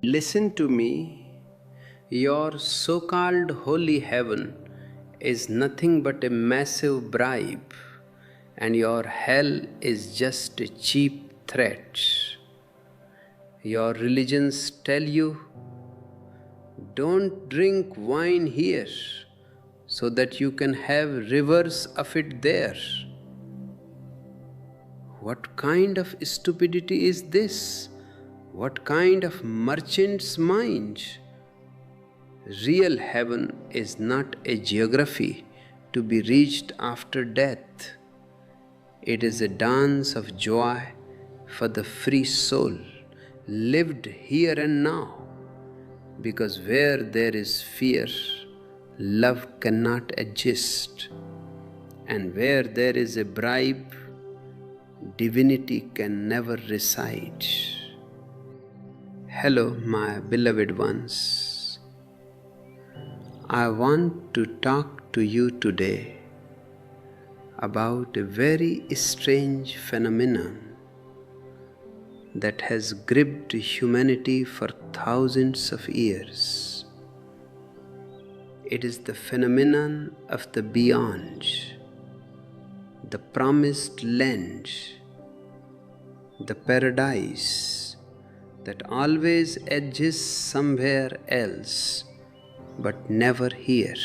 Listen to me. Your so called holy heaven is nothing but a massive bribe, and your hell is just a cheap threat. Your religions tell you, don't drink wine here so that you can have rivers of it there. What kind of stupidity is this? What kind of merchant's mind? Real heaven is not a geography to be reached after death. It is a dance of joy for the free soul, lived here and now. Because where there is fear, love cannot exist. And where there is a bribe, divinity can never reside. Hello, my beloved ones. I want to talk to you today about a very strange phenomenon that has gripped humanity for thousands of years. It is the phenomenon of the beyond, the promised land, the paradise that always exists somewhere else but never here.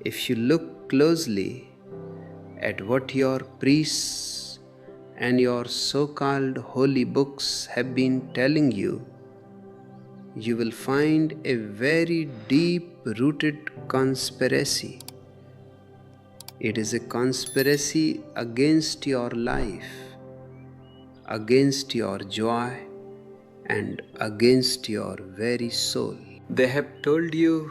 If you look closely at what your priests and your so-called holy books have been telling you, you will find a very deep-rooted conspiracy. It is a conspiracy against your life, against your joy, and against your very soul. They have told you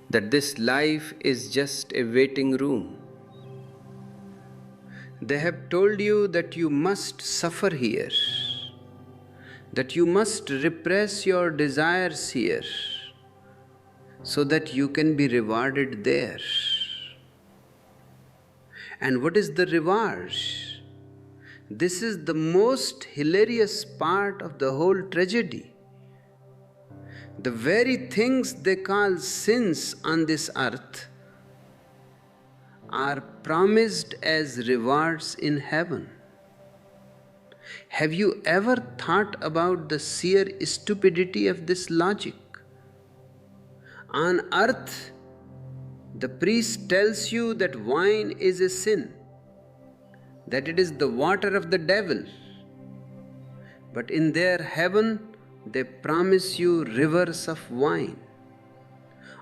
that this life is just a waiting room. They have told you that you must suffer here, that you must repress your desires here, so that you can be rewarded there. And what is the reward? This is the most hilarious part of the whole tragedy. The very things they call sins on this earth are promised as rewards in heaven. Have you ever thought about the sheer stupidity of this logic? On earth, the priest tells you that wine is a sin, that it is the water of the devil. But in their heaven, they promise you rivers of wine.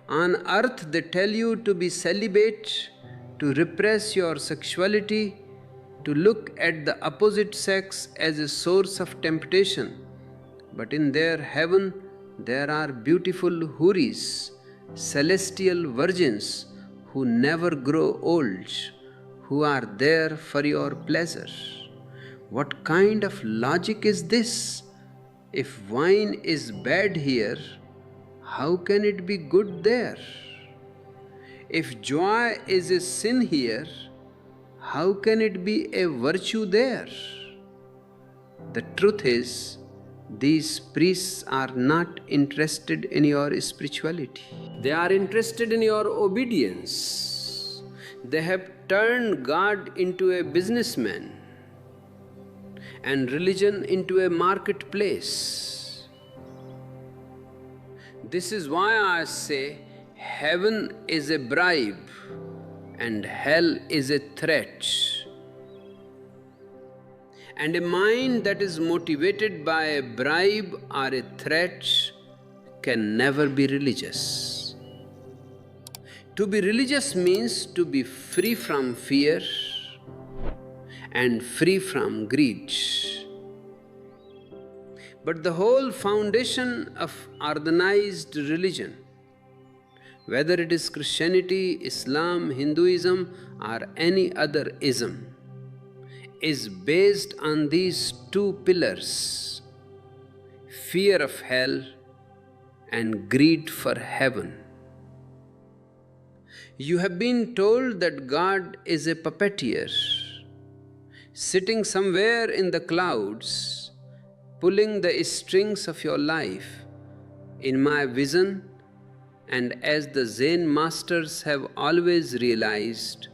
On earth, they tell you to be celibate, to repress your sexuality, to look at the opposite sex as a source of temptation. But in their heaven, there are beautiful houris, celestial virgins who never grow old, who are there for your pleasure. What kind of logic is this? If wine is bad here, how can it be good there? If joy is a sin here, how can it be a virtue there? The truth is, these priests are not interested in your spirituality. They are interested in your obedience. They have turned God into a businessman and religion into a marketplace. This is why I say heaven is a bribe and hell is a threat. And a mind that is motivated by a bribe or a threat can never be religious. To be religious means to be free from fear and free from greed. But the whole foundation of organized religion, whether it is Christianity, Islam, Hinduism, or any other ism, is based on these two pillars: fear of hell and greed for heaven. You have been told that God is a puppeteer, sitting somewhere in the clouds, pulling the strings of your life. In my vision, and as the Zen masters have always realized,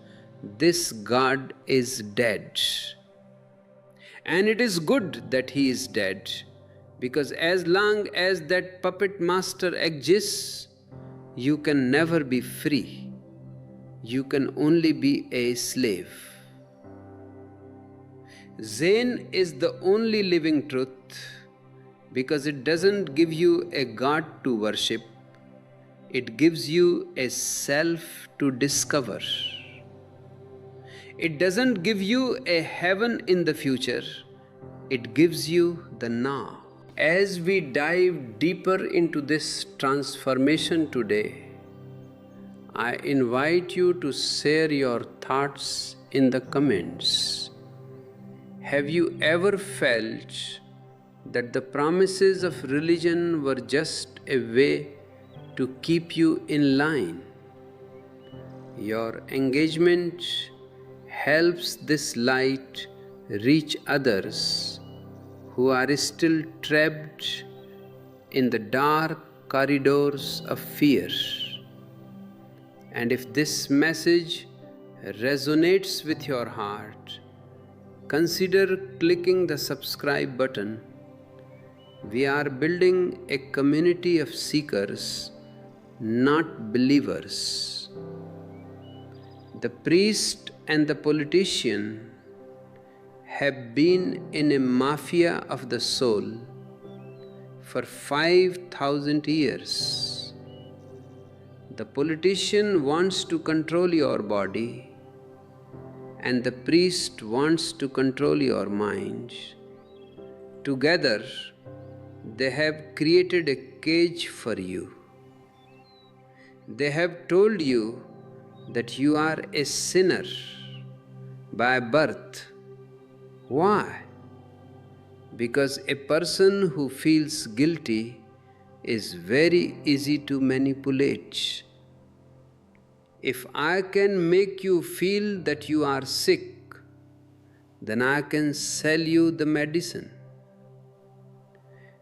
this God is dead. And it is good that he is dead, because as long as that puppet master exists, you can never be free. You can only be a slave. Zen is the only living truth because it doesn't give you a God to worship, it gives you a self to discover. It doesn't give you a heaven in the future, it gives you the now. As we dive deeper into this transformation today, I invite you to share your thoughts in the comments. Have you ever felt that the promises of religion were just a way to keep you in line? Your engagement helps this light reach others who are still trapped in the dark corridors of fear. And if this message resonates with your heart, consider clicking the subscribe button. We are building a community of seekers, not believers. The priest and the politician have been in a mafia of the soul for 5,000 years. The politician wants to control your body, and the priest wants to control your mind. Together, they have created a cage for you. They have told you that you are a sinner by birth. Why? Because a person who feels guilty is very easy to manipulate. If I can make you feel that you are sick, then I can sell you the medicine.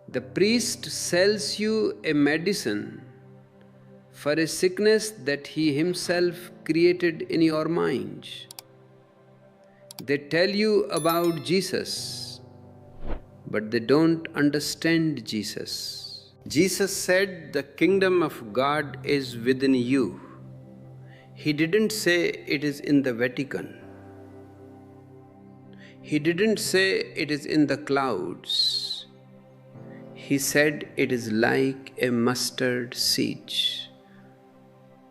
The priest sells you a medicine for a sickness that he himself created in your mind. They tell you about Jesus, but they don't understand Jesus. Jesus said the kingdom of God is within you. He didn't say it is in the Vatican. He didn't say it is in the clouds. He said it is like a mustard seed,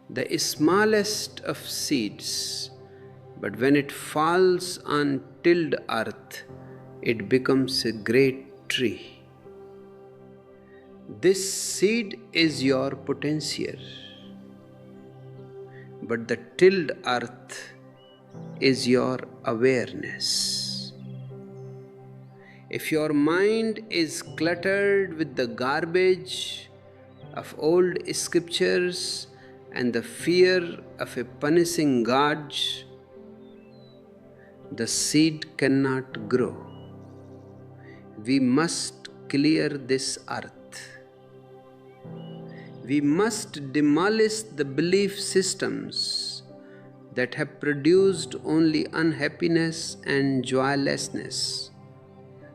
the smallest of seeds, but when it falls on tilled earth, it becomes a great tree. This seed is your potential, but the tilled earth is your awareness. If your mind is cluttered with the garbage of old scriptures and the fear of a punishing God, the seed cannot grow. We must clear this earth. We must demolish the belief systems that have produced only unhappiness and joylessness.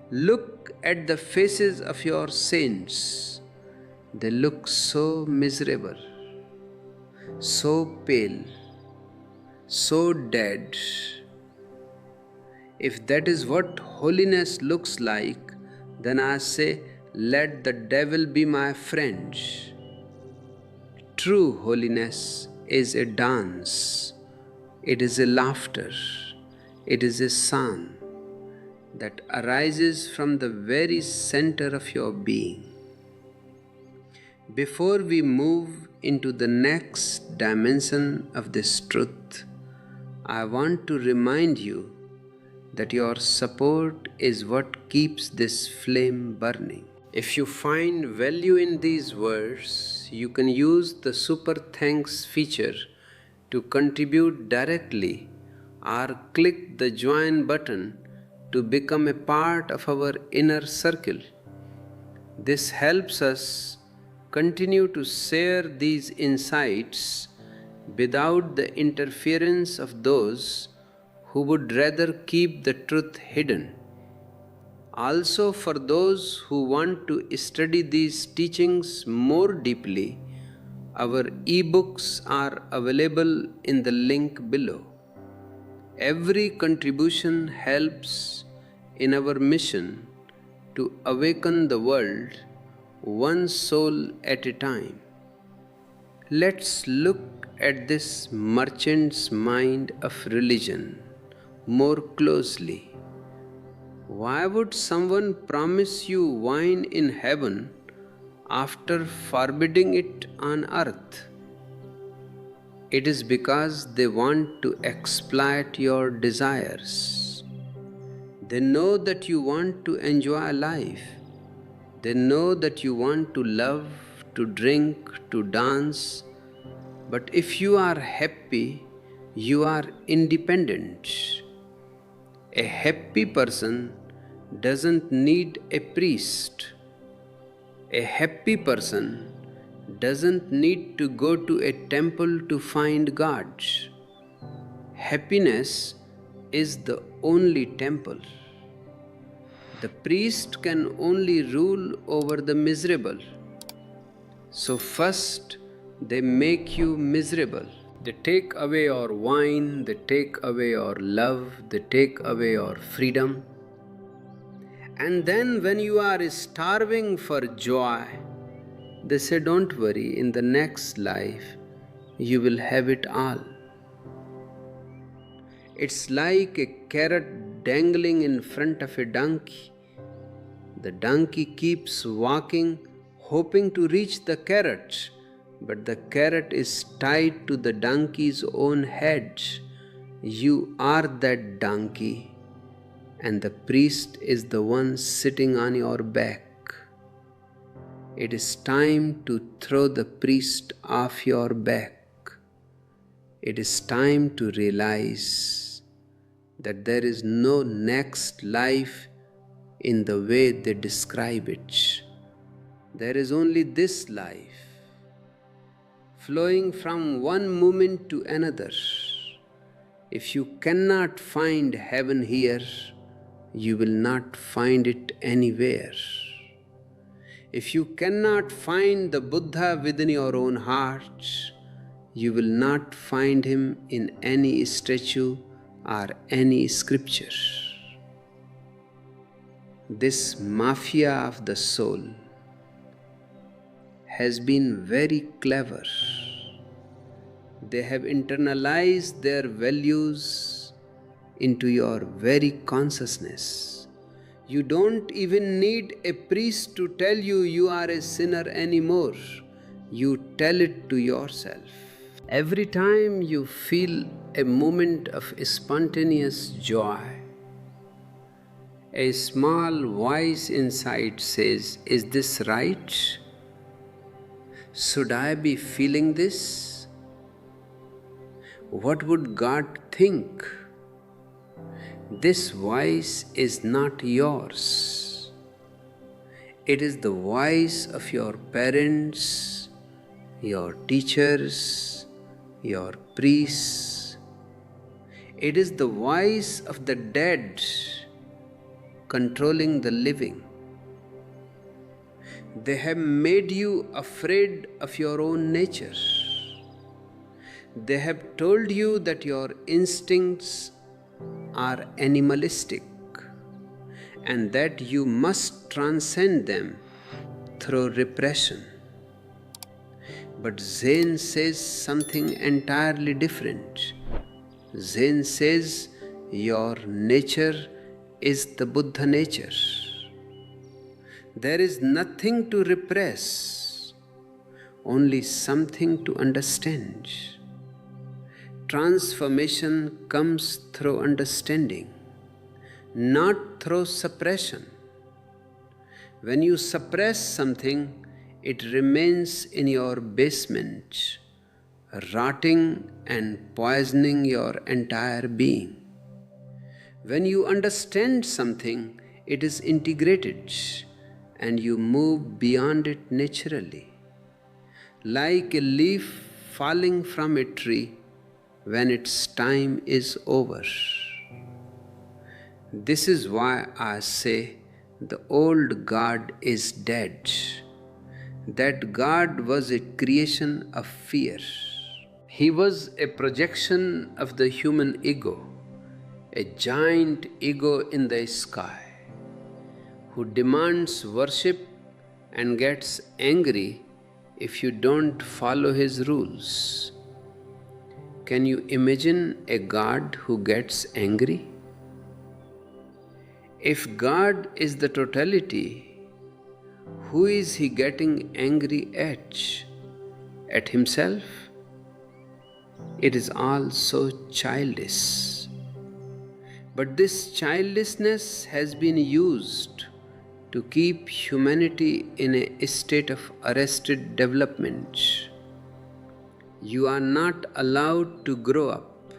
Look at the faces of your saints. They look so miserable, so pale, so dead. If that is what holiness looks like, then I say, let the devil be my friend. True holiness is a dance. It is a laughter. It is a song that arises from the very center of your being. Before we move into the next dimension of this truth, I want to remind you that your support is what keeps this flame burning. If you find value in these words, you can use the Super Thanks feature to contribute directly, or click the join button to become a part of our inner circle. This helps us continue to share these insights without the interference of those who would rather keep the truth hidden. Also, for those who want to study these teachings more deeply, our ebooks are available in the link below. Every contribution helps in our mission to awaken the world one soul at a time. Let's look at this merchant's mind of religion more closely. Why would someone promise you wine in heaven after forbidding it on earth? It is because they want to exploit your desires. They know that you want to enjoy life. They know that you want to love, to drink, to dance. But if you are happy, you are independent. A happy person doesn't need a priest. A happy person doesn't need to go to a temple to find God. Happiness is the only temple. The priest can only rule over the miserable. So first they make you miserable. They take away your wine, they take away your love, they take away your freedom. And then when you are starving for joy, they say, don't worry, in the next life you will have it all. It's like a carrot dangling in front of a donkey. The donkey keeps walking, hoping to reach the carrot, but the carrot is tied to the donkey's own head. You are that donkey, and the priest is the one sitting on your back. It is time to throw the priest off your back. It is time to realize that there is no next life in the way they describe it. There is only this life, flowing from one moment to another. If you cannot find heaven here, you will not find it anywhere. If you cannot find the Buddha within your own heart, you will not find him in any statue or any scripture. This mafia of the soul has been very clever. They have internalized their values into your very consciousness. You don't even need a priest to tell you you are a sinner anymore. You tell it to yourself. Every time you feel a moment of spontaneous joy, a small voice inside says, is this right? Should I be feeling this? What would God think? This voice is not yours. It is the voice of your parents, your teachers, your priests. It is the voice of the dead controlling the living. They have made you afraid of your own nature. They have told you that your instincts are animalistic and that you must transcend them through repression. But Zen says something entirely different. Zen says your nature is the Buddha nature. There is nothing to repress, only something to understand. Transformation comes through understanding, not through suppression. When you suppress something, it remains in your basement, rotting and poisoning your entire being. When you understand something, it is integrated. and you move beyond it naturally, like a leaf falling from a tree when its time is over. This is why I say the old God is dead. That God was a creation of fear. He was a projection of the human ego, a giant ego in the sky, who demands worship and gets angry if you don't follow his rules. Can you imagine a God who gets angry? If God is the totality, who is he getting angry at? At himself? It is all so childish. But this childishness has been used to keep humanity in a state of arrested development. You are not allowed to grow up.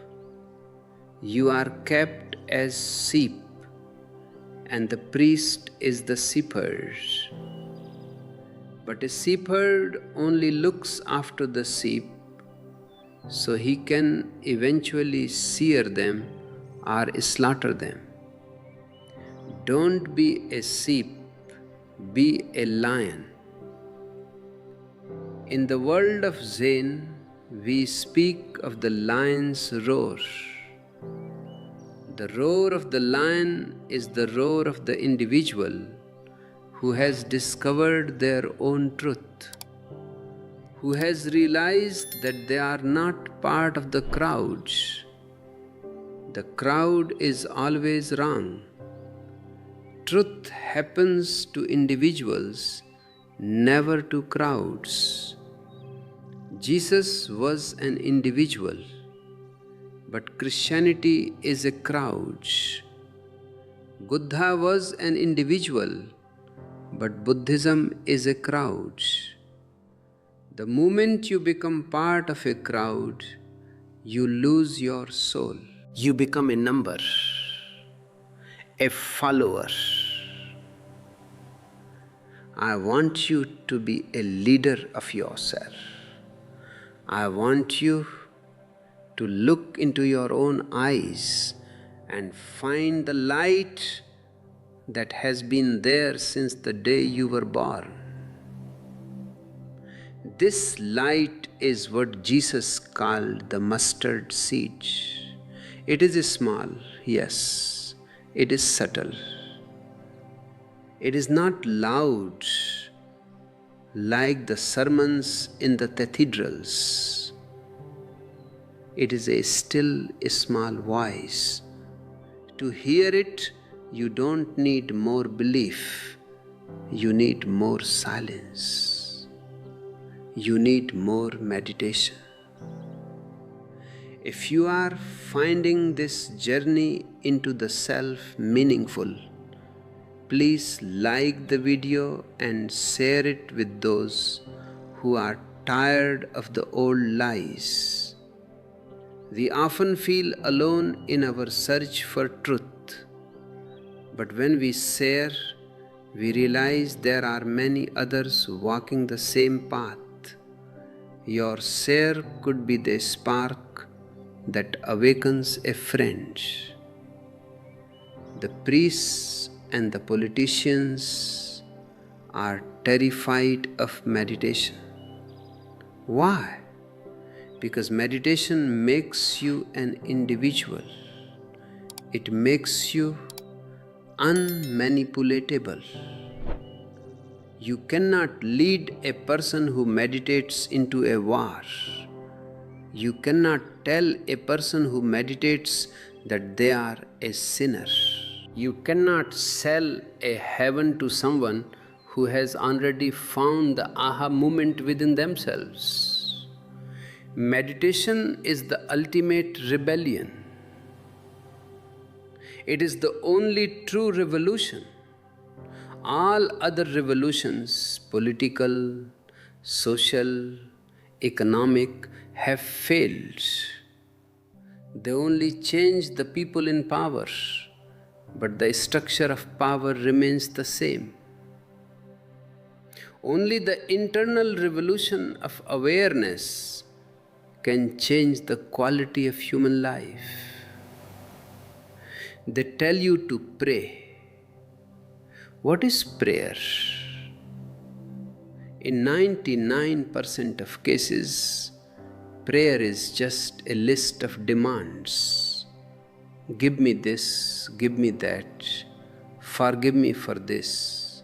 You are kept as sheep, and the priest is the shepherd. But a shepherd only looks after the sheep so he can eventually shear them or slaughter them. Don't be a sheep, be a lion. In the world of Zen, we speak of the lion's roar. The roar of the lion is the roar of the individual who has discovered their own truth, who has realized that they are not part of the crowd. The crowd is always wrong. Truth happens to individuals, never to crowds. Jesus was an individual, but Christianity is a crowd. Buddha was an individual, but Buddhism is a crowd. The moment you become part of a crowd, you lose your soul. You become a number, a follower. I want you to be a leader of yourself. I want you to look into your own eyes and find the light that has been there since the day you were born. This light is what Jesus called the mustard seed. It is small, yes. It is subtle. It is not loud like the sermons in the cathedrals. It is a still, small voice. To hear it, you don't need more belief. You need more silence. You need more meditation. If you are finding this journey into the self meaningful, please like the video and share it with those who are tired of the old lies. We often feel alone in our search for truth, but when we share, we realize there are many others walking the same path. Your share could be the spark that awakens a friend. The priests and the politicians are terrified of meditation. Why? Because meditation makes you an individual. It makes you unmanipulatable. You cannot lead a person who meditates into a war. You cannot tell a person who meditates that they are a sinner. You cannot sell a heaven to someone who has already found the aha moment within themselves. Meditation is the ultimate rebellion. It is the only true revolution. All other revolutions, political, social, economic, have failed. They only change the people in power, but the structure of power remains the same. Only the internal revolution of awareness can change the quality of human life. They tell you to pray. What is prayer? In 99% of cases, prayer is just a list of demands. Give me this, give me that, forgive me for this.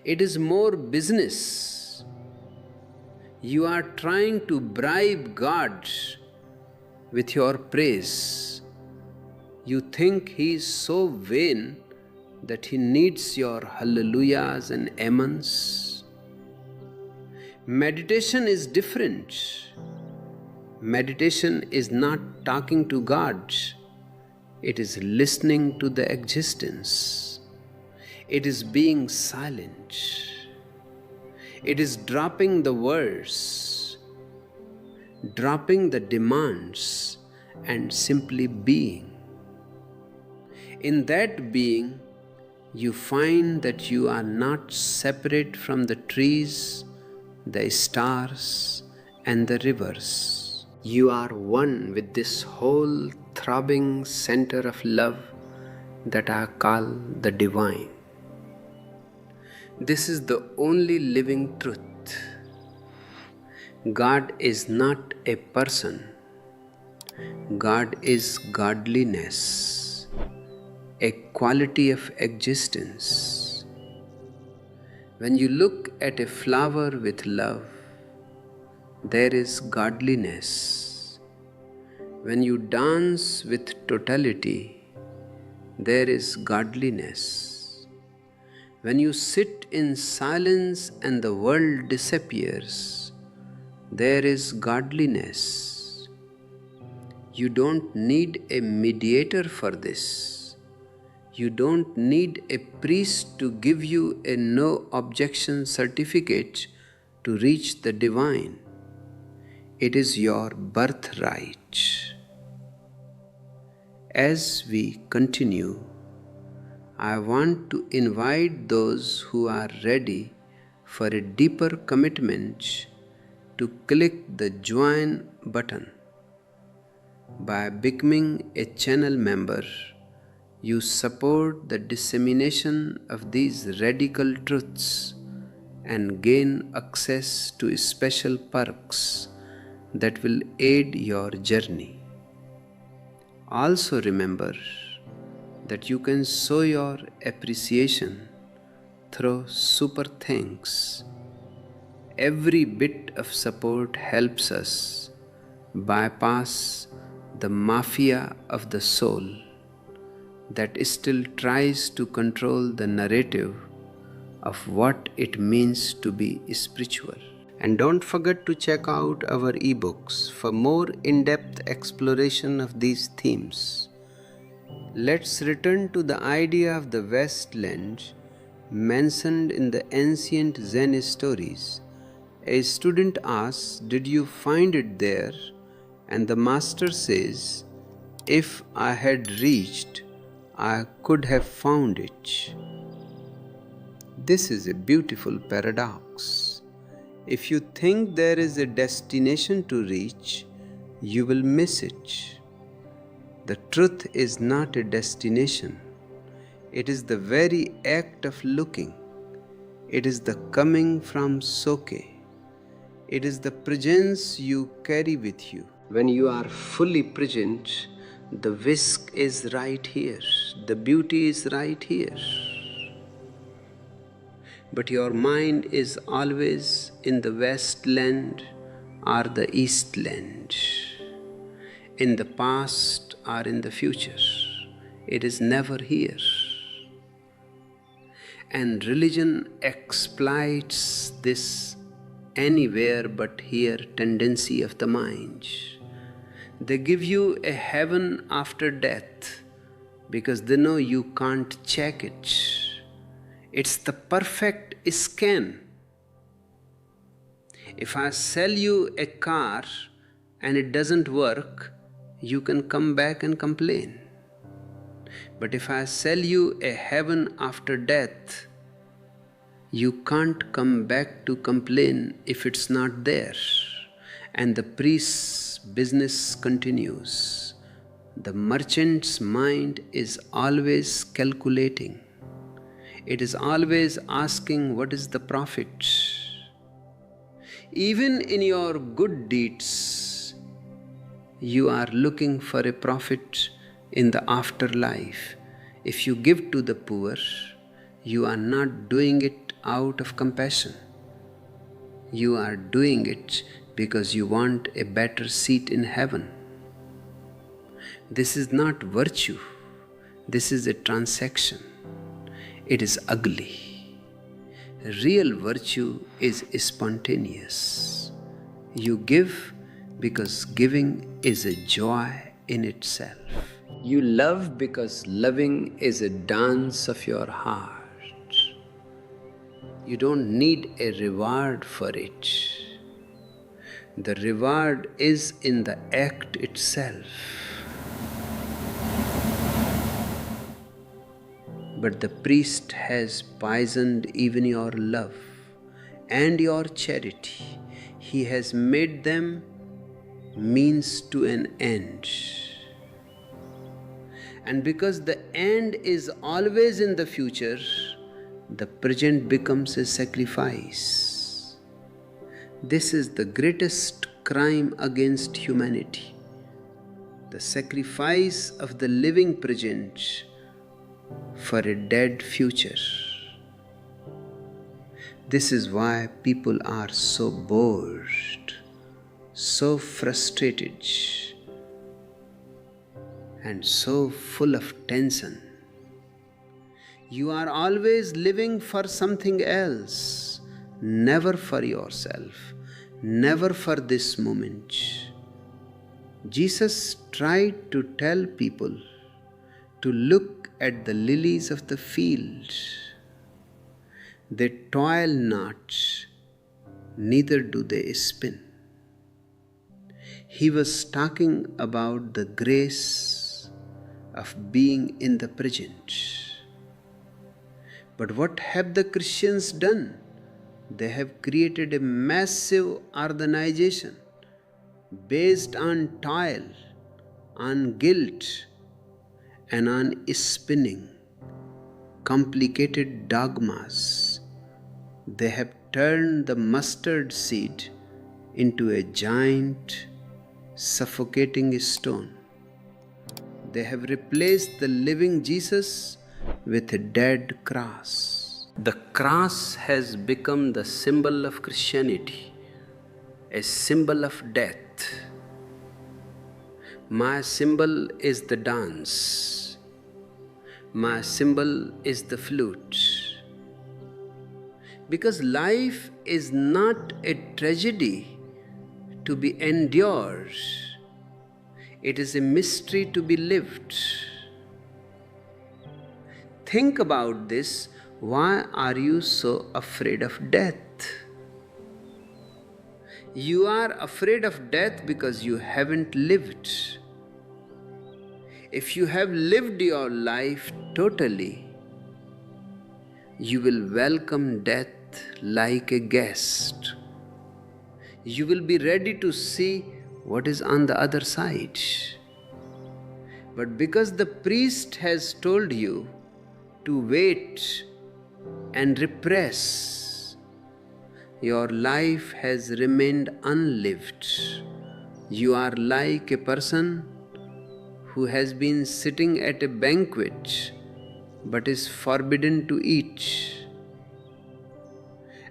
It is more business. You are trying to bribe God with your praise. You think He is so vain that He needs your hallelujahs and amens. Meditation is different. Meditation is not talking to God. It is listening to the existence. It is being silent. It is dropping the words, dropping the demands, and simply being. In that being, you find that you are not separate from the trees, the stars, and the rivers. You are one with this whole throbbing center of love that I call the divine. This is the only living truth. God is not a person. God is godliness, a quality of existence. When you look at a flower with love, there is godliness. When you dance with totality, there is godliness. When you sit in silence and the world disappears, there is godliness. You don't need a mediator for this. You don't need a priest to give you a no objection certificate to reach the divine. It is your birthright. As we continue, I want to invite those who are ready for a deeper commitment to click the join button. By becoming a channel member, you support the dissemination of these radical truths and gain access to special perks that will aid your journey. Also remember that you can show your appreciation through super thanks. Every bit of support helps us bypass the mafia of the soul that still tries to control the narrative of what it means to be spiritual. And don't forget to check out our ebooks for more in-depth exploration of these themes. Let's return to the idea of the Westland mentioned in the ancient Zen stories. A student asks, "Did you find it there?" And the master says, "If I had reached, I could have found it." This is a beautiful paradox. If you think there is a destination to reach, you will miss it. The truth is not a destination. It is the very act of looking. It is the coming from Soke. It is the presence you carry with you. When you are fully present, the whisk is right here. The beauty is right here. But your mind is always in the Westland or the Eastland, in the past or in the future. It is never here. And religion exploits this anywhere but here tendency of the mind. They give you a heaven after death because they know you can't check it. It's the perfect scan. If I sell you a car and it doesn't work, you can come back and complain. But if I sell you a heaven after death, You can't come back to complain if it's not there. And the priest's business continues. The merchant's mind is always calculating. It is always asking, what is the profit? Even in your good deeds, you are looking for a profit in the afterlife. If you give to the poor, you are not doing it out of compassion. You are doing it because you want a better seat in heaven. This is not virtue. This is a transaction. It is ugly. Real virtue is spontaneous. You give because giving is a joy in itself. You love because loving is a dance of your heart. You don't need a reward for it. The reward is in the act itself. But the priest has poisoned even your love and your charity. He has made them means to an end. And because the end is always in the future, the present becomes a sacrifice. This is the greatest crime against humanity. The sacrifice of the living present for a dead future. This is why people are so bored, so frustrated, and so full of tension. You are always living for something else, never for yourself, never for this moment. Jesus tried to tell people to look at the lilies of the field. They toil not, neither do they spin. He was talking about the grace of being in the present. But what have the Christians done? They have created a massive organization based on toil, on guilt, and on spinning complicated dogmas. They have turned the mustard seed into a giant, suffocating stone. They have replaced the living Jesus with a dead cross. The cross has become the symbol of Christianity, a symbol of death. My symbol is the dance. My symbol is the flute. Because life is not a tragedy to be endured. It is a mystery to be lived. Think about this. Why are you so afraid of death? You are afraid of death because you haven't lived. If you have lived your life totally, you will welcome death like a guest. You will be ready to see what is on the other side. But because the priest has told you to wait and repress, your life has remained unlived. You are like a person who has been sitting at a banquet but is forbidden to eat.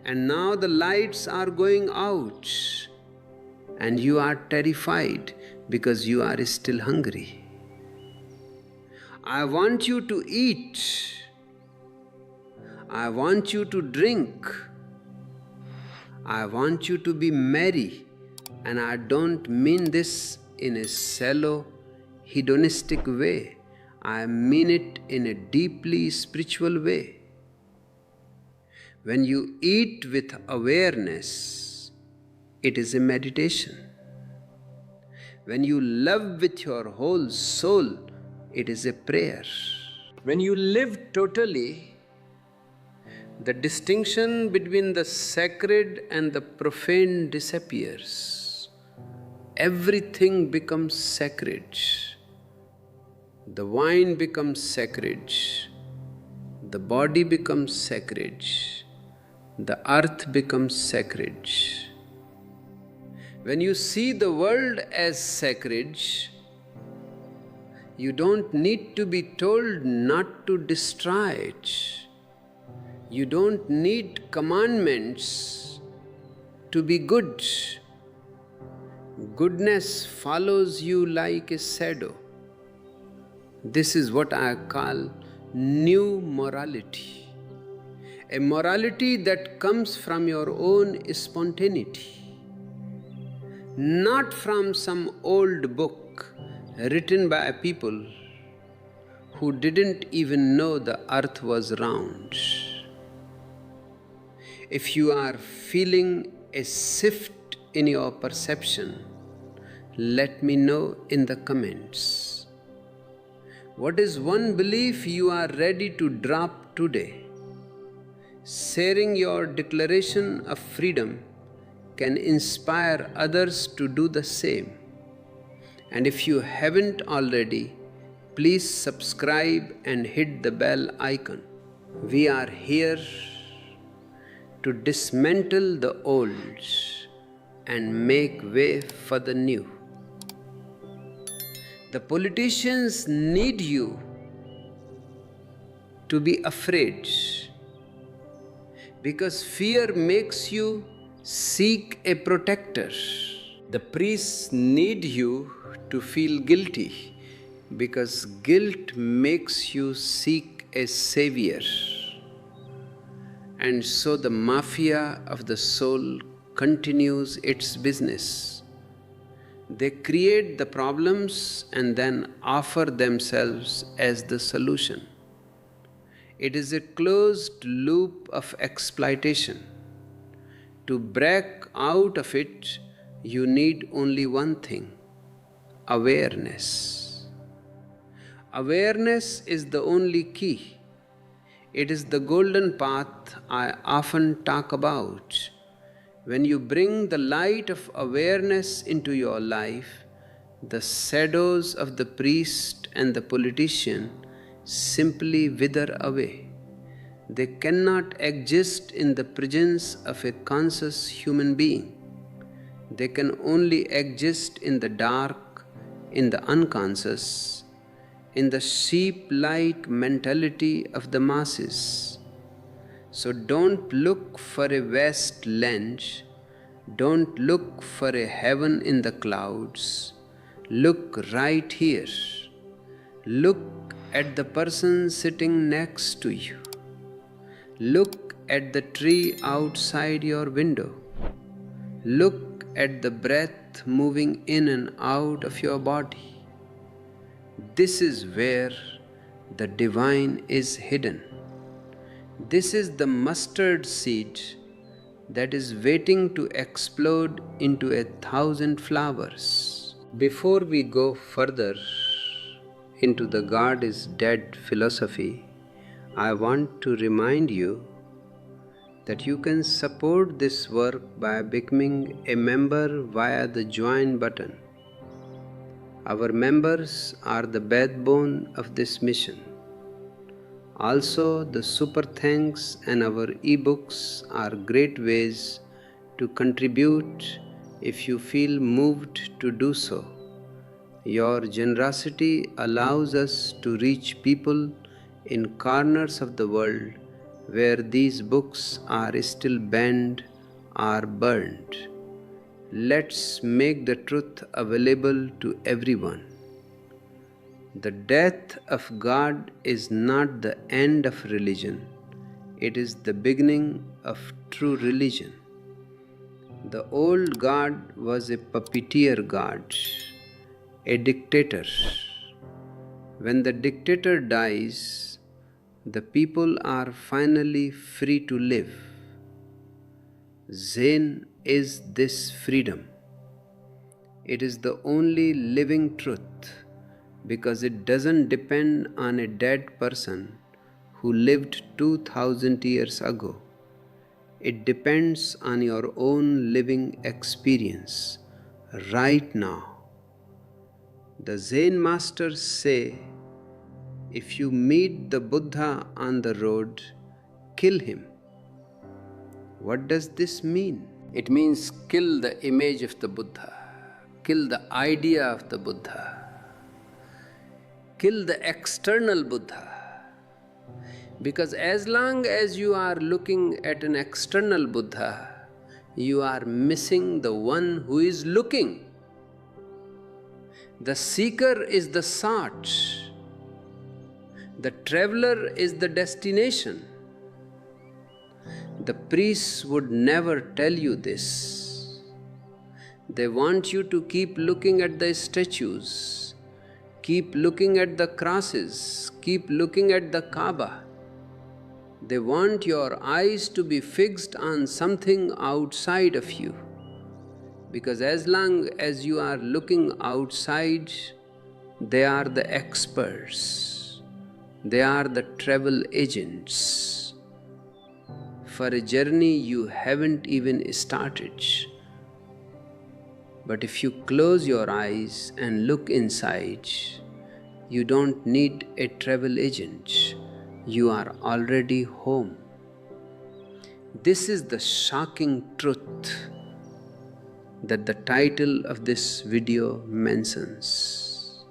And now the lights are going out and you are terrified because you are still hungry. I want you to eat. I want you to drink. I want you to be merry. And I don't mean this in a shallow, hedonistic way. I mean it in a deeply spiritual way. When you eat with awareness, it is a meditation. When you love with your whole soul, it is a prayer. When you live totally, The distinction between the sacred and the profane disappears. Everything becomes sacred. The wine becomes sacred. The body becomes sacred. The earth becomes sacred. When you see the world as sacred, you don't need to be told not to destroy it. You don't need commandments to be good. Goodness follows you like a shadow. This is what I call new morality. A morality that comes from your own spontaneity, not from some old book written by people who didn't even know the earth was round. If you are feeling a shift in your perception, let me know in the comments. What is one belief you are ready to drop today? Sharing your declaration of freedom can inspire others to do the same. And if you haven't already, please subscribe and hit the bell icon. We are here to dismantle the old and make way for the new. The politicians need you to be afraid, because fear makes you seek a protector. The priests need you to feel guilty, because guilt makes you seek a savior. And so the mafia of the soul continues its business. They create the problems and then offer themselves as the solution. It is a closed loop of exploitation. To break out of it, you need only one thing: awareness. Awareness is the only key. It is the golden path I often talk about. When you bring the light of awareness into your life, the shadows of the priest and the politician simply wither away. They cannot exist in the presence of a conscious human being. They can only exist in the dark, in the unconscious, in the sheep-like mentality of the masses. So don't look for a vast land, don't look for a heaven in the clouds. Look right here. Look at the person sitting next to you. Look at the tree outside your window. Look at the breath moving in and out of your body. This is where the divine is hidden. This is the mustard seed that is waiting to explode into 1,000 flowers. Before we go further into the God is dead philosophy, I want to remind you that you can support this work by becoming a member via the join button. Our members are the backbone of this mission. Also, the super thanks and our ebooks are great ways to contribute if you feel moved to do so. Your generosity allows us to reach people in corners of the world where these books are still banned or burned. Let's make the truth available to everyone. The death of God is not the end of religion. It is the beginning of true religion. The old God was a puppeteer God, a dictator. When the dictator dies, the people are finally free to live. Zen is this freedom. It is the only living truth, because it doesn't depend on a dead person who lived 2000 years ago. It depends on your own living experience right now. The Zen masters say, if you meet the Buddha on the road, kill him. What does this mean? It means kill the image of the Buddha, kill the idea of the Buddha, kill the external Buddha. Because as long as you are looking at an external Buddha, you are missing the one who is looking. The seeker is the sought. The traveler is the destination. The priests would never tell you this. They want you to keep looking at the statues, keep looking at the crosses, keep looking at the Kaaba. They want your eyes to be fixed on something outside of you. Because as long as you are looking outside, they are the experts. They are the travel agents for a journey you haven't even started. But if you close your eyes and look inside, you don't need a travel agent. You are already home. This is the shocking truth that the title of this video mentions.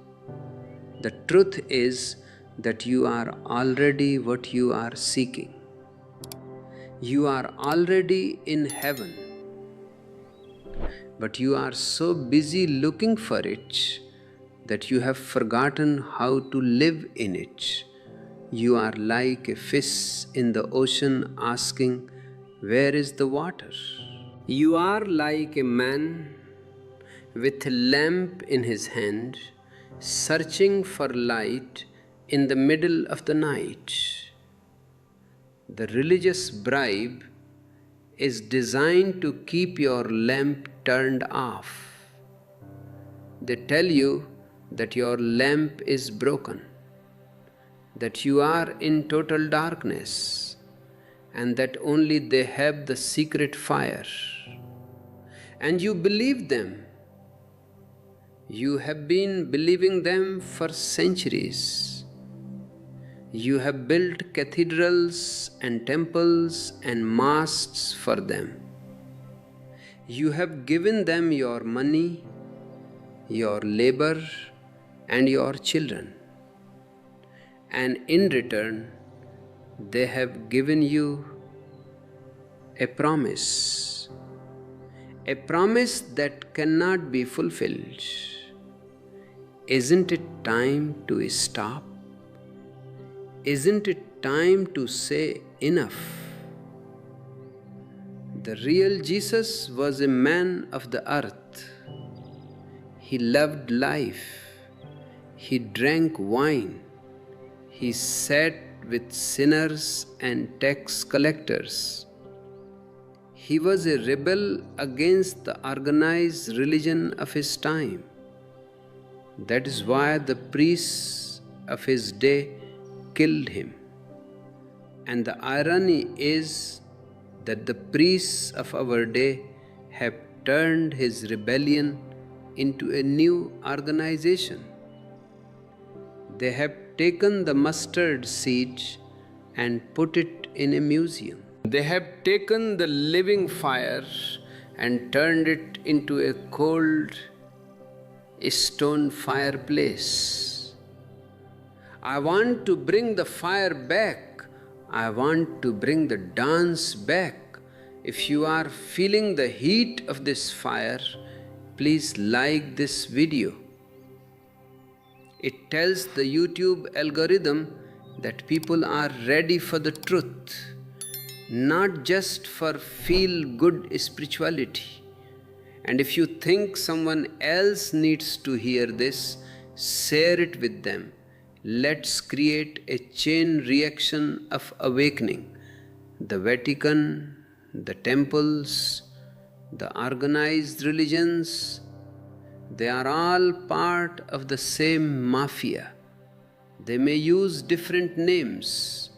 The truth is that you are already what you are seeking. You are already in heaven. But you are so busy looking for it that you have forgotten how to live in it. You are like a fish in the ocean asking, where is the water? You are like a man with a lamp in his hand, searching for light in the middle of the night. The religious bribe is designed to keep your lamp turned off. They tell you that your lamp is broken, that you are in total darkness, and that only they have the secret fire. And you believe them. You have been believing them for centuries. You have built cathedrals and temples and mosques for them. You have given them your money, your labor, and your children. And in return, they have given you a promise that cannot be fulfilled. Isn't it time to stop? Isn't it time to say enough? The real Jesus was a man of the earth. He loved life. He drank wine. He sat with sinners and tax collectors. He was a rebel against the organized religion of his time. That is why the priests of his day killed him. And the irony is that the priests of our day have turned his rebellion into a new organization. They have taken the mustard seed and put it in a museum. They have taken the living fire and turned it into a cold stone fireplace. I want to bring the fire back. I want to bring the dance back. If you are feeling the heat of this fire, please like this video. It tells the YouTube algorithm that people are ready for the truth, not just for feel-good spirituality. And if you think someone else needs to hear this, share it with them. Let's create a chain reaction of awakening. The Vatican, the temples, the organized religions, they are all part of the same mafia. They may use different names,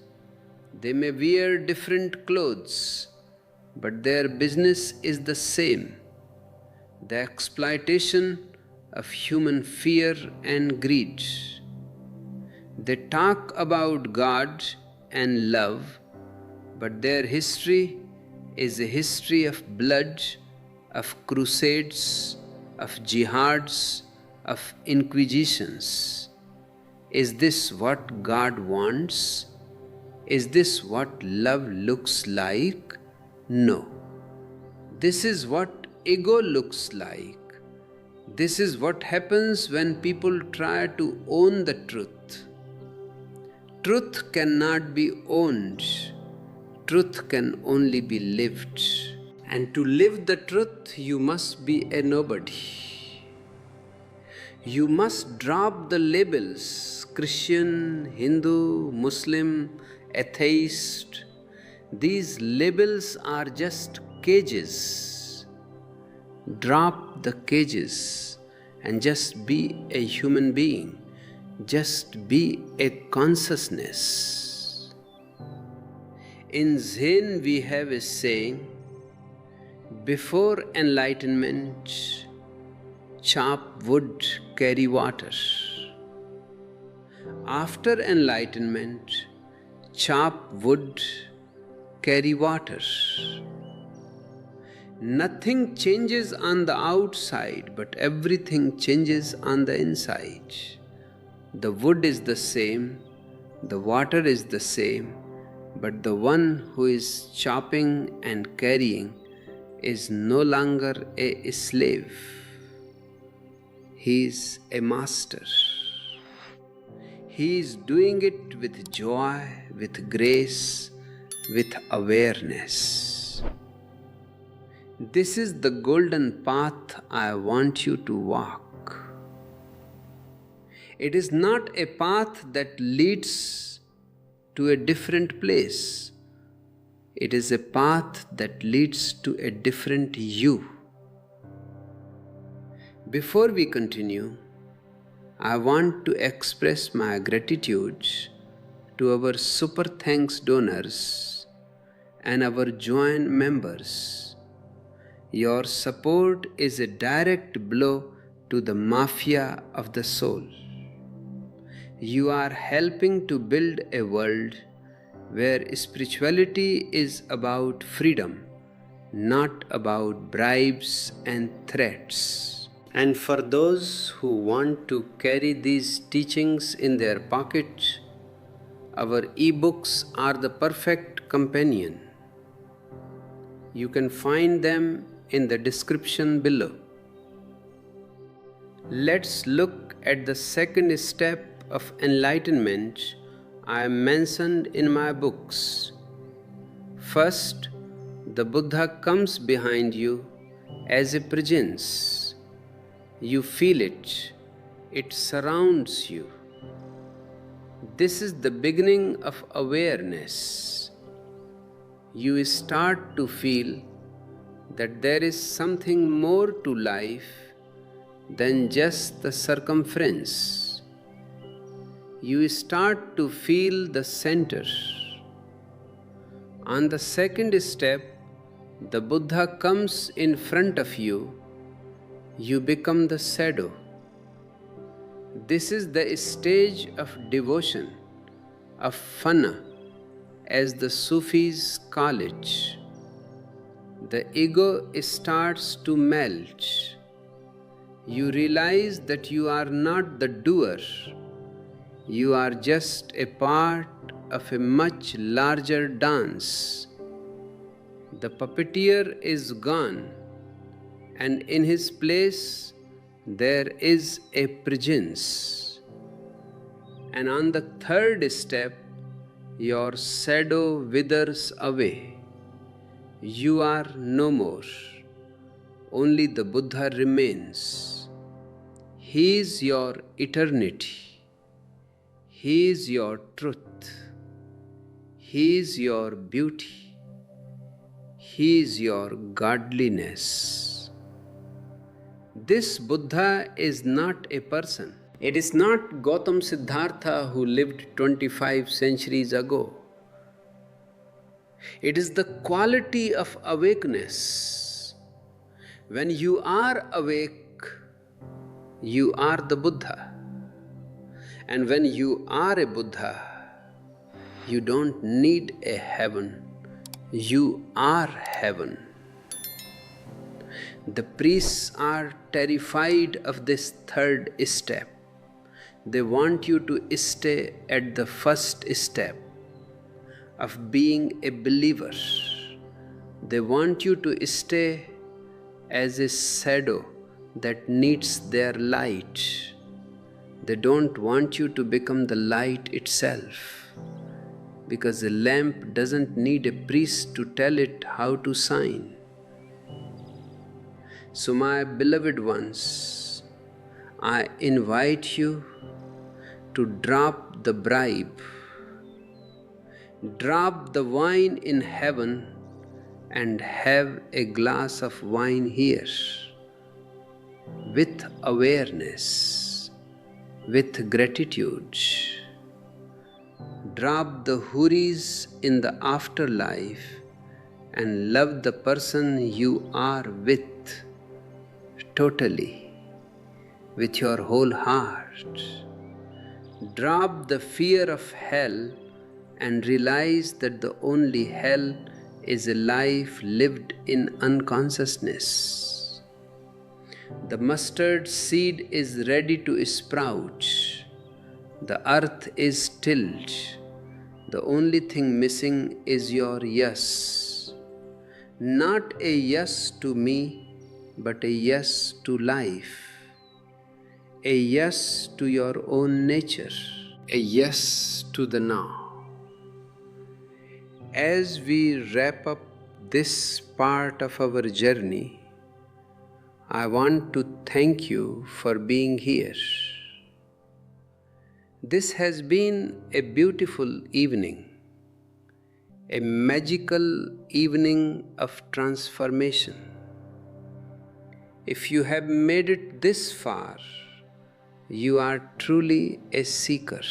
They may wear different clothes, but their business is the same: the exploitation of human fear and greed. They talk about God and love, but their history is a history of blood, of crusades, of jihads, of inquisitions. Is this what God wants? Is this what love looks like? No. This is what ego looks like. This is what happens when people try to own the truth. Truth cannot be owned. Truth can only be lived. And to live the truth, you must be a nobody. You must drop the labels: Christian, Hindu, Muslim, atheist. These labels are just cages. Drop the cages and just be a human being. Just be a consciousness. In Zen, we have a saying: before enlightenment, chop wood, carry water. After enlightenment, chop wood, carry water. Nothing changes on the outside, but everything changes on the inside. The wood is the same, the water is the same, but the one who is chopping and carrying is no longer a slave. He is a master. He is doing it with joy, with grace, with awareness. This is the golden path I want you to walk. It is not a path that leads to a different place. It is a path that leads to a different you. Before we continue, I want to express my gratitude to our super thanks donors and our joint members. Your support is a direct blow to the mafia of the soul. You are helping to build a world where spirituality is about freedom, not about bribes and threats. And for those who want to carry these teachings in their pocket, our ebooks are the perfect companion. You can find them in the description below. Let's look at the second step of enlightenment I mentioned in my books. First, the Buddha comes behind you as a presence. You feel it. It surrounds you. This is the beginning of awareness. You start to feel that there is something more to life than just the circumference. You start to feel the center. On the second step, the Buddha comes in front of you. You become the shadow. This is the stage of devotion, of fana, as the Sufis call it. The ego starts to melt. You realize that you are not the doer. You are just a part of a much larger dance. The puppeteer is gone, and in his place there is a presence. And on the third step, your shadow withers away. You are no more. Only the Buddha remains. He is your eternity. He is your truth. He is your beauty. He is your godliness. This Buddha is not a person. It is not Gautam Siddhartha who lived 25 centuries ago. It is the quality of awakeness. When you are awake, you are the Buddha. And when you are a Buddha, you don't need a heaven. You are heaven. The priests are terrified of this third step. They want you to stay at the first step of being a believer. They want you to stay as a shadow that needs their light. They don't want you to become the light itself, because a lamp doesn't need a priest to tell it how to shine. So, my beloved ones, I invite you to drop the bribe, drop the wine in heaven, and have a glass of wine here, with awareness, with gratitude. Drop the hurries in the afterlife and love the person you are with totally, with your whole heart. Drop the fear of hell and realize that the only hell is a life lived in unconsciousness. The mustard seed is ready to sprout. The earth is tilled. The only thing missing is your yes. Not a yes to me, but a yes to life. A yes to your own nature. A yes to the now. As we wrap up this part of our journey, I want to thank you for being here. This has been a beautiful evening, a magical evening of transformation. If you have made it this far, you are truly a seeker.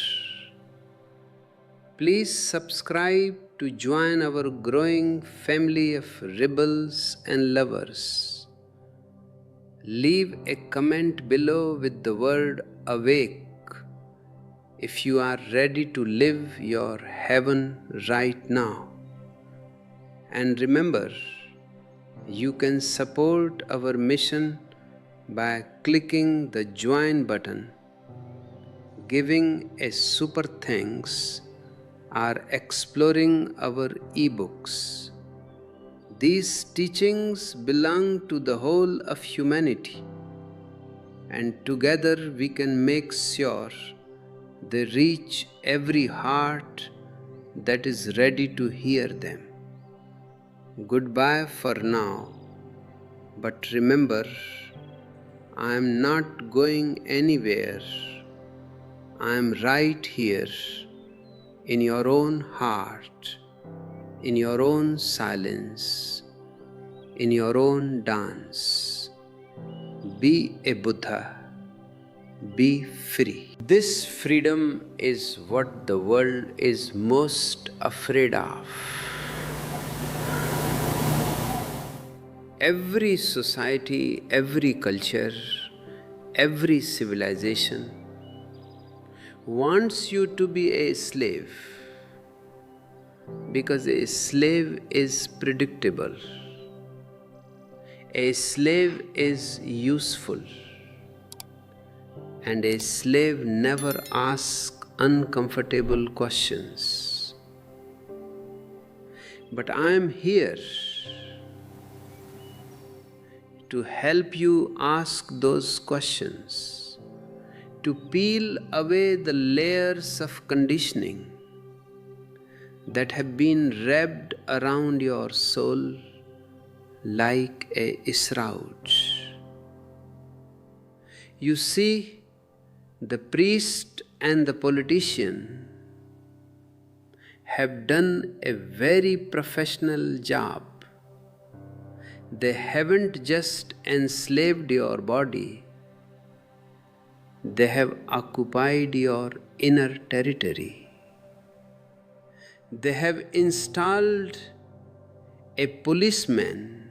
Please subscribe to join our growing family of rebels and lovers. Leave a comment below with the word awake if you are ready to live your heaven right now. And remember, you can support our mission by clicking the join button, giving a super thanks, or exploring our ebooks. These teachings belong to the whole of humanity, and together we can make sure they reach every heart that is ready to hear them. Goodbye for now, but remember, I am not going anywhere. I am right here in your own heart, in your own silence, in your own dance. Be a Buddha. Be free. This freedom is what the world is most afraid of. Every society, every culture, every civilization wants you to be a slave, because a slave is predictable. A slave is useful. And a slave never asks uncomfortable questions. But I am here to help you ask those questions, to peel away the layers of conditioning that have been wrapped around your soul like a shroud. You see, the priest and the politician have done a very professional job. They haven't just enslaved your body, they have occupied your inner territory. They have installed a policeman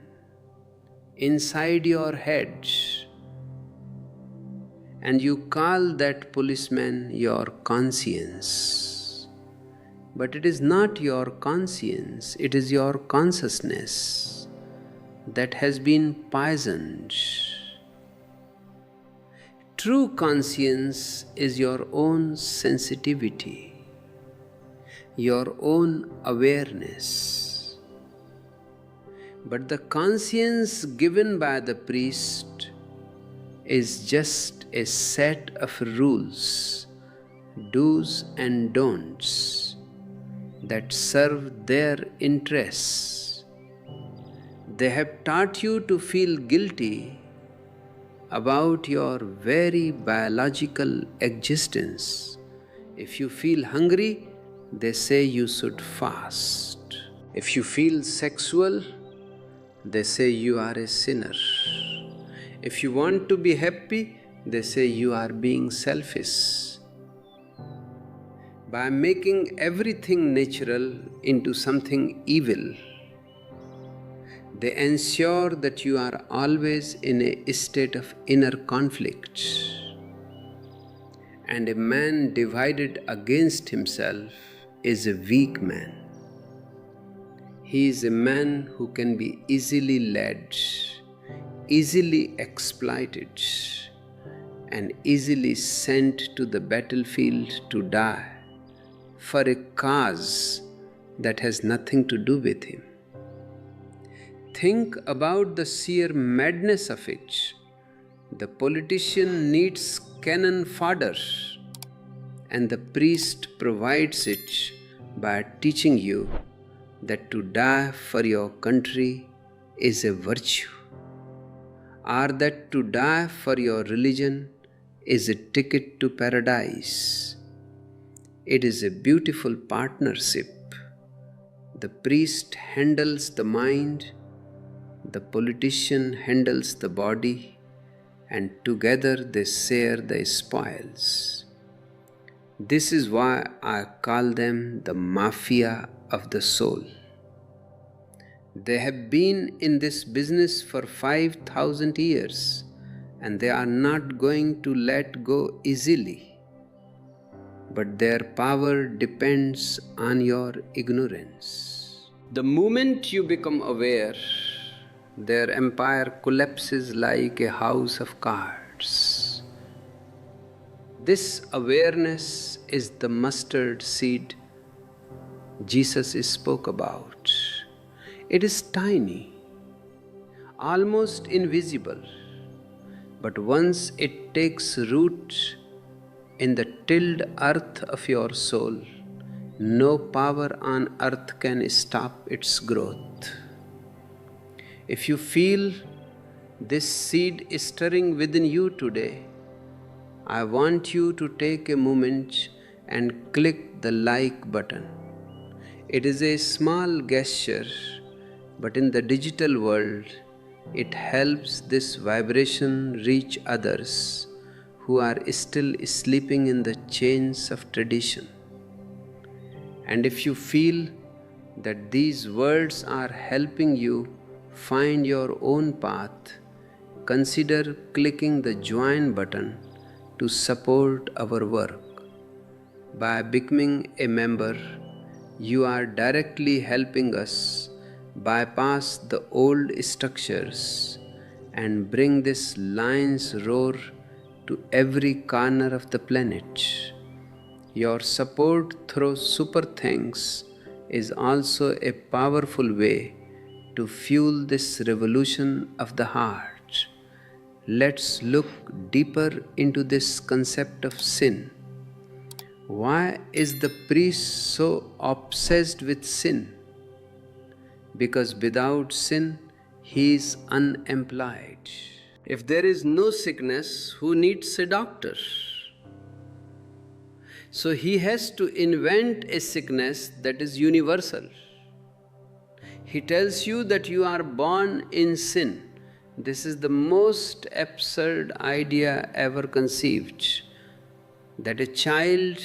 inside your head, and you call that policeman your conscience. But it is not your conscience, it is your consciousness that has been poisoned. True conscience is your own sensitivity, your own awareness. But the conscience given by the priest is just a set of rules, do's and don'ts that serve their interests. They have taught you to feel guilty about your very biological existence. If you feel hungry, they say you should fast. If you feel sexual, they say you are a sinner. If you want to be happy, they say you are being selfish. By making everything natural into something evil, they ensure that you are always in a state of inner conflict. And a man divided against himself is a weak man. He is a man who can be easily led, easily exploited, and easily sent to the battlefield to die for a cause that has nothing to do with him. Think about the sheer madness of it. The politician needs cannon fodder, and the priest provides it by teaching you that to die for your country is a virtue, or that to die for your religion is a ticket to paradise. It is a beautiful partnership. The priest handles the mind, the politician handles the body, and together they share the spoils. This is why I call them the mafia of the soul. They have been in this business for 5,000 years, and they are not going to let go easily. But their power depends on your ignorance. The moment you become aware, their empire collapses like a house of cards. This awareness is the mustard seed Jesus spoke about. It is tiny, almost invisible, but once it takes root in the tilled earth of your soul, no power on earth can stop its growth. If you feel this seed stirring within you today, I want you to take a moment and click the like button. It is a small gesture, but in the digital world, it helps this vibration reach others who are still sleeping in the chains of tradition. And if you feel that these words are helping you find your own path, consider clicking the join button to support our work. By becoming a member, you are directly helping us bypass the old structures and bring this lion's roar to every corner of the planet. Your support through super thanks is also a powerful way to fuel this revolution of the heart. Let's look deeper into this concept of sin. Why is the priest so obsessed with sin? Because without sin, he is unemployed. If there is no sickness, who needs a doctor? So he has to invent a sickness that is universal. He tells you that you are born in sin. This is the most absurd idea ever conceived. That a child,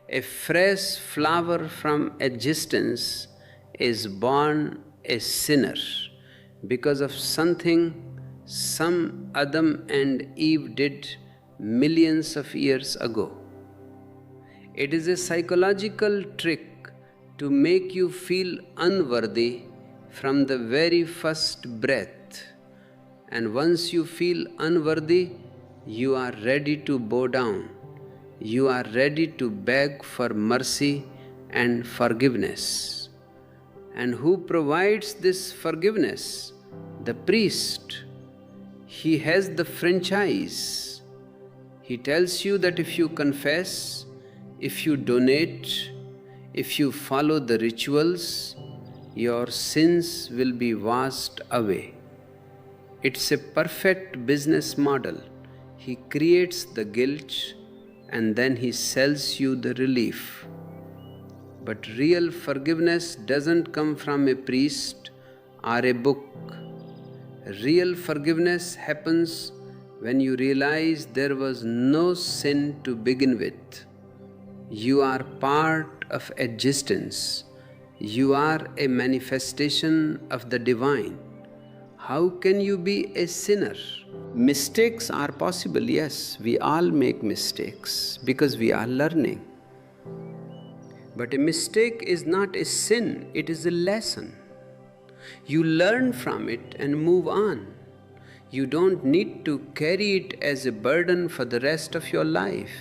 a fresh flower from existence, is born a sinner because of something some Adam and Eve did millions of years ago. It is a psychological trick to make you feel unworthy from the very first breath. And once you feel unworthy, you are ready to bow down. You are ready to beg for mercy and forgiveness. And who provides this forgiveness? The priest. He has the franchise. He tells you that if you confess, if you donate, if you follow the rituals, your sins will be washed away. It's a perfect business model. He creates the guilt and then he sells you the relief. But real forgiveness doesn't come from a priest or a book. Real forgiveness happens when you realize there was no sin to begin with. You are part of existence. You are a manifestation of the divine. How can you be a sinner? Mistakes are possible, yes. We all make mistakes because we are learning. But a mistake is not a sin, it is a lesson. You learn from it and move on. You don't need to carry it as a burden for the rest of your life.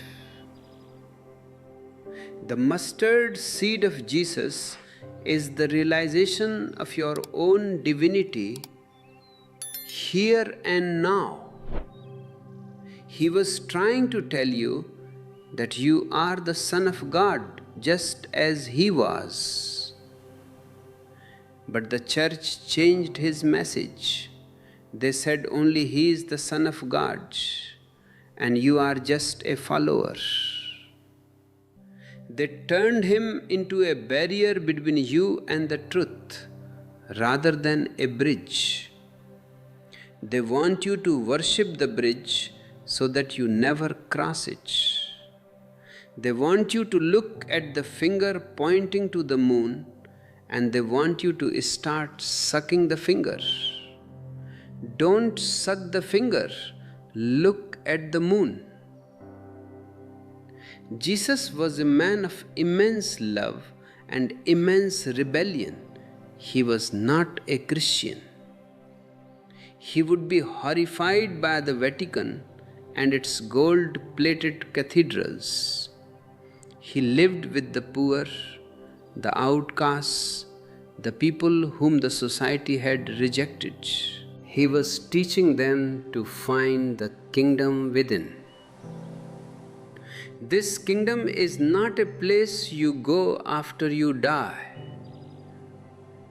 The mustard seed of Jesus is the realization of your own divinity here and now. He was trying to tell you that you are the Son of God just as He was. But the church changed His message. They said only He is the Son of God and you are just a follower. They turned Him into a barrier between you and the truth rather than a bridge. They want you to worship the bridge so that you never cross it. They want you to look at the finger pointing to the moon and they want you to start sucking the finger. Don't suck the finger, look at the moon. Jesus was a man of immense love and immense rebellion. He was not a Christian. He would be horrified by the Vatican and its gold-plated cathedrals. He lived with the poor, the outcasts, the people whom the society had rejected. He was teaching them to find the kingdom within. This kingdom is not a place you go after you die.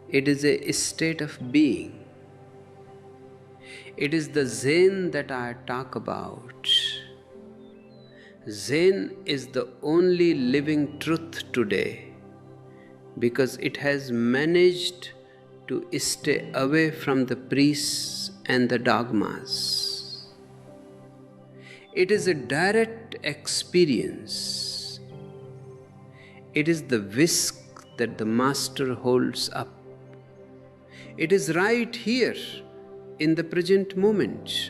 It is a state of being. It is the Zen that I talk about. Zen is the only living truth today because it has managed to stay away from the priests and the dogmas. It is a direct experience. It is the whisk that the Master holds up. It is right here in the present moment.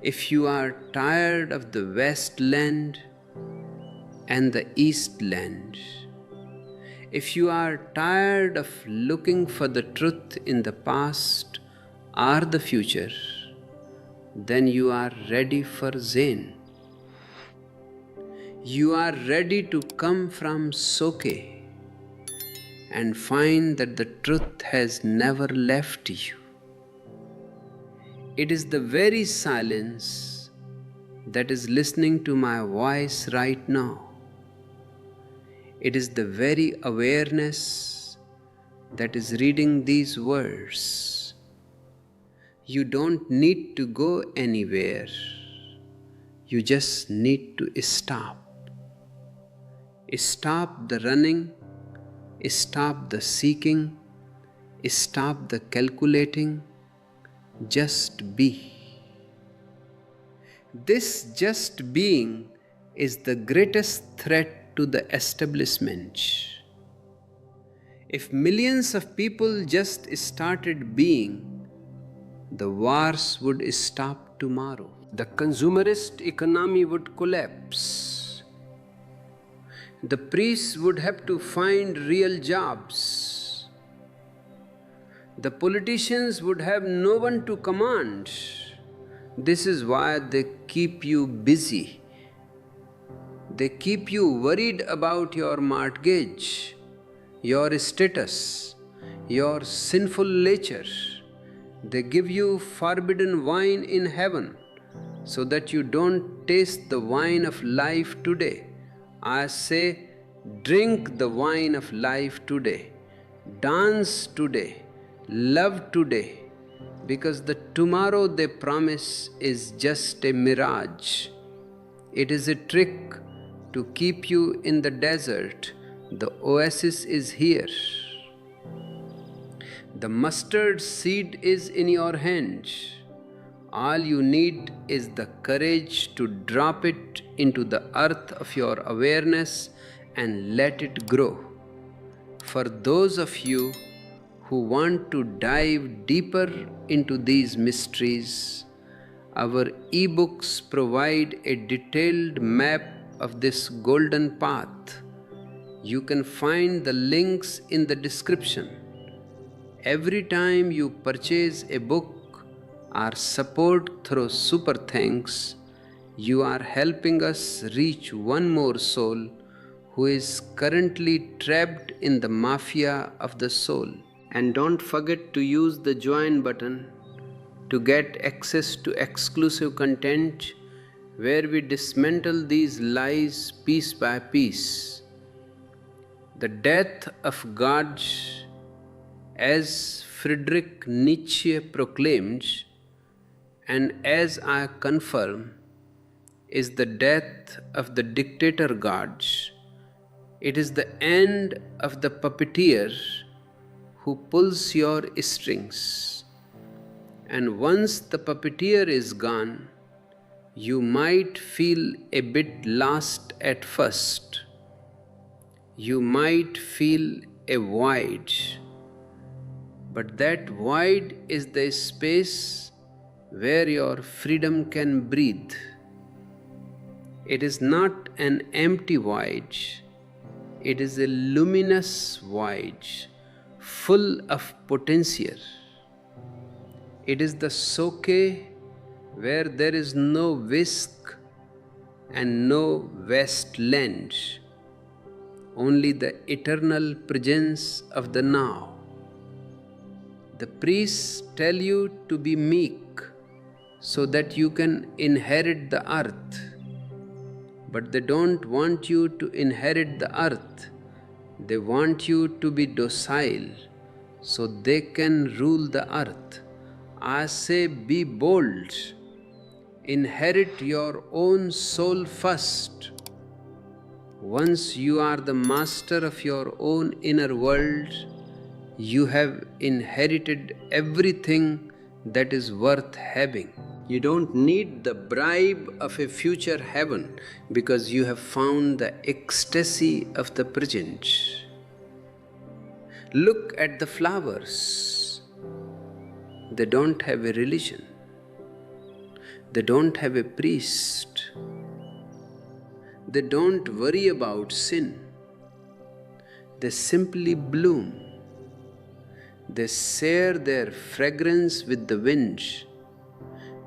If you are tired of the West land and the East land, if you are tired of looking for the truth in the past or the future, then you are ready for Zen. You are ready to come from Soke and find that the truth has never left you. It is the very silence that is listening to my voice right now. It is the very awareness that is reading these words. You don't need to go anywhere. You just need to stop. Stop the running. Stop the seeking. Stop the calculating. Just be. This just being is the greatest threat to the establishment. If millions of people just started being, the wars would stop tomorrow. The consumerist economy would collapse. The priests would have to find real jobs. The politicians would have no one to command. This is why they keep you busy. They keep you worried about your mortgage, your status, your sinful nature. They give you forbidden wine in heaven so that you don't taste the wine of life today. I say, drink the wine of life today. Dance today. Love today. Because the tomorrow they promise is just a mirage. It is a trick to keep you in the desert. The oasis is here. The mustard seed is in your hand. All you need is the courage to drop it into the earth of your awareness and let it grow. For those of you who want to dive deeper into these mysteries, our ebooks provide a detailed map of this golden path. You can find the links in the description. Every time you purchase a book or support through Super Thanks, you are helping us reach one more soul who is currently trapped in the mafia of the soul. And don't forget to use the join button to get access to exclusive content where we dismantle these lies piece by piece. The death of God, as Friedrich Nietzsche proclaimed, and as I confirm, is the death of the dictator God. It is the end of the puppeteer who pulls your strings. And once the puppeteer is gone, you might feel a bit lost at first. You might feel a void. But that void is the space where your freedom can breathe. It is not an empty void. It is a luminous void, full of potential. It is the soke where there is no whisk and no wasteland, only the eternal presence of the now. The priests tell you to be meek so that you can inherit the earth. But they don't want you to inherit the earth. They want you to be docile so they can rule the earth. I say, be bold. Inherit your own soul first. Once you are the master of your own inner world, you have inherited everything that is worth having. You don't need the bribe of a future heaven because you have found the ecstasy of the present. Look at the flowers. They don't have a religion. They don't have a priest. They don't worry about sin. They simply bloom. They share their fragrance with the wind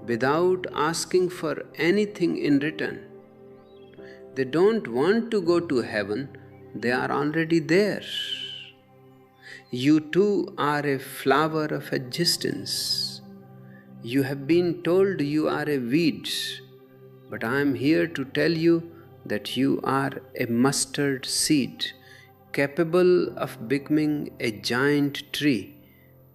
without asking for anything in return. They don't want to go to heaven, they are already there. You too are a flower of existence. You have been told you are a weed, but I am here to tell you that you are a mustard seed, capable of becoming a giant tree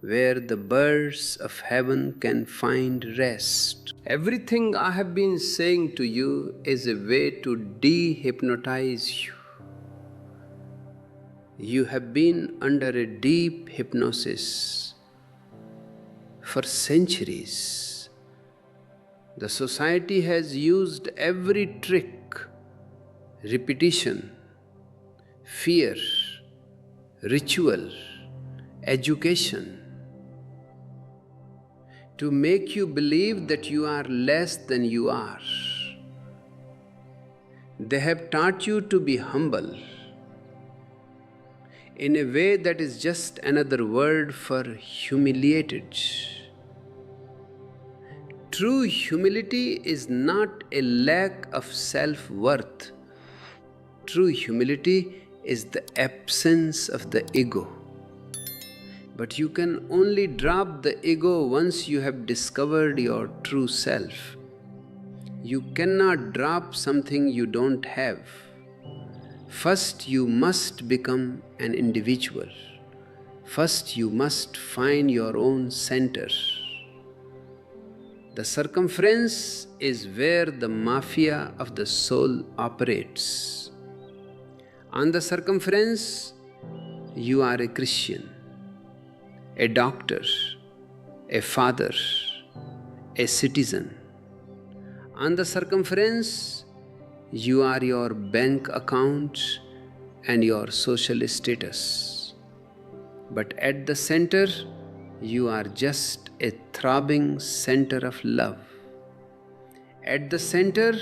where the birds of heaven can find rest. Everything I have been saying to you is a way to de-hypnotize you. You have been under a deep hypnosis for centuries. The society has used every trick, repetition, fear, ritual, education, to make you believe that you are less than you are. They have taught you to be humble in a way that is just another word for humiliated. True humility is not a lack of self-worth. True humility is the absence of the ego. But you can only drop the ego once you have discovered your true self. You cannot drop something you don't have. First, you must become an individual. First, you must find your own center. The circumference is where the mafia of the soul operates. On the circumference, you are a Christian, a doctor, a father, a citizen. On the circumference, you are your bank account and your social status. But at the center, you are just a throbbing center of love. At the center,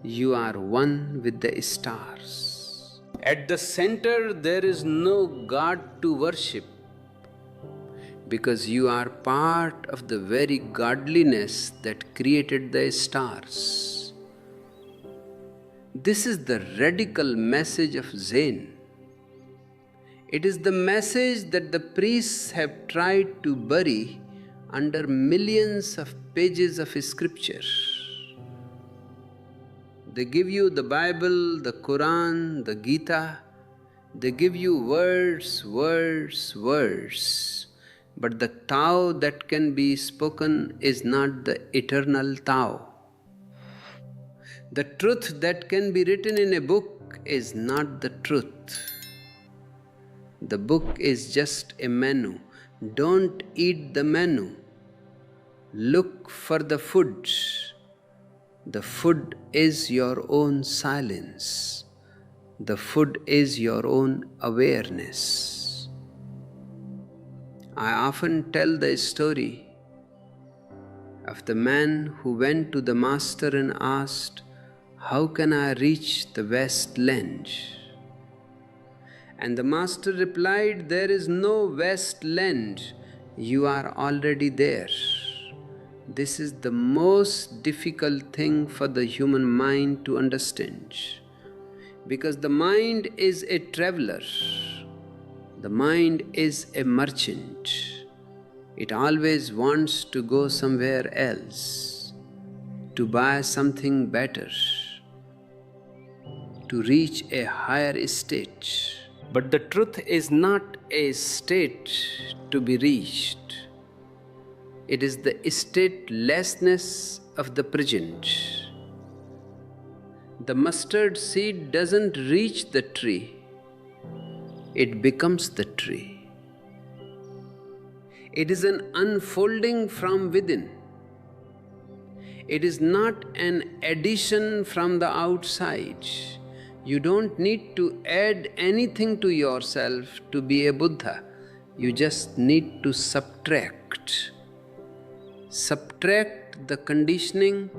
you are one with the stars. At the center, there is no God to worship, because you are part of the very godliness that created the stars. This is the radical message of Zen. It is the message that the priests have tried to bury under millions of pages of scripture. They give you the Bible, the Quran, the Gita. They give you words, but the Tao that can be spoken is not the eternal Tao. The truth that can be written in a book is not the truth. The book is just a menu. Don't eat the menu. Look for the food. The food is your own silence. The food is your own awareness. I often tell the story of the man who went to the master and asked, "How can I reach the West Land?" And the master replied, "There is no West Land. You are already there." This is the most difficult thing for the human mind to understand, because the mind is a traveler. The mind is a merchant. It always wants to go somewhere else, to buy something better, to reach a higher state. But the truth is not a state to be reached. It is the statelessness of the present. The mustard seed doesn't reach the tree. It becomes the tree. It is an unfolding from within. It is not an addition from the outside. You don't need to add anything to yourself to be a Buddha. You just need to subtract. Subtract the conditioning,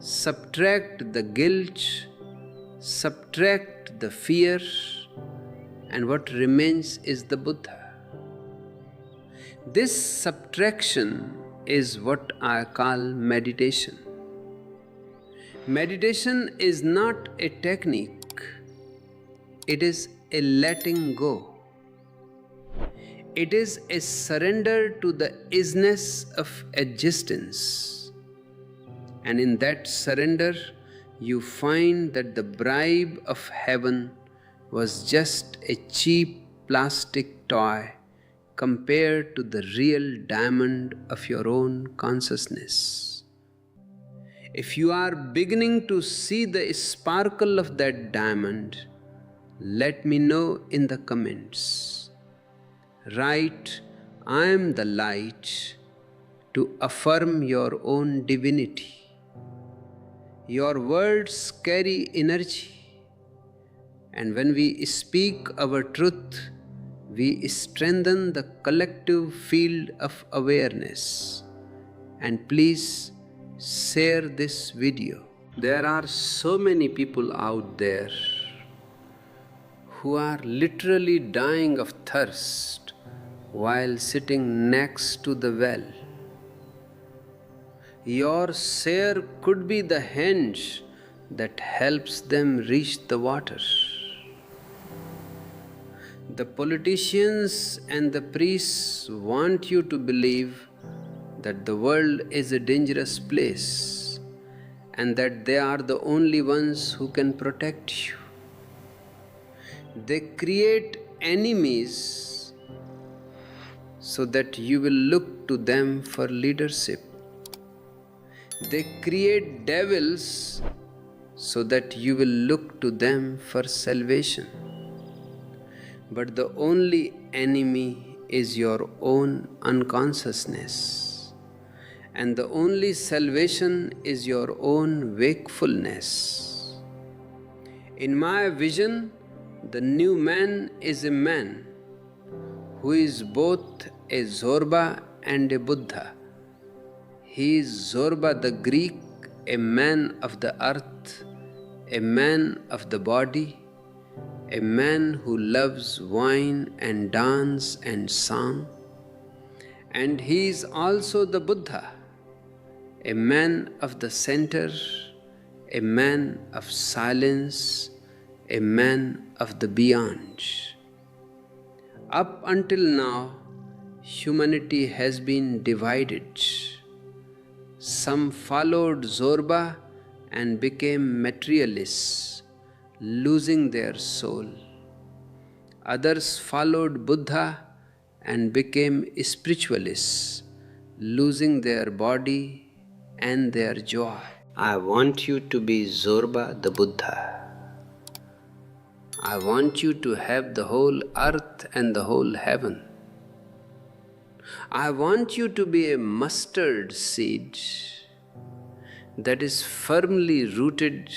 subtract the guilt, subtract the fear, and what remains is the Buddha. This subtraction is what I call meditation. Meditation is not a technique. It is a letting go. It is a surrender to the isness of existence. And in that surrender, you find that the bribe of heaven was just a cheap plastic toy compared to the real diamond of your own consciousness. If you are beginning to see the sparkle of that diamond, let me know in the comments. Write, "I am the light," to affirm your own divinity. Your words carry energy, and when we speak our truth, we strengthen the collective field of awareness. And please share this video. There are so many people out there who are literally dying of thirst while sitting next to the well. Your share could be the hinge that helps them reach the water. The politicians and the priests want you to believe that the world is a dangerous place and that they are the only ones who can protect you. They create enemies so that you will look to them for leadership. They create devils so that you will look to them for salvation. But the only enemy is your own unconsciousness, and the only salvation is your own wakefulness. In my vision, the new man is a man who is both a Zorba and a Buddha. He is Zorba the Greek, a man of the earth, a man of the body, a man who loves wine and dance and song. And he is also the Buddha, a man of the center, a man of silence, a man of the beyond. Up until now, humanity has been divided. Some followed Zorba and became materialists, losing their soul. Others followed Buddha and became spiritualists, losing their body and their joy. I want you to be Zorba the Buddha. I want you to have the whole earth and the whole heaven. I want you to be a mustard seed that is firmly rooted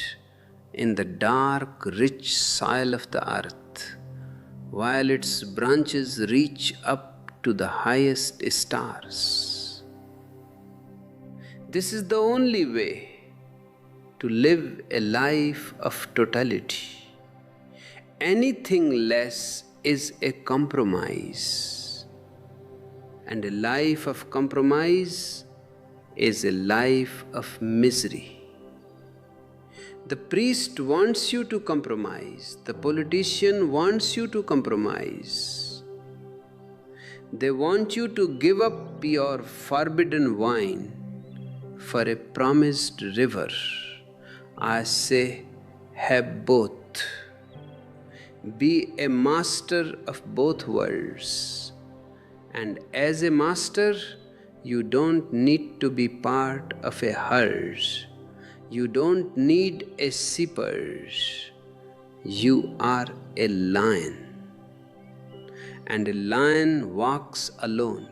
in the dark, rich soil of the earth, while its branches reach up to the highest stars. This is the only way to live a life of totality. Anything less is a compromise, and a life of compromise is a life of misery. The priest wants you to compromise. The politician wants you to compromise. They want you to give up your forbidden wine for a promised river. I say, have both. Be a master of both worlds. And as a master, you don't need to be part of a herd. You don't need a shepherd. You are a lion. And a lion walks alone.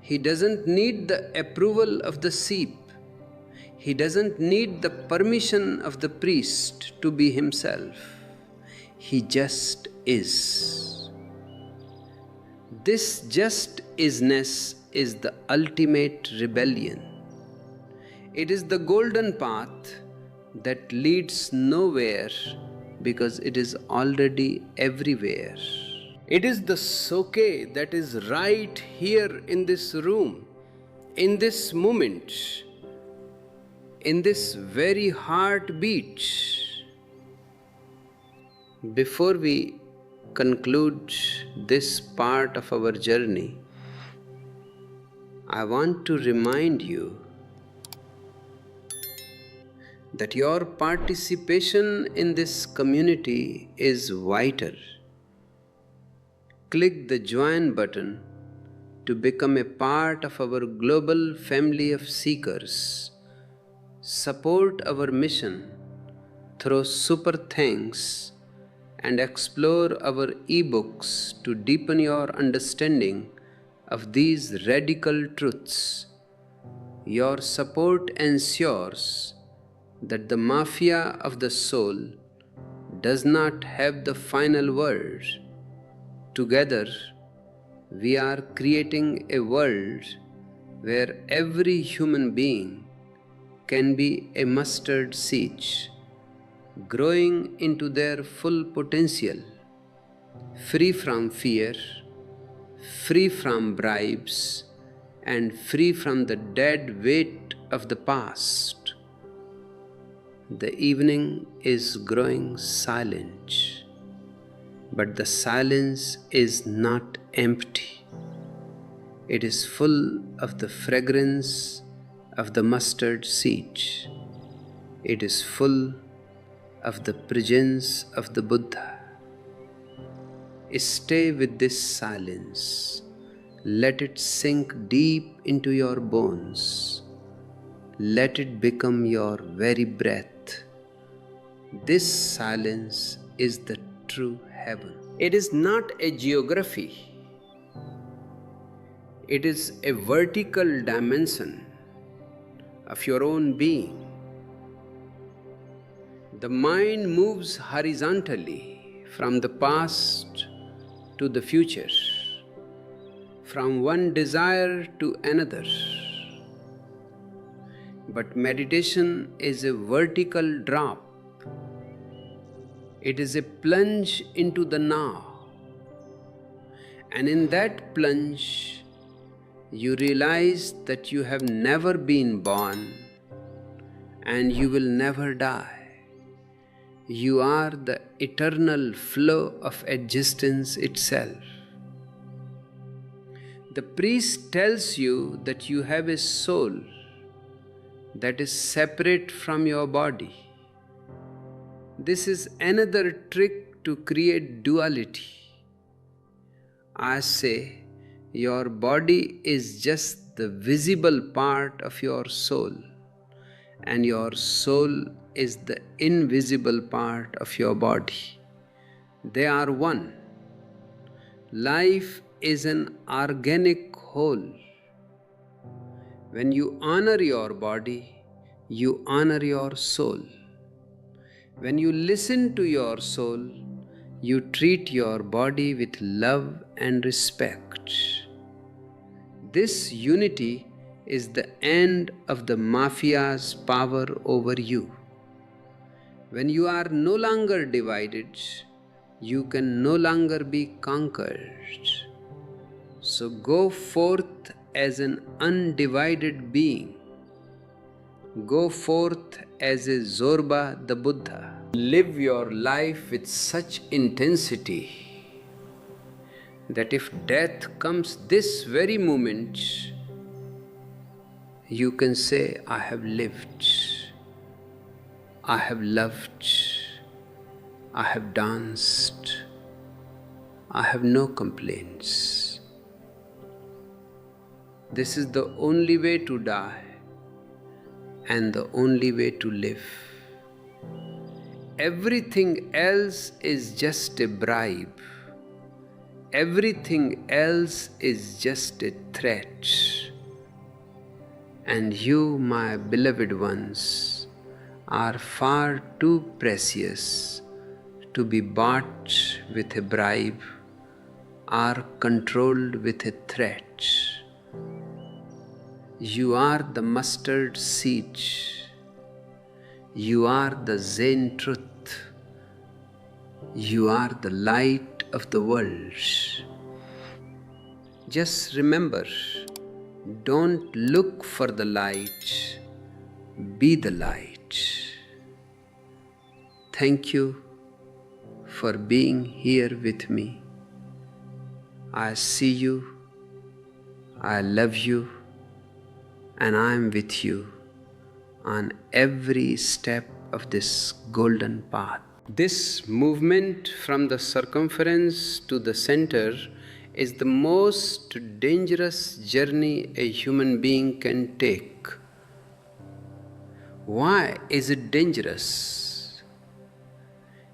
He doesn't need the approval of the sheep. He doesn't need the permission of the priest to be himself. He just is. This just isness is the ultimate rebellion. It is the golden path that leads nowhere because it is already everywhere. It is the soke that is right here in this room, in this moment, in this very heartbeat. Before we conclude this part of our journey, I want to remind you that your participation in this community is vital. Click the join button to become a part of our global family of seekers. Support our mission through super thanks and explore our ebooks to deepen your understanding of these radical truths. Your support ensures that the mafia of the soul does not have the final word. together, we are creating a world where every human being can be a mustard seed, growing into their full potential, free from fear, free from bribes, and free from the dead weight of the past. The evening is growing silent, but the silence is not empty. It is full of the fragrance of the mustard seed. It is full of the presence of the Buddha. Stay with this silence. Let it sink deep into your bones. Let it become your very breath. This silence is the true heaven. It is not a geography. It is a vertical dimension of your own being. The mind moves horizontally from the past to the future, from one desire to another. But meditation is a vertical drop. It is a plunge into the now. And in that plunge, you realize that you have never been born and you will never die. You are the eternal flow of existence itself. The priest tells you that you have a soul that is separate from your body. This is another trick to create duality. I say, your body is just the visible part of your soul, and your soul is the invisible part of your body. They are one. Life is an organic whole. When you honor your body, you honor your soul. When you listen to your soul, you treat your body with love and respect. This unity is the end of the mafia's power over you. When you are no longer divided, you can no longer be conquered. So go forth as an undivided being. Go forth as a Zorba the Buddha. Live your life with such intensity that if death comes this very moment, you can say, I have lived, I have loved, I have danced, I have no complaints. This is the only way to die and the only way to live. Everything else is just a bribe. Everything else is just a threat. And you, my beloved ones, are far too precious to be bought with a bribe or controlled with a threat. You are the mustard seed. You are the Zen truth. You are the light of the world. Just remember, don't look for the light, be the light. Thank you for being here with me. I see you, I love you, and I am with you on every step of this golden path. This movement from the circumference to the center is the most dangerous journey a human being can take. Why is it dangerous?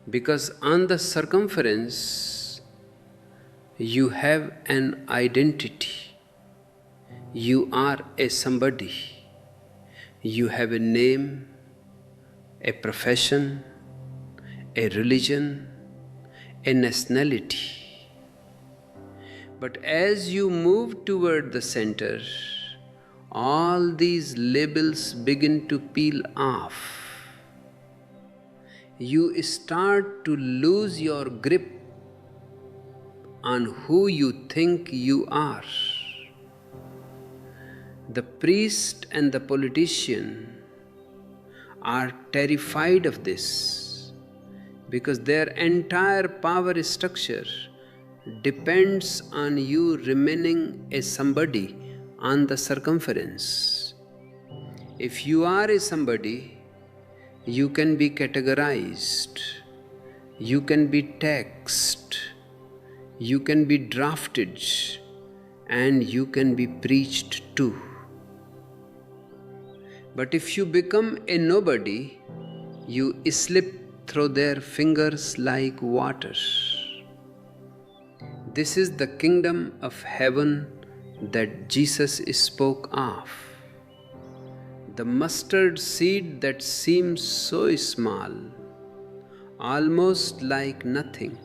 Because on the circumference, you have an identity. You are a somebody. You have a name, a profession, a religion, a nationality. But as you move toward the center, all these labels begin to peel off. You start to lose your grip on who you think you are. The priest and the politician are terrified of this because their entire power structure depends on you remaining a somebody on the circumference. If you are a somebody, you can be categorized, you can be taxed, you can be drafted, and you can be preached to. But if you become a nobody, you slip through their fingers like water. This is the kingdom of heaven that Jesus spoke of. The mustard seed that seems so small, almost like nothing,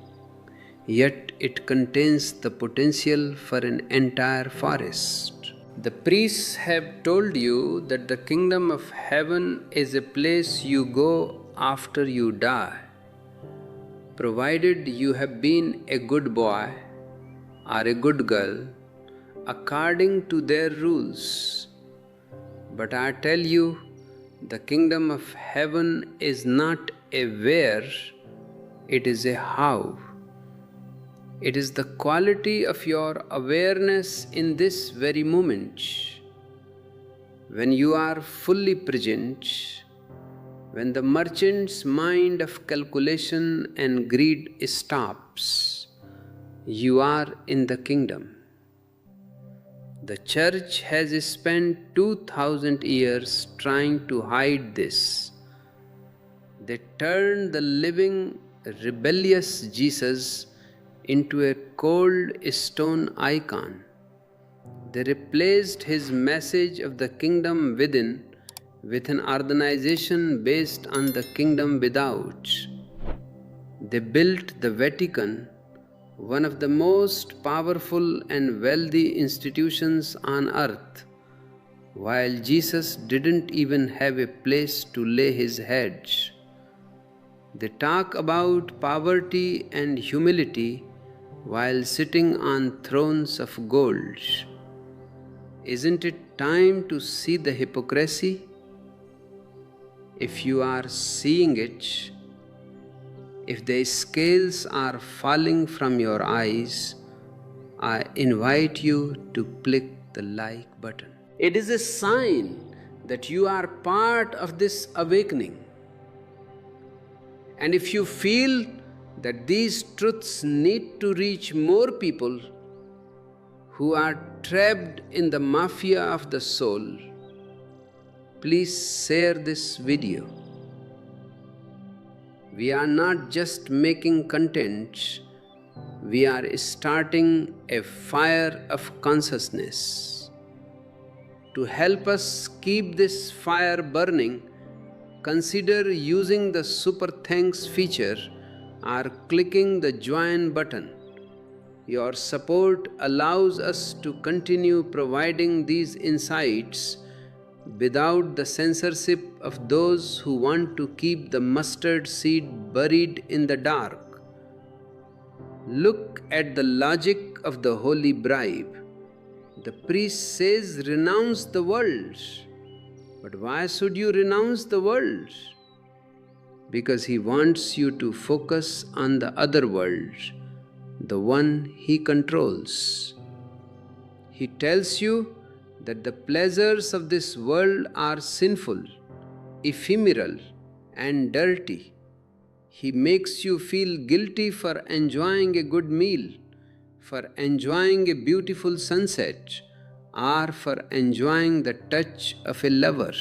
yet it contains the potential for an entire forest. The priests have told you that the kingdom of heaven is a place you go after you die, provided you have been a good boy or a good girl according to their rules. But I tell you, the kingdom of heaven is not a where, it is a how. It is the quality of your awareness in this very moment. When you are fully present, when the merchant's mind of calculation and greed stops, you are in the kingdom. The church has spent 2000 years trying to hide this. They turned the living, rebellious Jesus into a cold stone icon. They replaced his message of the kingdom within with an organization based on the kingdom without. They built the Vatican, one of the most powerful and wealthy institutions on earth, while Jesus didn't even have a place to lay his head. They talk about poverty and humility while sitting on thrones of gold. Isn't it time to see the hypocrisy? If you are seeing it, if the scales are falling from your eyes, I invite you to click the like button. It is a sign that you are part of this awakening. And if you feel that these truths need to reach more people who are trapped in the mafia of the soul, please share this video. We are not just making content, we are starting a fire of consciousness. To help us keep this fire burning, consider using the Super Thanks feature or clicking the join button. Your support allows us to continue providing these insights without the censorship of those who want to keep the mustard seed buried in the dark. Look at the logic of the holy bribe. The priest says, renounce the world. But why should you renounce the world? Because he wants you to focus on the other world, the one he controls. He tells you that the pleasures of this world are sinful, ephemeral, and dirty. He makes you feel guilty for enjoying a good meal, for enjoying a beautiful sunset, or for enjoying the touch of a lover.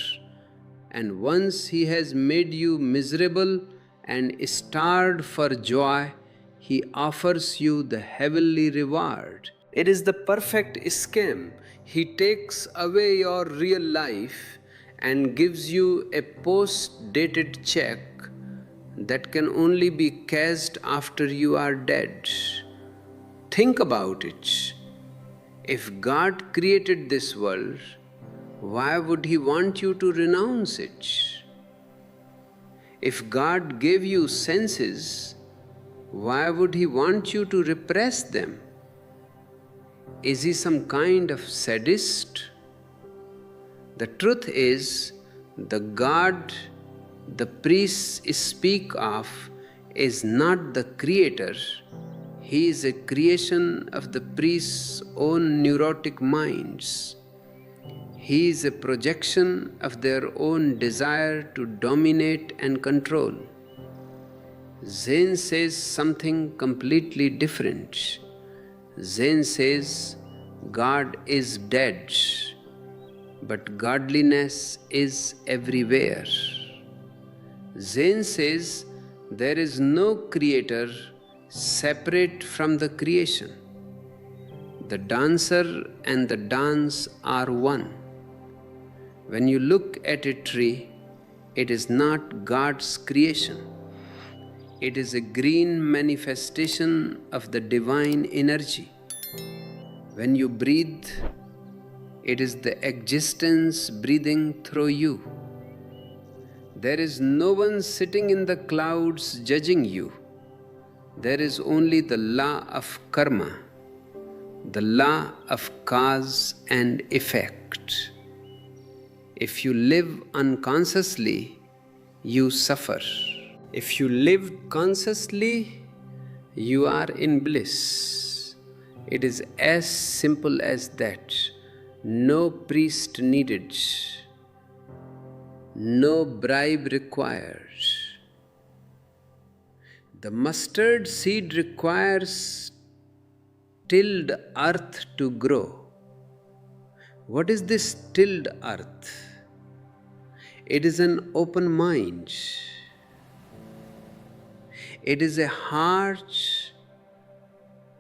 And once he has made you miserable and starved for joy, he offers you the heavenly reward. It is the perfect scam. He takes away your real life and gives you a post-dated check that can only be cashed after you are dead. Think about it. If God created this world, why would He want you to renounce it? If God gave you senses, why would He want you to repress them? Is He some kind of sadist? The truth is, the God the priests speak of is not the creator. He is a creation of the priests' own neurotic minds. He is a projection of their own desire to dominate and control. Zen says something completely different. Zen says God is dead, but godliness is everywhere. Zen says there is no creator separate from the creation. The dancer and the dance are one. When you look at a tree, it is not God's creation. It is a green manifestation of the divine energy. When you breathe, it is the existence breathing through you. There is no one sitting in the clouds judging you. There is only the law of karma, the law of cause and effect. If you live unconsciously, you suffer. If you live consciously, you are in bliss. It is as simple as that. No priest needed. No bribe required. The mustard seed requires tilled earth to grow. What is this tilled earth? It is an open mind. It is a heart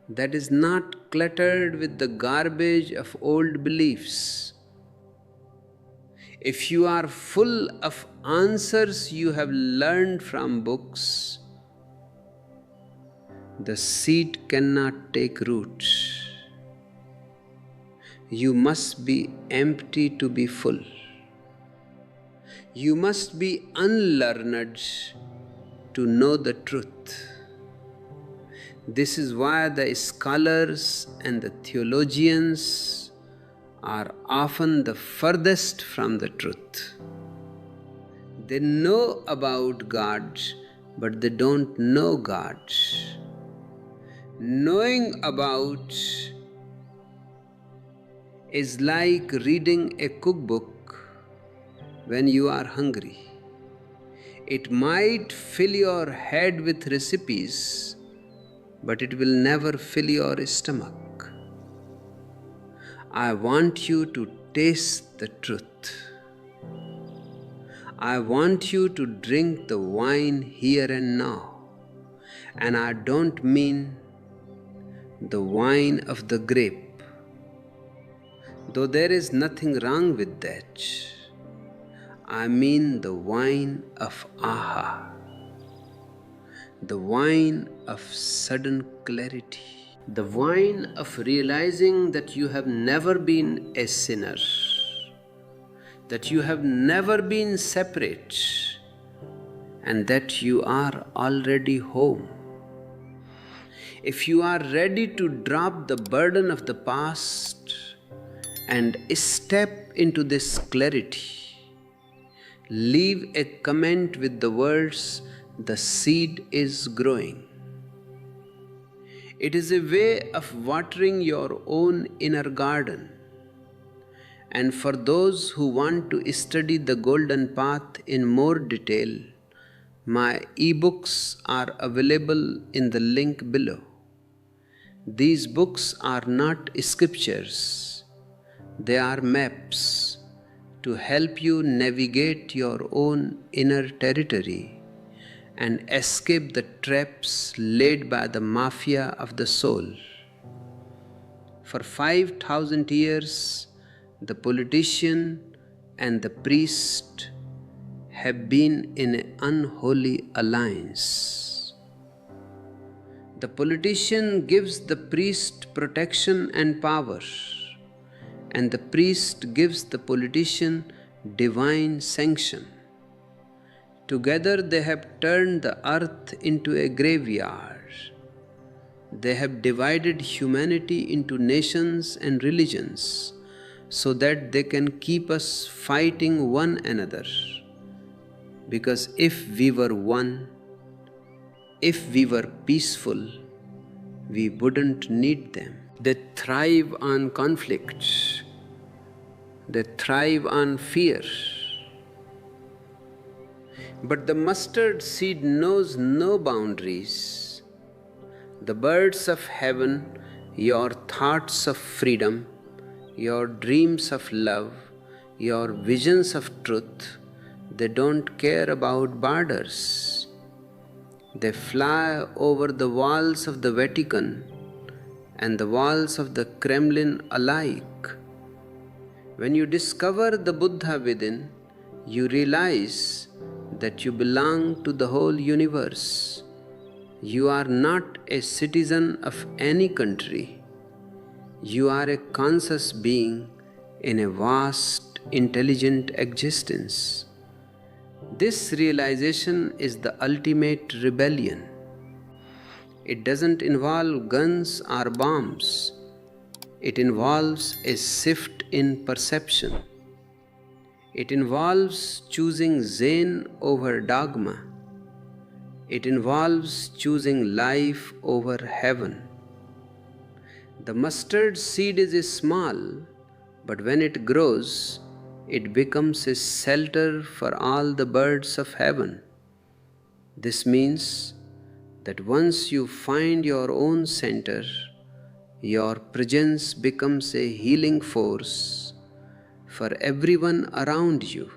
that is not cluttered with the garbage of old beliefs. If you are full of answers you have learned from books, the seed cannot take root. You must be empty to be full. You must be unlearned to know the truth. This is why the scholars and the theologians are often the furthest from the truth. They know about God, but they don't know God. Knowing about is like reading a cookbook when you are hungry. It might fill your head with recipes, but it will never fill your stomach. I want you to taste the truth. I want you to drink the wine here and now. And I don't mean the wine of the grape, though there is nothing wrong with that. I mean the wine of aha, the wine of sudden clarity, the wine of realizing that you have never been a sinner, that you have never been separate, and that you are already home. If you are ready to drop the burden of the past and step into this clarity, leave a comment with the words, "The seed is growing." It is a way of watering your own inner garden. And for those who want to study the Golden Path in more detail, my ebooks are available in the link below. These books are not scriptures, they are maps to help you navigate your own inner territory and escape the traps laid by the mafia of the soul. For 5,000 years, the politician and the priest have been in an unholy alliance. The politician gives the priest protection and power. and the priest gives the politician divine sanction. Together they have turned the earth into a graveyard. They have divided humanity into nations and religions so that they can keep us fighting one another. Because if we were one, if we were peaceful, we wouldn't need them. They thrive on conflict. They thrive on fear. But the mustard seed knows no boundaries. The birds of heaven, your thoughts of freedom, your dreams of love, your visions of truth, they don't care about borders. They fly over the walls of the Vatican and the walls of the Kremlin alike. When you discover the Buddha within, you realize that you belong to the whole universe. You are not a citizen of any country. You are a conscious being in a vast, intelligent existence. This realization is the ultimate rebellion. It doesn't involve guns or bombs. It involves a shift in perception. It involves choosing Zen over dogma. It involves choosing life over heaven. The mustard seed is small, but when it grows, it becomes a shelter for all the birds of heaven. This means that once you find your own center, your presence becomes a healing force for everyone around you.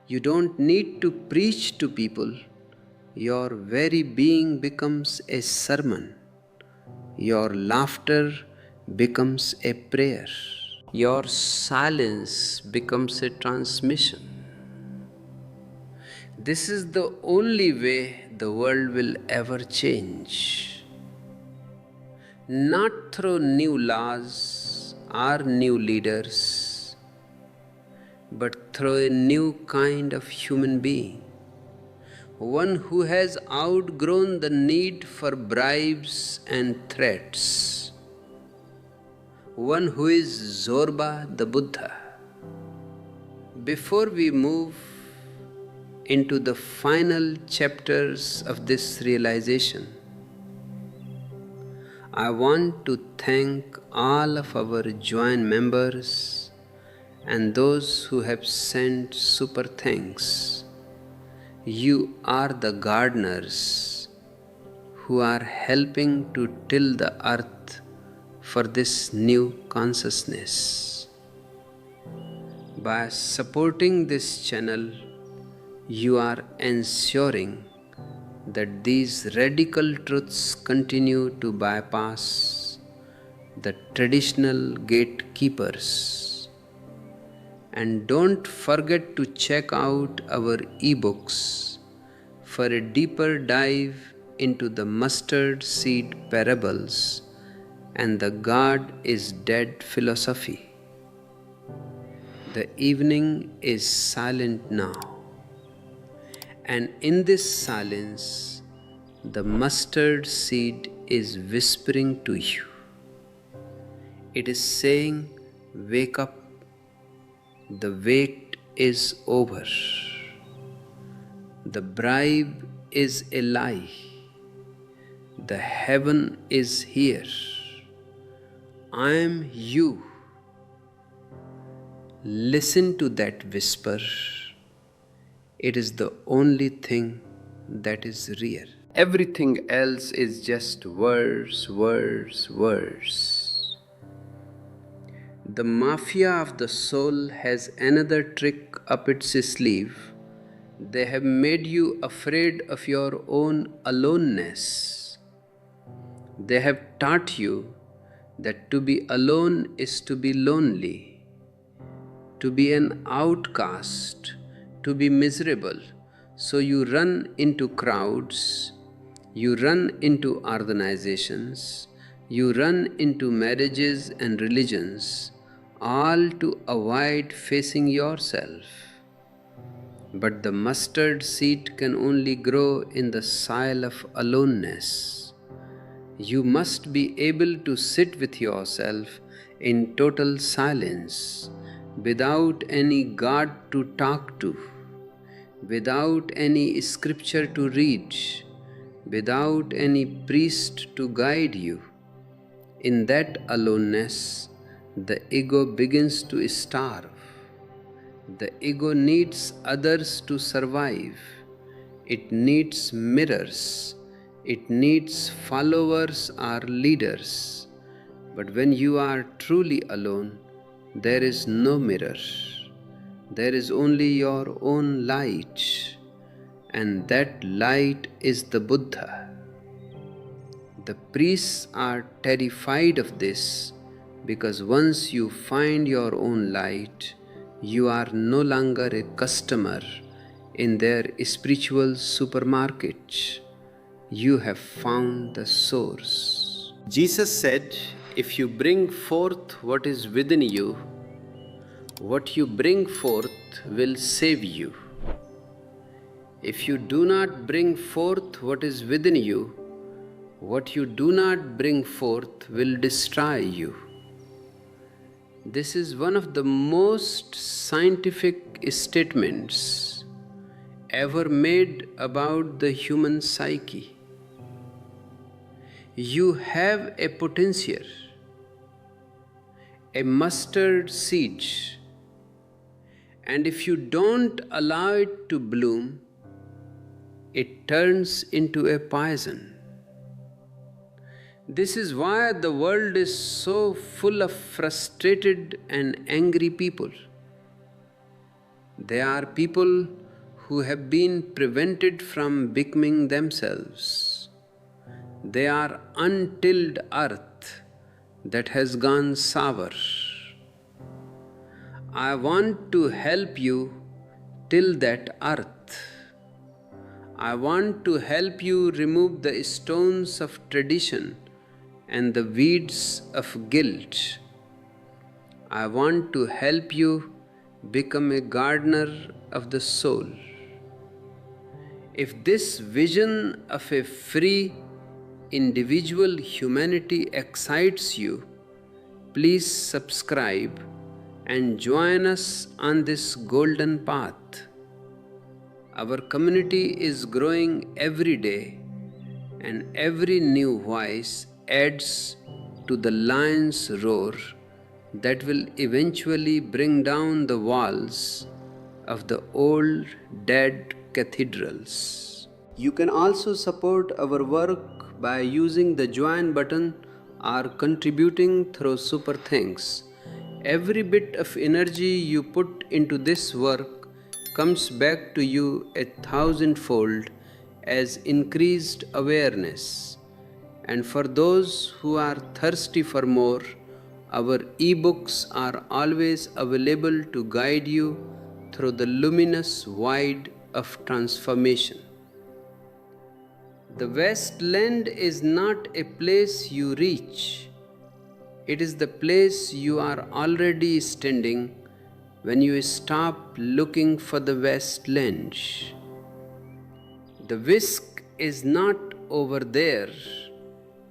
You don't need to preach to people. Your very being becomes a sermon. Your laughter becomes a prayer. Your silence becomes a transmission. This is the only way the world will ever change. Not through new laws or new leaders, but through a new kind of human being. One who has outgrown the need for bribes and threats. One who is Zorba the Buddha. Before we move into the final chapters of this realization, I want to thank all of our joint members and those who have sent super thanks. You are the gardeners who are helping to till the earth for this new consciousness. By supporting this channel, you are ensuring that these radical truths continue to bypass the traditional gatekeepers. And don't forget to check out our ebooks for a deeper dive into the mustard seed parables and the God is dead philosophy. The evening is silent now, and in this silence, the mustard seed is whispering to you. It is saying, wake up, the wait is over. The bribe is a lie. The heaven is here. I am you. Listen to that whisper. It is the only thing that is real. Everything else is just words, words, words. The mafia of the soul has another trick up its sleeve. They have made you afraid of your own aloneness. They have taught you that to be alone is to be lonely, to be an outcast, to be miserable. So you run into crowds, you run into organizations, you run into marriages and religions, all to avoid facing yourself. But the mustard seed can only grow in the soil of aloneness. You must be able to sit with yourself in total silence, without any God to talk to, without any scripture to read, without any priest to guide you. In that aloneness, the ego begins to starve. The ego needs others to survive. It needs mirrors. It needs followers or leaders. But when you are truly alone, there is no mirror. There is only your own light, and that light is the Buddha. The priests are terrified of this because once you find your own light, you are no longer a customer in their spiritual supermarket. You have found the source. Jesus said, if you bring forth what is within you, what you bring forth will save you. If you do not bring forth what is within you, what you do not bring forth will destroy you. This is one of the most scientific statements ever made about the human psyche. You have a potential, a mustard seed, and if you don't allow it to bloom, it turns into a poison. This is why the world is so full of frustrated and angry people. They are people who have been prevented from becoming themselves. They are untilled earth that has gone sour. I want to help you till that earth. I want to help you remove the stones of tradition and the weeds of guilt. I want to help you become a gardener of the soul. If this vision of a free individual humanity excites you, please subscribe and join us on this golden path. Our community is growing every day, and every new voice adds to the lion's roar that will eventually bring down the walls of the old dead cathedrals. You can also support our work by using the join button or contributing through super thanks. Every bit of energy you put into this work comes back to you 1,000-fold as increased awareness. And for those who are thirsty for more, our ebooks are always available to guide you through the luminous void of transformation. The Westland is not a place you reach. It is the place you are already standing when you stop looking for the Westland. The whisk is not over there.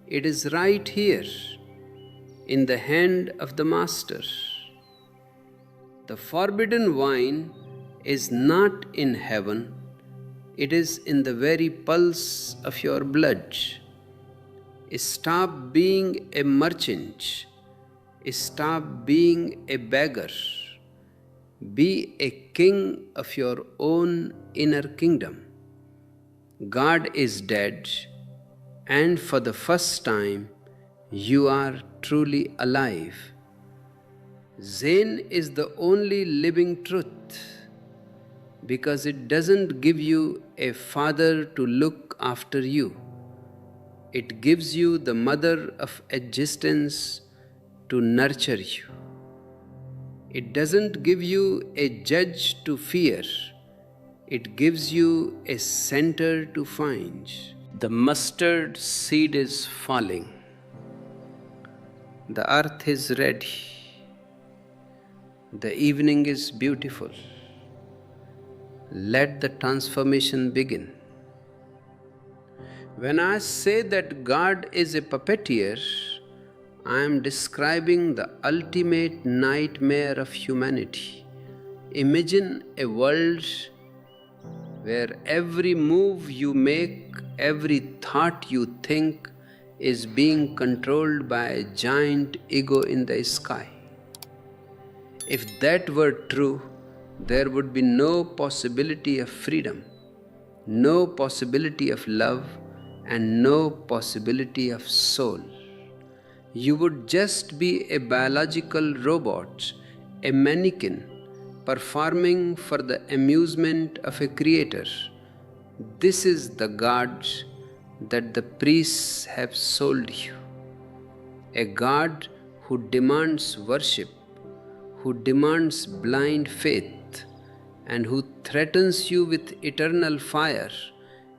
It is right here, in the hand of the Master. The forbidden wine is not in heaven, it is in the very pulse of your blood. Stop being a merchant, stop being a beggar. Be a king of your own inner kingdom. God is dead, and for the first time, you are truly alive. Zen is the only living truth because it doesn't give you a father to look after you. It gives you the mother of existence to nurture you. It doesn't give you a judge to fear. It gives you a center to find. The mustard seed is falling. The earth is ready. The evening is beautiful. Let the transformation begin. When I say that God is a puppeteer, I am describing the ultimate nightmare of humanity. Imagine a world where every move you make, every thought you think is being controlled by a giant ego in the sky. If that were true, there would be no possibility of freedom, no possibility of love, and no possibility of soul. You would just be a biological robot, a mannequin, performing for the amusement of a creator. This is the God that the priests have sold you. A God who demands worship, who demands blind faith, and who threatens you with eternal fire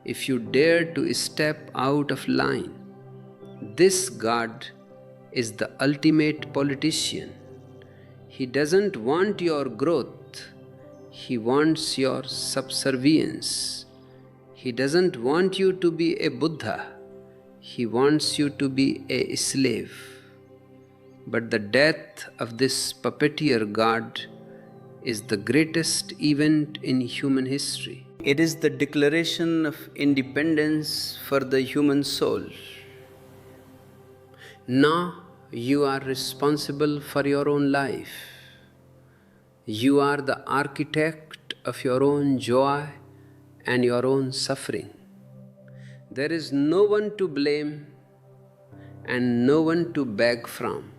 if you dare to step out of line. This God is the ultimate politician. He doesn't want your growth, he wants your subservience. He doesn't want you to be a Buddha, he wants you to be a slave. But the death of this puppeteer God is the greatest event in human history. It is the declaration of independence for the human soul. Now you are responsible for your own life. You are the architect of your own joy and your own suffering. There is no one to blame and no one to beg from.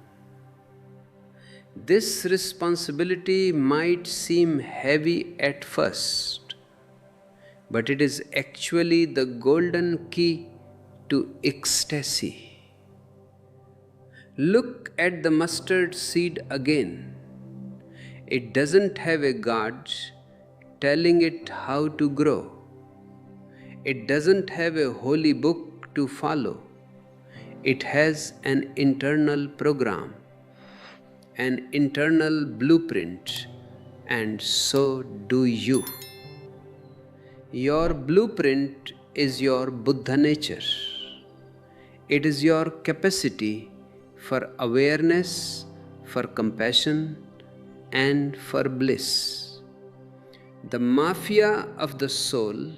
This responsibility might seem heavy at first, but it is actually the golden key to ecstasy. Look at the mustard seed again. It doesn't have a God telling it how to grow. It doesn't have a holy book to follow. It has an internal program, an internal blueprint, and so do you. Your blueprint is your Buddha nature. It is your capacity for awareness, for compassion, and for bliss. The mafia of the soul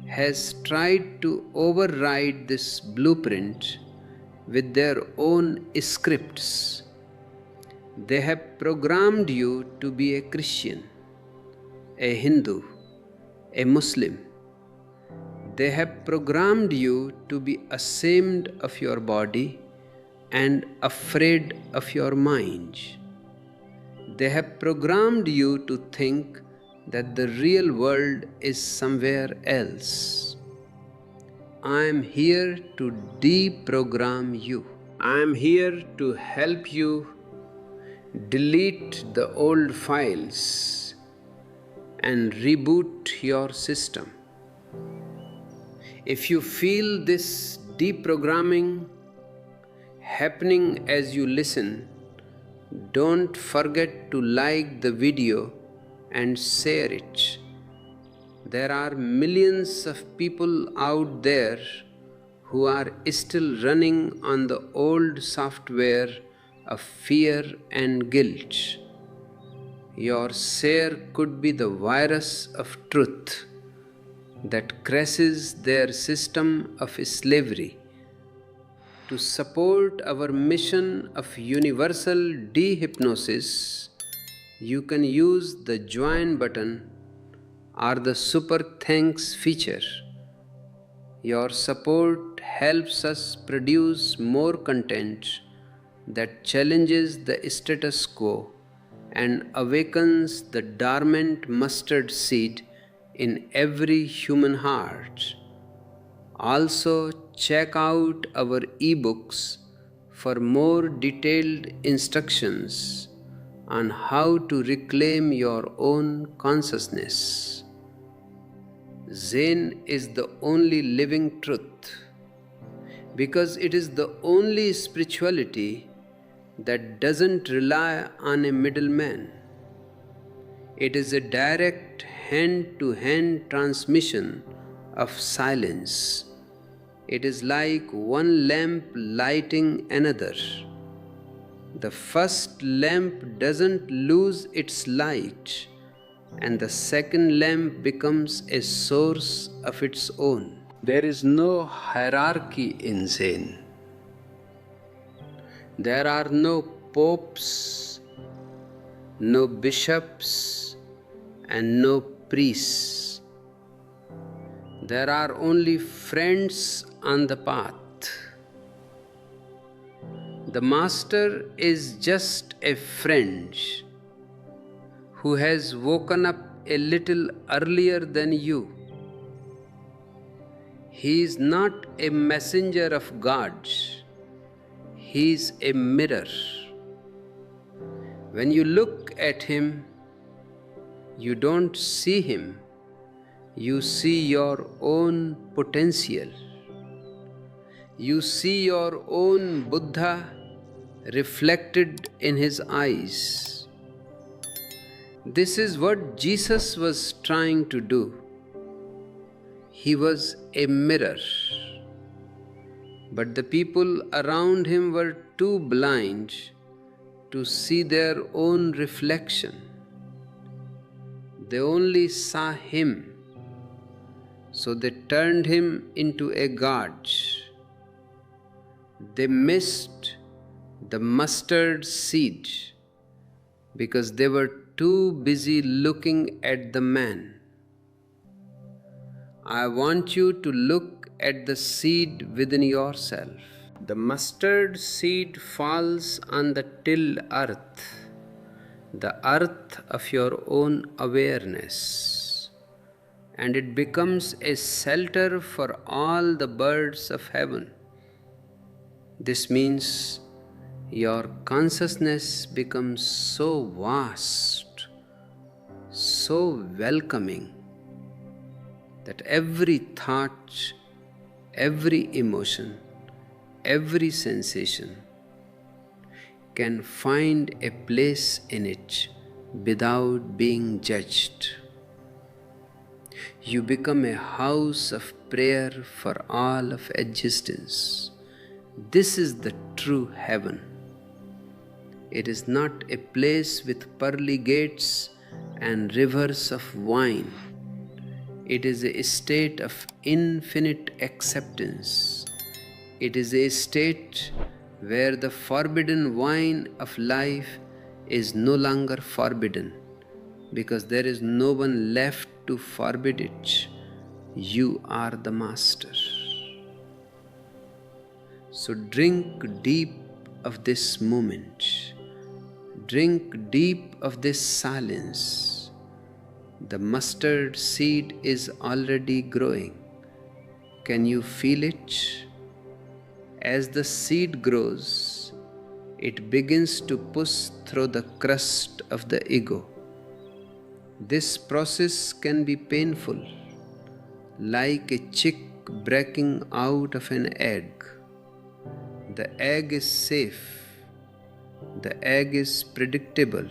has tried to override this blueprint with their own scripts. They have programmed you to be a Christian, a Hindu, a Muslim. They have programmed you to be ashamed of your body and afraid of your mind. They have programmed you to think that the real world is somewhere else. I am here to deprogram you. I am here to help you delete the old files and reboot your system. If you feel this deprogramming happening as you listen, don't forget to like the video and share it. There are millions of people out there who are still running on the old software of fear and guilt. Your share could be the virus of truth that crashes their system of slavery. To support our mission of universal dehypnosis, you can use the join button or the super thanks feature. Your support helps us produce more content that challenges the status quo and awakens the dormant mustard seed in every human heart. Also, check out our ebooks for more detailed instructions on how to reclaim your own consciousness. Zen is the only living truth because it is the only spirituality that doesn't rely on a middleman. It is a direct hand-to-hand transmission of silence. It is like one lamp lighting another. The first lamp doesn't lose its light, and the second lamp becomes a source of its own. There is no hierarchy in Zen. There are no popes, no bishops, and no priests. There are only friends on the path. The master is just a friend who has woken up a little earlier than you. He is not a messenger of God. He is a mirror. When you look at him, you don't see him. You see your own potential. You see your own Buddha reflected in his eyes. This is what Jesus was trying to do. He was a mirror. But the people around him were too blind to see their own reflection. They only saw him, so they turned him into a god. They missed the mustard seed because they were too busy looking at the man. I want you to look at the seed within yourself. The mustard seed falls on the tilled earth, the earth of your own awareness, and it becomes a shelter for all the birds of heaven. This means your consciousness becomes so vast, so welcoming, that every thought, every emotion, every sensation can find a place in it without being judged. You become a house of prayer for all of existence. This is the true heaven. It is not a place with pearly gates and rivers of wine. It is a state of infinite acceptance. It is a state where the forbidden wine of life is no longer forbidden, because there is no one left to forbid it. You are the master. So drink deep of this moment. Drink deep of this silence. The mustard seed is already growing. Can you feel it? As the seed grows, it begins to push through the crust of the ego. This process can be painful, like a chick breaking out of an egg. The egg is safe. The egg is predictable.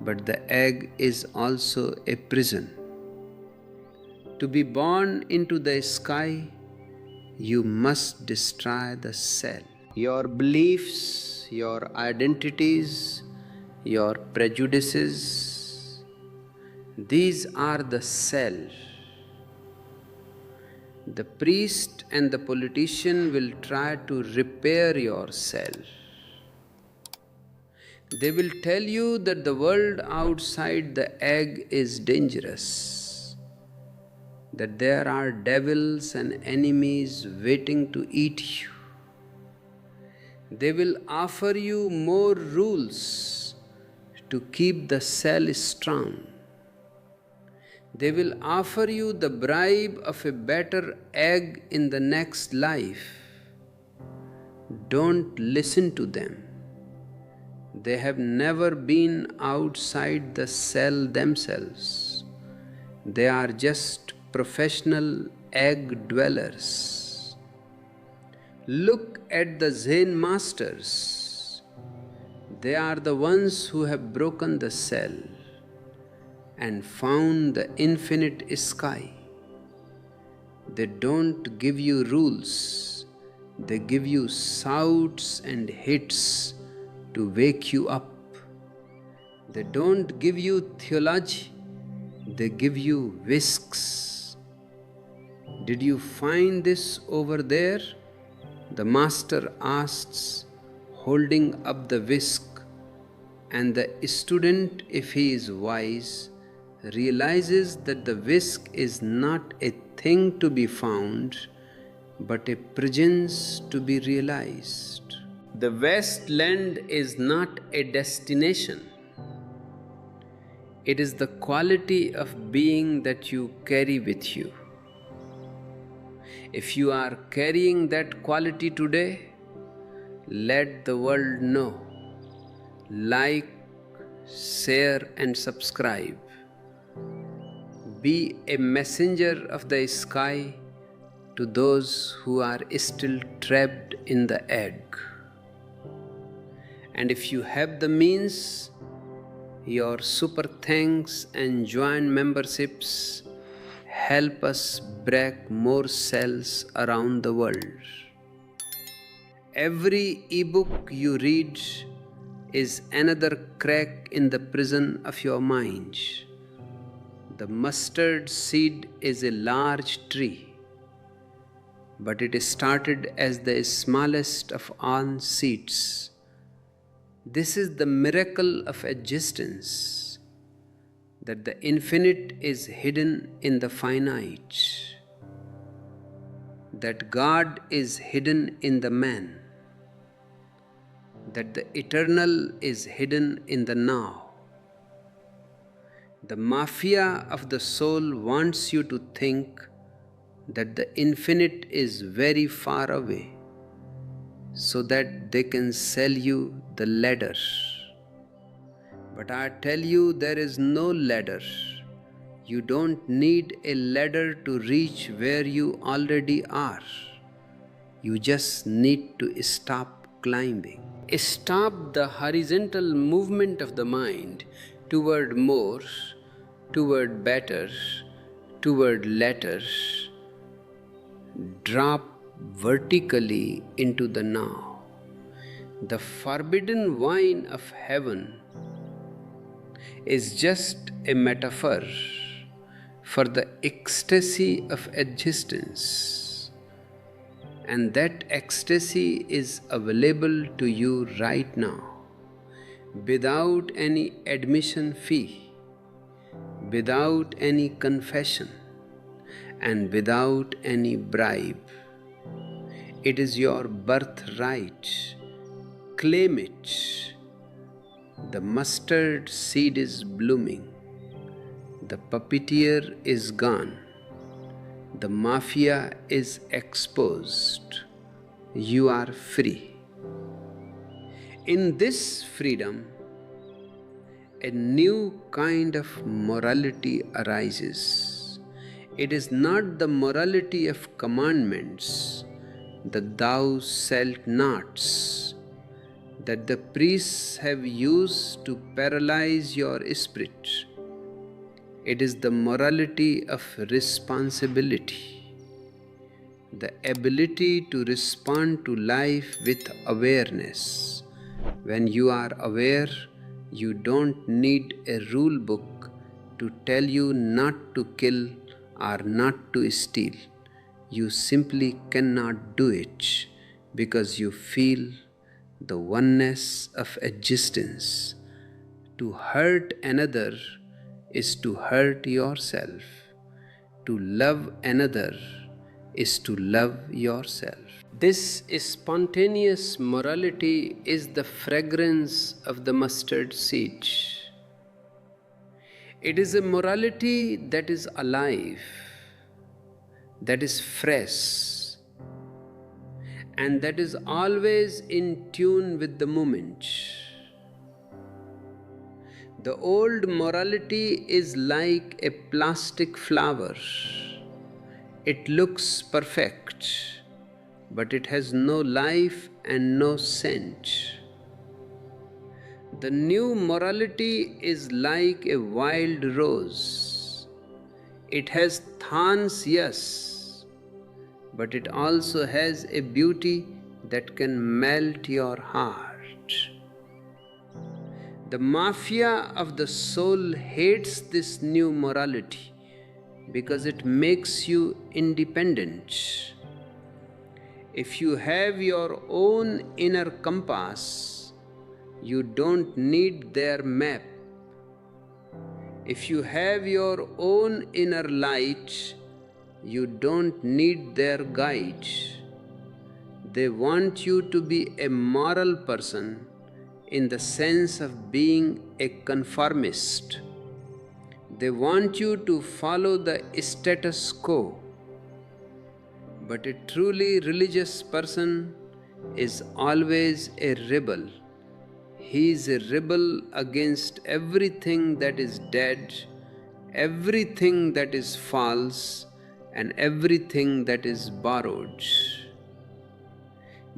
But the egg is also a prison. To be born into the sky, you must destroy the cell. Your beliefs, your identities, your prejudices, these are the cell. The priest and the politician will try to repair your cell. They will tell you that the world outside the egg is dangerous, that there are devils and enemies waiting to eat you. They will offer you more rules to keep the cell strong. They will offer you the bribe of a better egg in the next life. Don't listen to them. They have never been outside the cell themselves. They are just professional egg dwellers. Look at the Zen masters. They are the ones who have broken the cell and found the infinite sky. They don't give you rules, they give you shouts and hits to wake you up. They don't give you theology, they give you whisks. Did you find this over there? The master asks, holding up the whisk, and the student, if he is wise, realizes that the whisk is not a thing to be found, but a presence to be realized. The Westland is not a destination. It is the quality of being that you carry with you. If you are carrying that quality today, let the world know. Like, share, and subscribe. Be a messenger of the sky to those who are still trapped in the egg. And if you have the means, your super thanks and joint memberships help us break more cells around the world. Every ebook you read is another crack in the prison of your mind. The mustard seed is a large tree, but it started as the smallest of all seeds. This is the miracle of existence, that the infinite is hidden in the finite, that God is hidden in the man, that the eternal is hidden in the now. The mafia of the soul wants you to think that the infinite is very far away, so that they can sell you the ladder. But I tell you, there is no ladder. You don't need a ladder to reach where you already are. You just need to stop climbing. Stop the horizontal movement of the mind toward more, toward better, toward latter. Drop vertically into the now. The forbidden wine of heaven is just a metaphor for the ecstasy of existence. And that ecstasy is available to you right now, without any admission fee, without any confession, and without any bribe. It is your birthright. Claim it. The mustard seed is blooming. The puppeteer is gone. The mafia is exposed. You are free. In this freedom, a new kind of morality arises. It is not the morality of commandments, the thou shalt nots, that the priests have used to paralyze your spirit. It is the morality of responsibility, the ability to respond to life with awareness. When you are aware, you don't need a rule book to tell you not to kill or not to steal. You simply cannot do it because you feel the oneness of existence. To hurt another is to hurt yourself. To love another is to love yourself. This spontaneous morality is the fragrance of the mustard seed. It is a morality that is alive, that is fresh, and that is always in tune with the moment. The old morality is like a plastic flower. It looks perfect, but it has no life and no scent. The new morality is like a wild rose. It has thorns, yes, but it also has a beauty that can melt your heart. The mafia of the soul hates this new morality because it makes you independent. If you have your own inner compass, you don't need their map. If you have your own inner light, you don't need their guide. They want you to be a moral person in the sense of being a conformist. They want you to follow the status quo. But a truly religious person is always a rebel. He is a rebel against everything that is dead, everything that is false, and everything that is borrowed.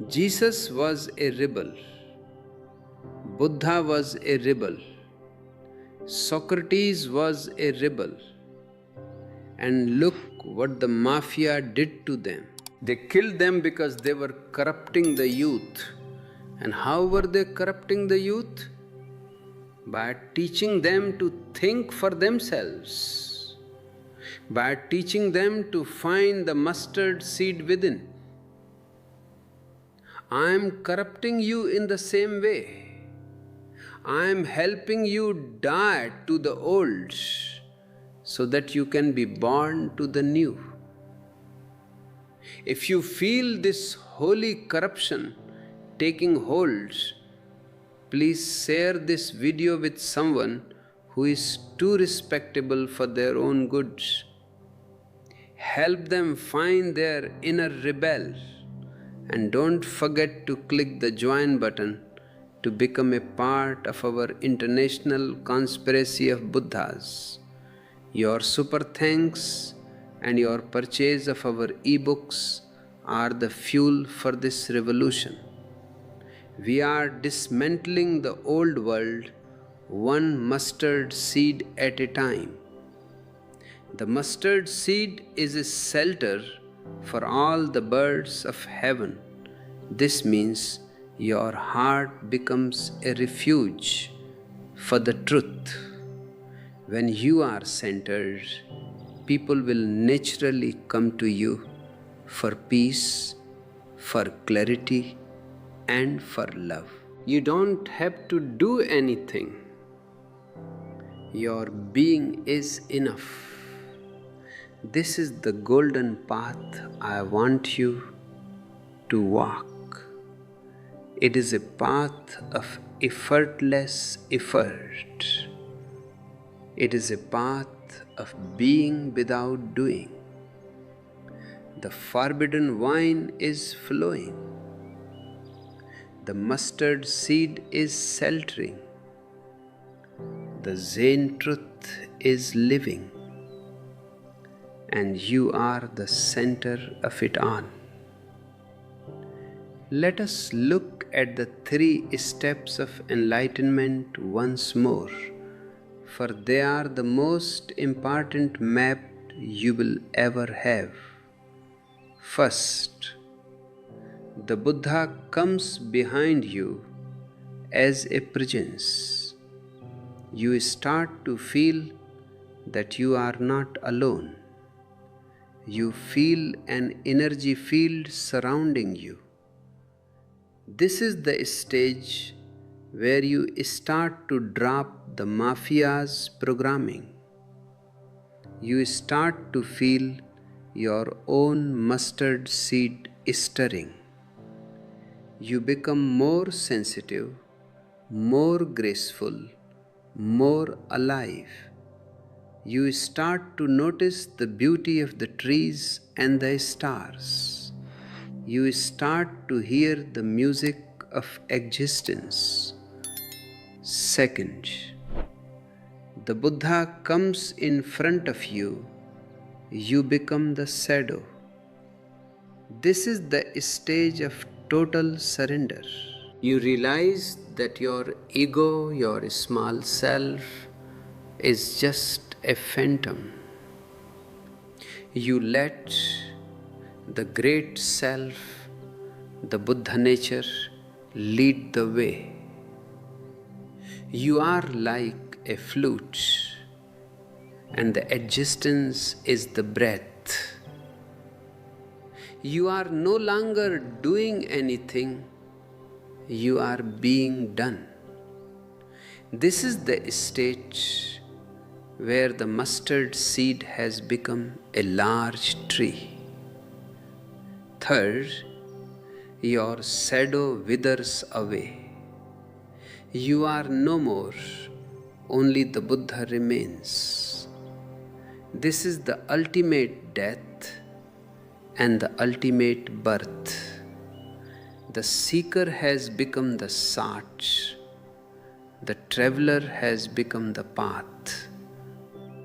Jesus was a rebel. Buddha was a rebel. Socrates was a rebel. And look what the mafia did to them. They killed them because they were corrupting the youth. And how were they corrupting the youth? By teaching them to think for themselves, by teaching them to find the mustard seed within. I am corrupting you in the same way. I am helping you die to the old so that you can be born to the new. If you feel this holy corruption taking hold, please share this video with someone who is too respectable for their own goods. Help them find their inner rebel, and don't forget to click the join button to become a part of our international conspiracy of Buddhas. Your super thanks and your purchase of our ebooks are the fuel for this revolution. We are dismantling the old world one mustard seed at a time. The mustard seed is a shelter for all the birds of heaven. This means your heart becomes a refuge for the truth. When you are centered, people will naturally come to you for peace, for clarity, and for love. You don't have to do anything. Your being is enough. This is the golden path I want you to walk. It is a path of effortless effort. It is a path of being without doing. The forbidden wine is flowing. The mustard seed is sheltering. The Zen truth is living. And you are the center of it all. Let us look at the 3 steps of enlightenment once more, for they are the most important map you will ever have. First, the Buddha comes behind you as a presence. You start to feel that you are not alone. You feel an energy field surrounding you. This is the stage where you start to drop the mafia's programming. You start to feel your own mustard seed stirring. You become more sensitive, more graceful, more alive. You start to notice the beauty of the trees and the stars. You start to hear the music of existence. Second, the Buddha comes in front of you. You become the shadow. This is the stage of total surrender. You realize that your ego, your small self, is just a phantom. You let the great self, the Buddha nature, lead the way. You are like a flute, and the existence is the breath. You are no longer doing anything, you are being done. This is the stage where the mustard seed has become a large tree. Third, your shadow withers away. You are no more, only the Buddha remains. This is the ultimate death and the ultimate birth. The seeker has become the sach, the traveler has become the path.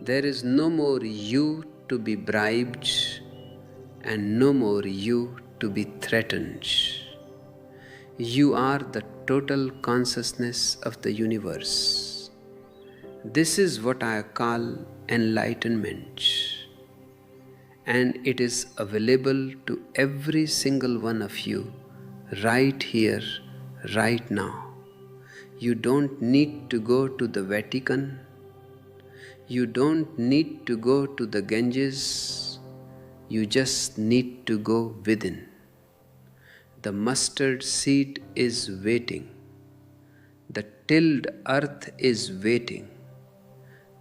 There is no more you to be bribed and no more you to be threatened. You are the total consciousness of the universe. This is what I call enlightenment, and it is available to every single one of you right here, right now. You don't need to go to the Vatican. You don't need to go to the Ganges. You just need to go within. The mustard seed is waiting. The tilled earth is waiting.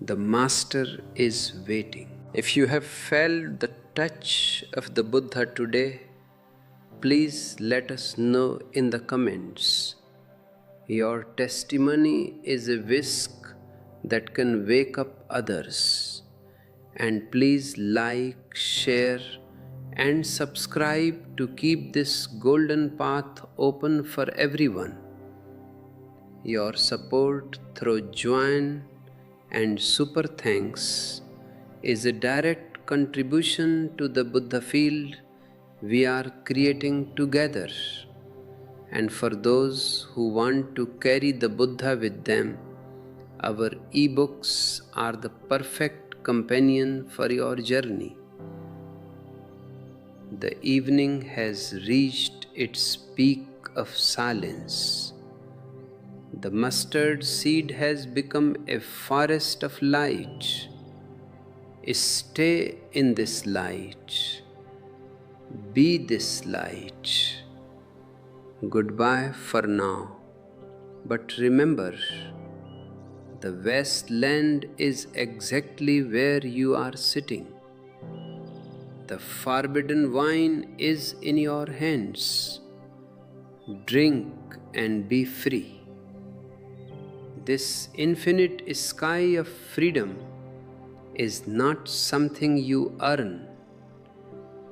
The Master is waiting. If you have felt the touch of the Buddha today, please let us know in the comments. Your testimony is a whisk that can wake up others. And please like, share, and subscribe to keep this golden path open for everyone. Your support through join and super thanks is a direct contribution to the Buddha field we are creating together. And for those who want to carry the Buddha with them, our ebooks are the perfect companion for your journey. The evening has reached its peak of silence. The mustard seed has become a forest of light. Stay in this light. Be this light. Goodbye for now. But remember, the wasteland is exactly where you are sitting. The forbidden wine is in your hands. Drink and be free. This infinite sky of freedom is not something you earn.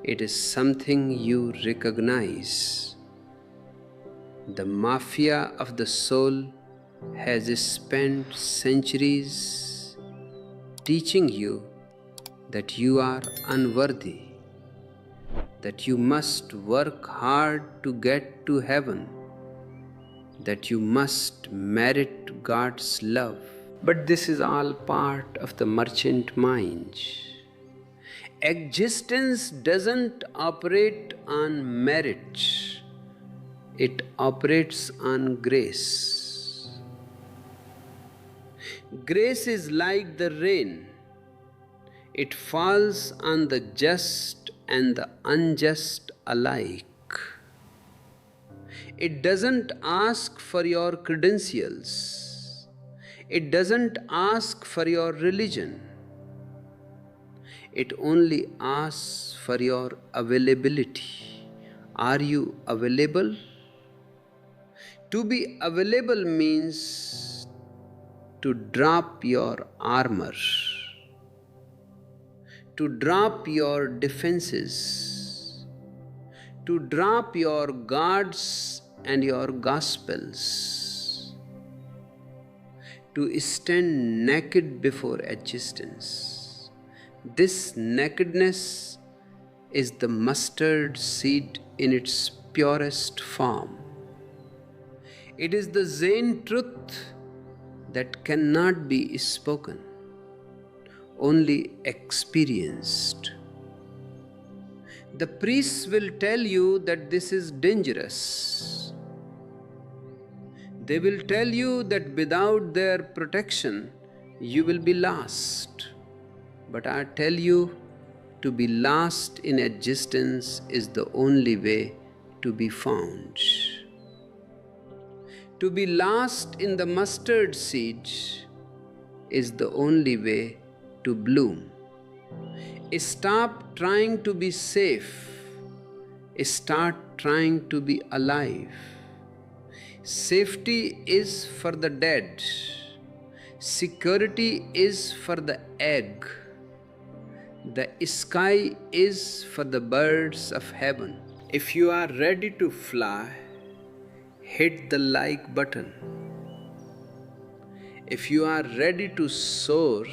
It is something you recognize. The mafia of the soul has spent centuries teaching you that you are unworthy, that you must work hard to get to heaven, that you must merit God's love. But this is all part of the merchant mind. Existence doesn't operate on merit, it operates on grace. Grace is like the rain. It falls on the just and the unjust alike. It doesn't ask for your credentials. It doesn't ask for your religion. It only asks for your availability. Are you available? To be available means to drop your armor, to drop your defenses, to drop your guards and your gospels, to stand naked before existence. This nakedness is the mustard seed in its purest form. It is the Zen truth that cannot be spoken, only experienced. The priests will tell you that this is dangerous. They will tell you that without their protection, you will be lost. But I tell you, to be lost in existence is the only way to be found. To be lost in the mustard seed is the only way to bloom. Stop trying to be safe. Start trying to be alive. Safety is for the dead. Security is for the egg. The sky is for the birds of heaven. If you are ready to fly, hit the like button. If you are ready to soar,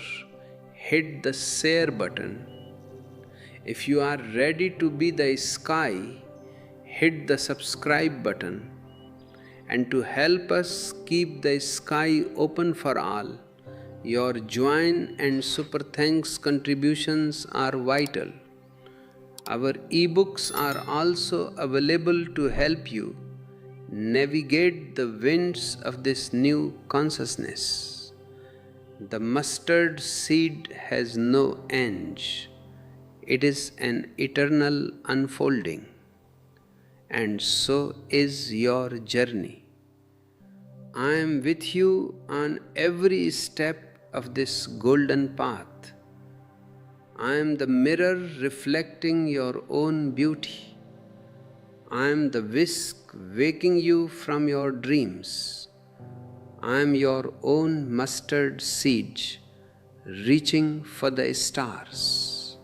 hit the share button. If you are ready to be the sky, hit the subscribe button. And to help us keep the sky open for all, your join and super thanks contributions are vital. Our ebooks are also available to help you navigate the winds of this new consciousness. The mustard seed has no end. It is an eternal unfolding. And so is your journey. I am with you on every step of this golden path. I am the mirror reflecting your own beauty. I am the whisk waking you from your dreams. I am your own mustard seed reaching for the stars.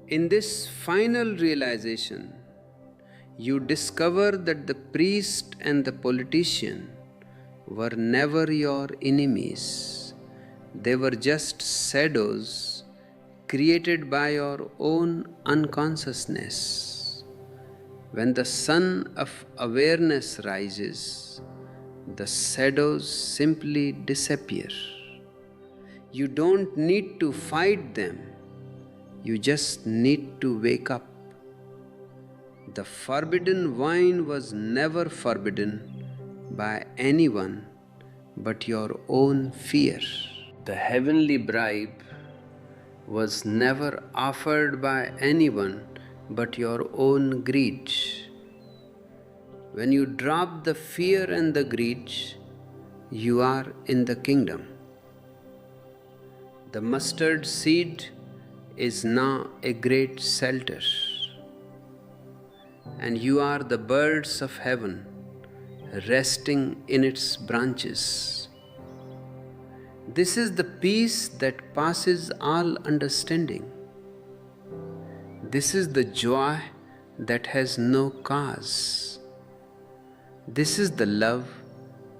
In this final realization, you discover that the priest and the politician were never your enemies. They were just shadows created by your own unconsciousness. When the sun of awareness rises, the shadows simply disappear. You don't need to fight them. You just need to wake up. The forbidden wine was never forbidden by anyone but your own fear. The heavenly bribe was never offered by anyone but your own greed. When you drop the fear and the greed, you are in the kingdom. The mustard seed is now a great shelter, and you are the birds of heaven resting in its branches. This is the peace that passes all understanding. This is the joy that has no cause. This is the love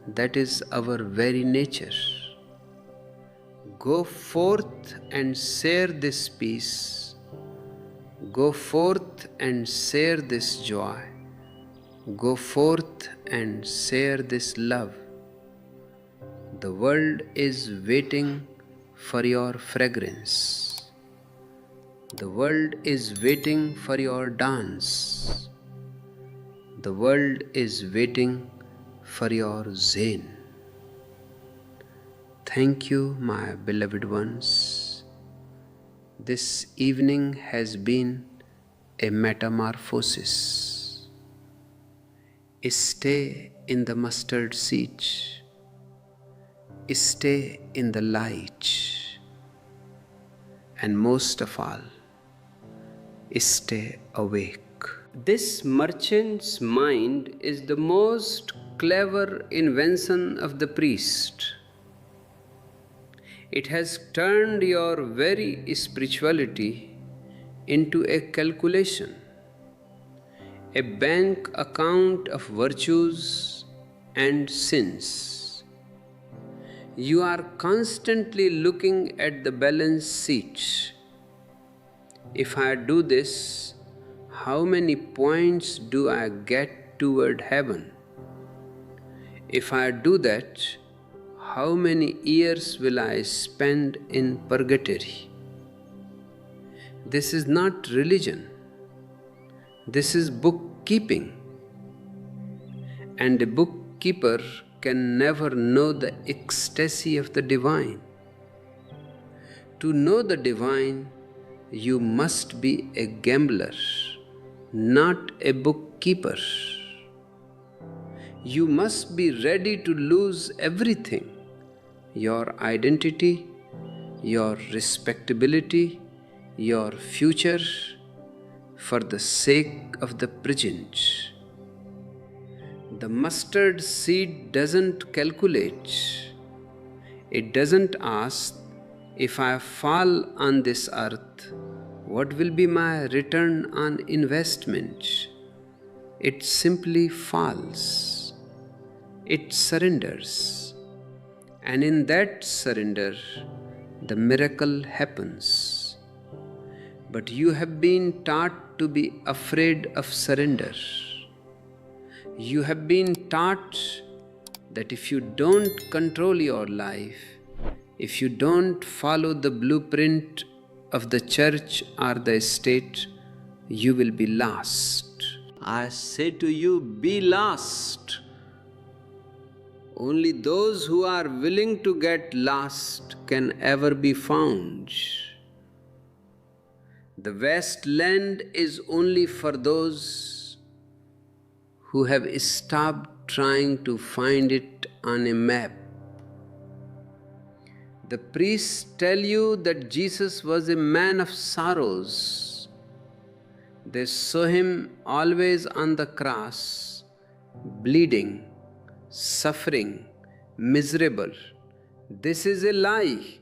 that is our very nature. Go forth and share this peace. Go forth and share this joy. Go forth and share this love. The world is waiting for your fragrance. The world is waiting for your dance. The world is waiting for your Zen. Thank you, my beloved ones. This evening has been a metamorphosis. Stay in the mustard seed. Stay in the light. And most of all, stay awake. This merchant's mind is the most clever invention of the priest. It has turned your very spirituality into a calculation, a bank account of virtues and sins. You are constantly looking at the balance sheet. If I do this, how many points do I get toward heaven? If I do that, how many years will I spend in purgatory? This is not religion. This is bookkeeping. And a bookkeeper can never know the ecstasy of the divine. To know the divine, you must be a gambler, not a bookkeeper. You must be ready to lose everything: your identity, your respectability, your future, for the sake of the present. The mustard seed doesn't calculate. It doesn't ask, if I fall on this earth, what will be my return on investment? It simply falls. It surrenders. And in that surrender, the miracle happens. But you have been taught to be afraid of surrender. You have been taught that if you don't control your life, if you don't follow the blueprint of the church or the state, you will be lost. I say to you, be lost. Only those who are willing to get lost can ever be found. The wasteland is only for those who have stopped trying to find it on a map. The priests tell you that Jesus was a man of sorrows. They saw him always on the cross, bleeding, suffering, miserable. This is a lie.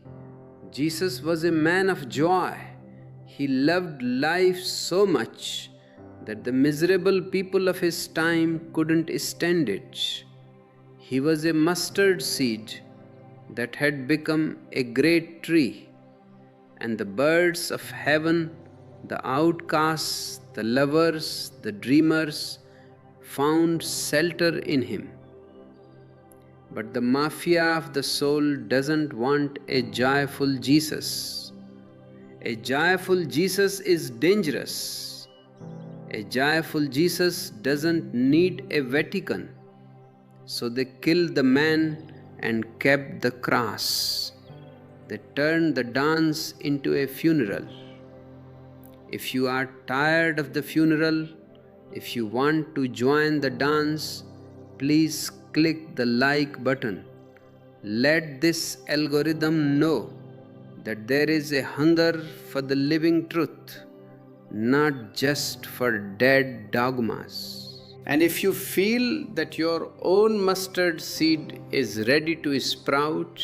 Jesus was a man of joy. He loved life so much that the miserable people of his time couldn't stand it. He was a mustard seed that had become a great tree, and the birds of heaven, the outcasts, the lovers, the dreamers, found shelter in him. But the mafia of the soul doesn't want a joyful Jesus. A joyful Jesus is dangerous. A joyful Jesus doesn't need a Vatican. So they killed the man and kept the cross. They turned the dance into a funeral. If you are tired of the funeral, if you want to join the dance, please click the like button. Let this algorithm know that there is a hunger for the living truth, not just for dead dogmas. And if you feel that your own mustard seed is ready to sprout,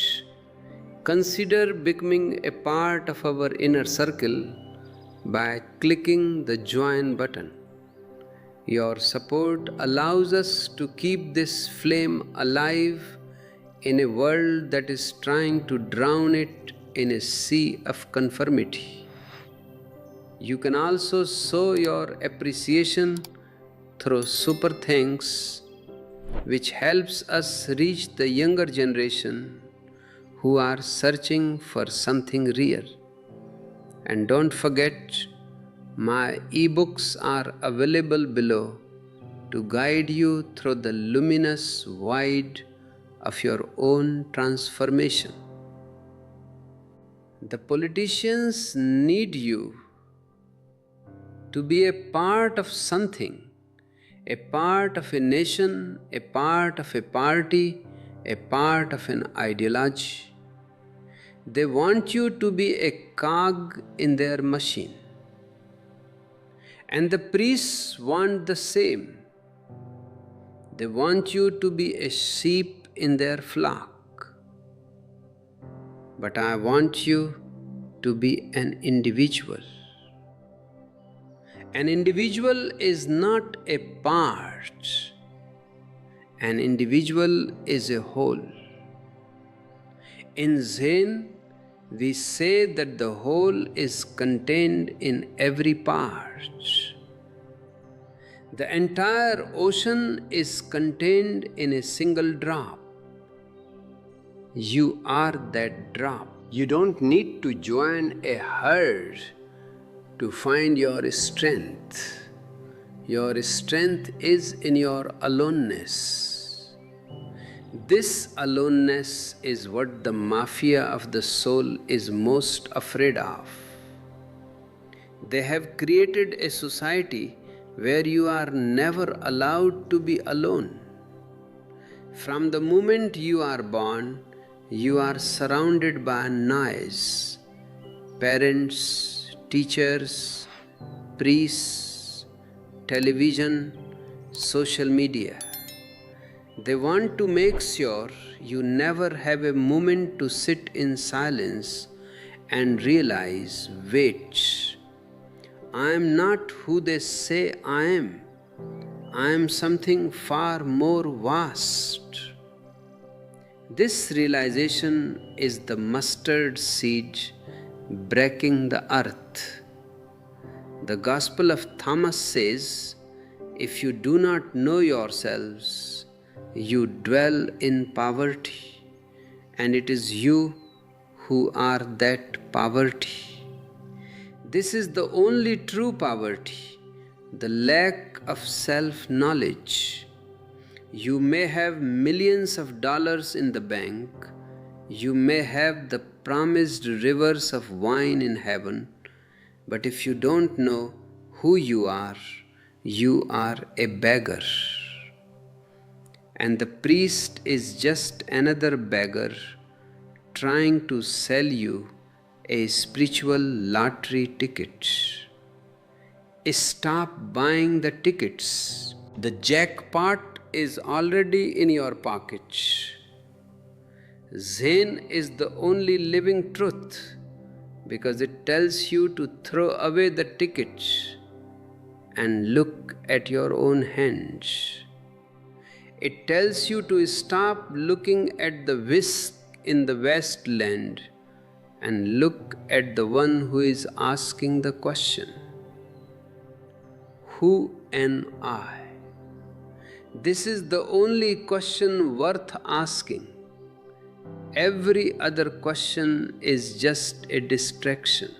consider becoming a part of our inner circle by clicking the join button. Your support allows us to keep this flame alive in a world that is trying to drown it in a sea of conformity. You can also show your appreciation through super thanks, which helps us reach the younger generation who are searching for something real. And don't forget, my ebooks are available below to guide you through the luminous void of your own transformation. The politicians need you to be a part of something, a part of a nation, a part of a party, a part of an ideology. They want you to be a cog in their machine. And the priests want the same. They want you to be a sheep in their flock. But I want you to be an individual. An individual is not a part. An individual is a whole. In Zen, we say that the whole is contained in every part. The entire ocean is contained in a single drop. You are that drop. You don't need to join a herd to find your strength. Your strength is in your aloneness. This aloneness is what the mafia of the soul is most afraid of. They have created a society where you are never allowed to be alone. From the moment you are born, you are surrounded by noise. Parents, teachers, priests, television, social media. They want to make sure you never have a moment to sit in silence and realize, wait, I am not who they say I am. I am something far more vast. This realization is the mustard seed breaking the earth. The Gospel of Thomas says, if you do not know yourselves, you dwell in poverty, and it is you who are that poverty. This is the only true poverty, the lack of self-knowledge. You may have millions of dollars in the bank, you may have the promised rivers of wine in heaven, but if you don't know who you are a beggar. And the priest is just another beggar trying to sell you a spiritual lottery ticket. Stop buying the tickets. The jackpot is already in your pocket. Zen is the only living truth because it tells you to throw away the ticket and look at your own hands. It tells you to stop looking at the whisk in the wasteland and look at the one who is asking the question, who am I? This is the only question worth asking. Every other question is just a distraction.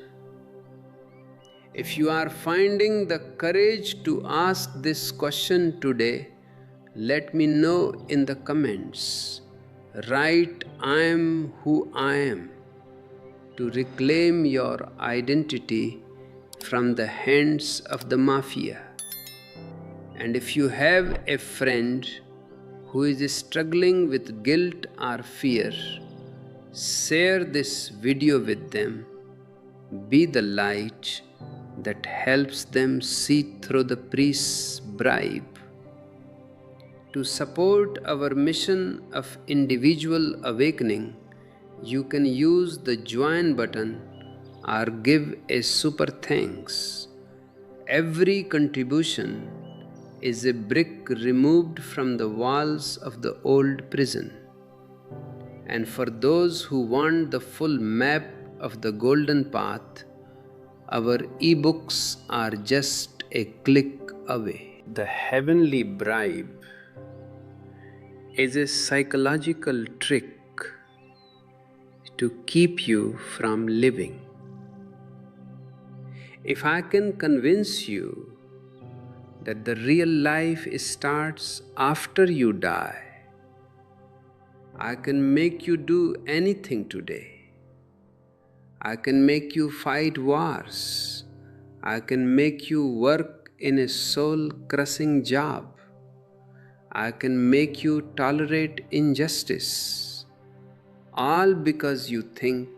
If you are finding the courage to ask this question today, let me know in the comments. Write, I am who I am, to reclaim your identity from the hands of the mafia. And if you have a friend who is struggling with guilt or fear, share this video with them. Be the light that helps them see through the priest's bribe. To support our mission of individual awakening, you can use the join button or give a super thanks. Every contribution is a brick removed from the walls of the old prison. And for those who want the full map of the golden path, our ebooks are just a click away. The heavenly bribe is a psychological trick to keep you from living. If I can convince you that the real life starts after you die, I can make you do anything today. I can make you fight wars. I can make you work in a soul-crushing job. I can make you tolerate injustice. All because you think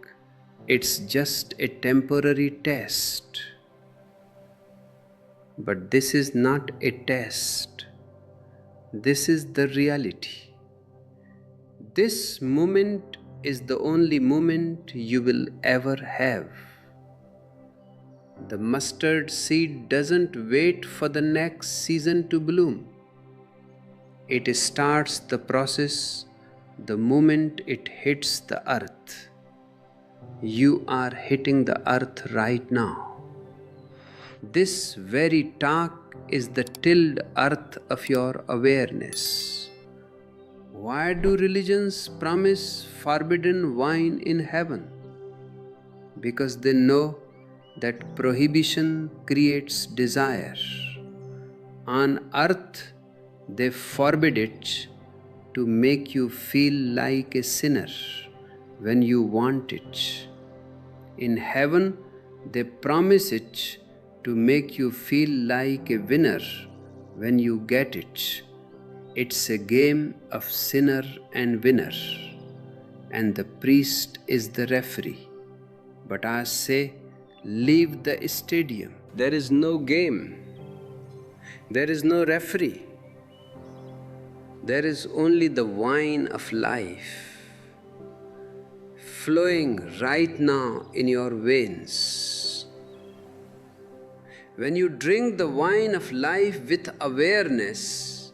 it's just a temporary test. But this is not a test. This is the reality. This moment is the only moment you will ever have. The mustard seed doesn't wait for the next season to bloom. It starts the process the moment it hits the earth. You are hitting the earth right now. This very talk is the tilled earth of your awareness. Why do religions promise forbidden wine in heaven? Because they know that prohibition creates desire. On earth, they forbid it to make you feel like a sinner when you want it. In heaven, they promise it to make you feel like a winner when you get it. It's a game of sinner and winner, and the priest is the referee. But I say, leave the stadium. There is no game. There is no referee. There is only the wine of life flowing right now in your veins. When you drink the wine of life with awareness,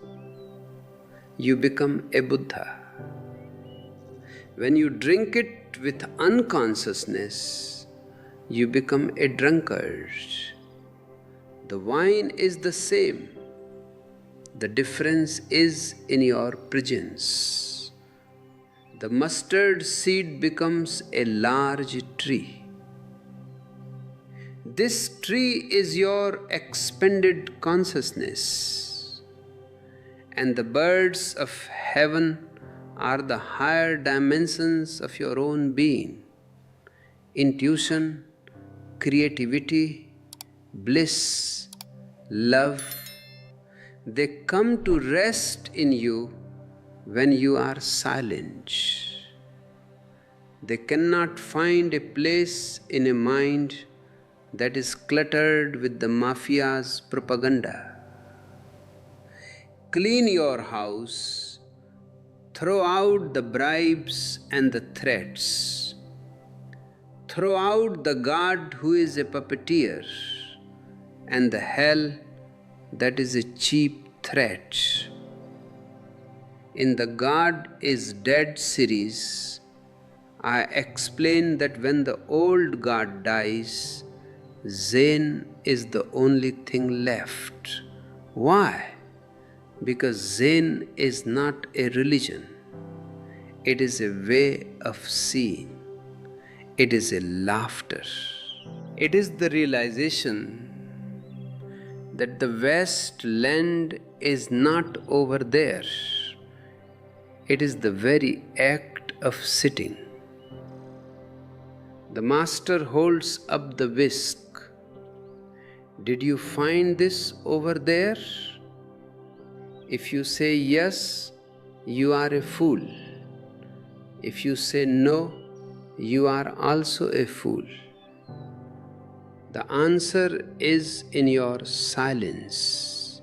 you become a Buddha. When you drink it with unconsciousness, you become a drunkard. The wine is the same. The difference is in your presence. The mustard seed becomes a large tree. This tree is your expanded consciousness, and the birds of heaven are the higher dimensions of your own being. Intuition, creativity, bliss, love, they come to rest in you when you are silent. They cannot find a place in a mind that is cluttered with the mafia's propaganda. Clean your house, throw out the bribes and the threats. Throw out the God who is a puppeteer and the hell that is a cheap threat. In the God is Dead series, I explain that when the old God dies, Zen is the only thing left. Why? Because Zen is not a religion. It is a way of seeing. It is a laughter. It is the realization that the vast land is not over there. It is the very act of sitting. The master holds up the whisk. Did you find this over there? If you say yes, you are a fool. If you say no, you are also a fool. The answer is in your silence.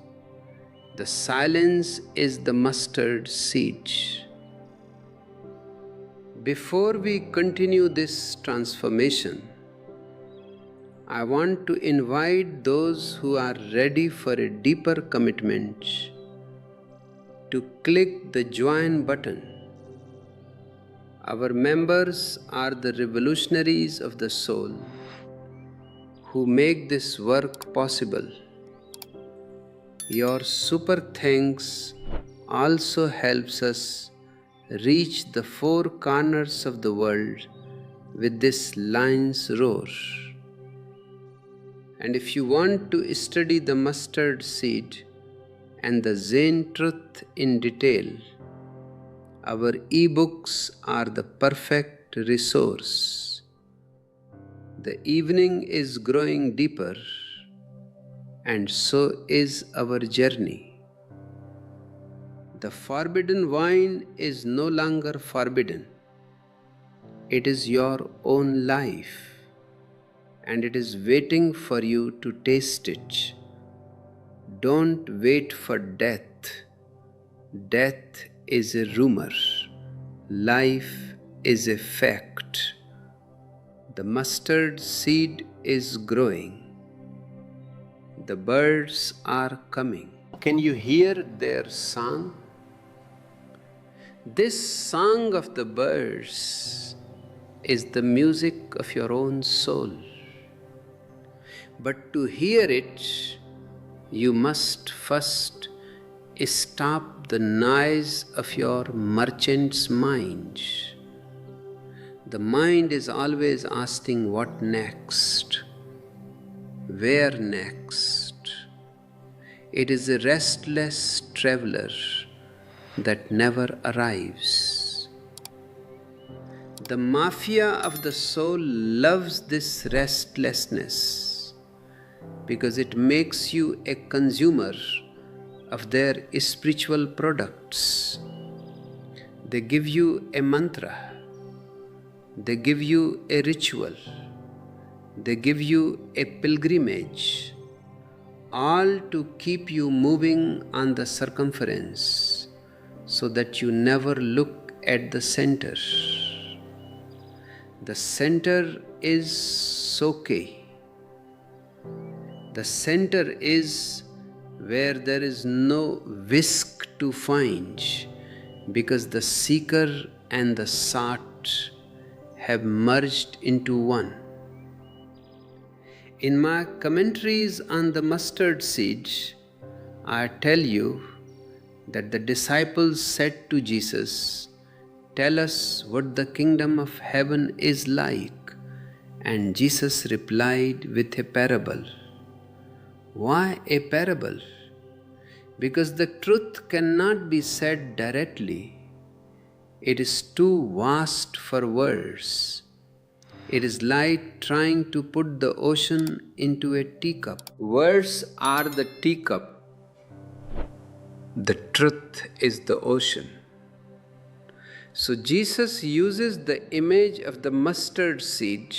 The silence is the mustard seed. Before we continue this transformation, I want to invite those who are ready for a deeper commitment to click the join button. Our members are the revolutionaries of the soul who make this work possible. Your super thanks also helps us reach the four corners of the world with this lion's roar. And if you want to study the mustard seed and the Zen truth in detail, our ebooks are the perfect resource. The evening is growing deeper, and so is our journey. The forbidden wine is no longer forbidden. It is your own life, and it is waiting for you to taste it. Don't wait for death. Death is a rumor. Life is a fact. The mustard seed is growing. The birds are coming. Can you hear their song? This song of the birds is the music of your own soul. But to hear it, you must first stop the noise of your merchant's mind. The mind is always asking what next, where next. It is a restless traveler that never arrives. The mafia of the soul loves this restlessness because it makes you a consumer of their spiritual products. They give you a mantra, they give you a ritual, they give you a pilgrimage, all to keep you moving on the circumference so that you never look at the center. The center is Soke. The center is where there is no whisk to find, because the seeker and the sought have merged into one. In my commentaries on the mustard seed, I tell you that the disciples said to Jesus, "Tell us what the kingdom of heaven is like." And Jesus replied with a parable. Why a parable? Because the truth cannot be said directly. It is too vast for words. It is like trying to put the ocean into a teacup. Words are the teacup. The truth is the ocean. So Jesus uses the image of the mustard seed,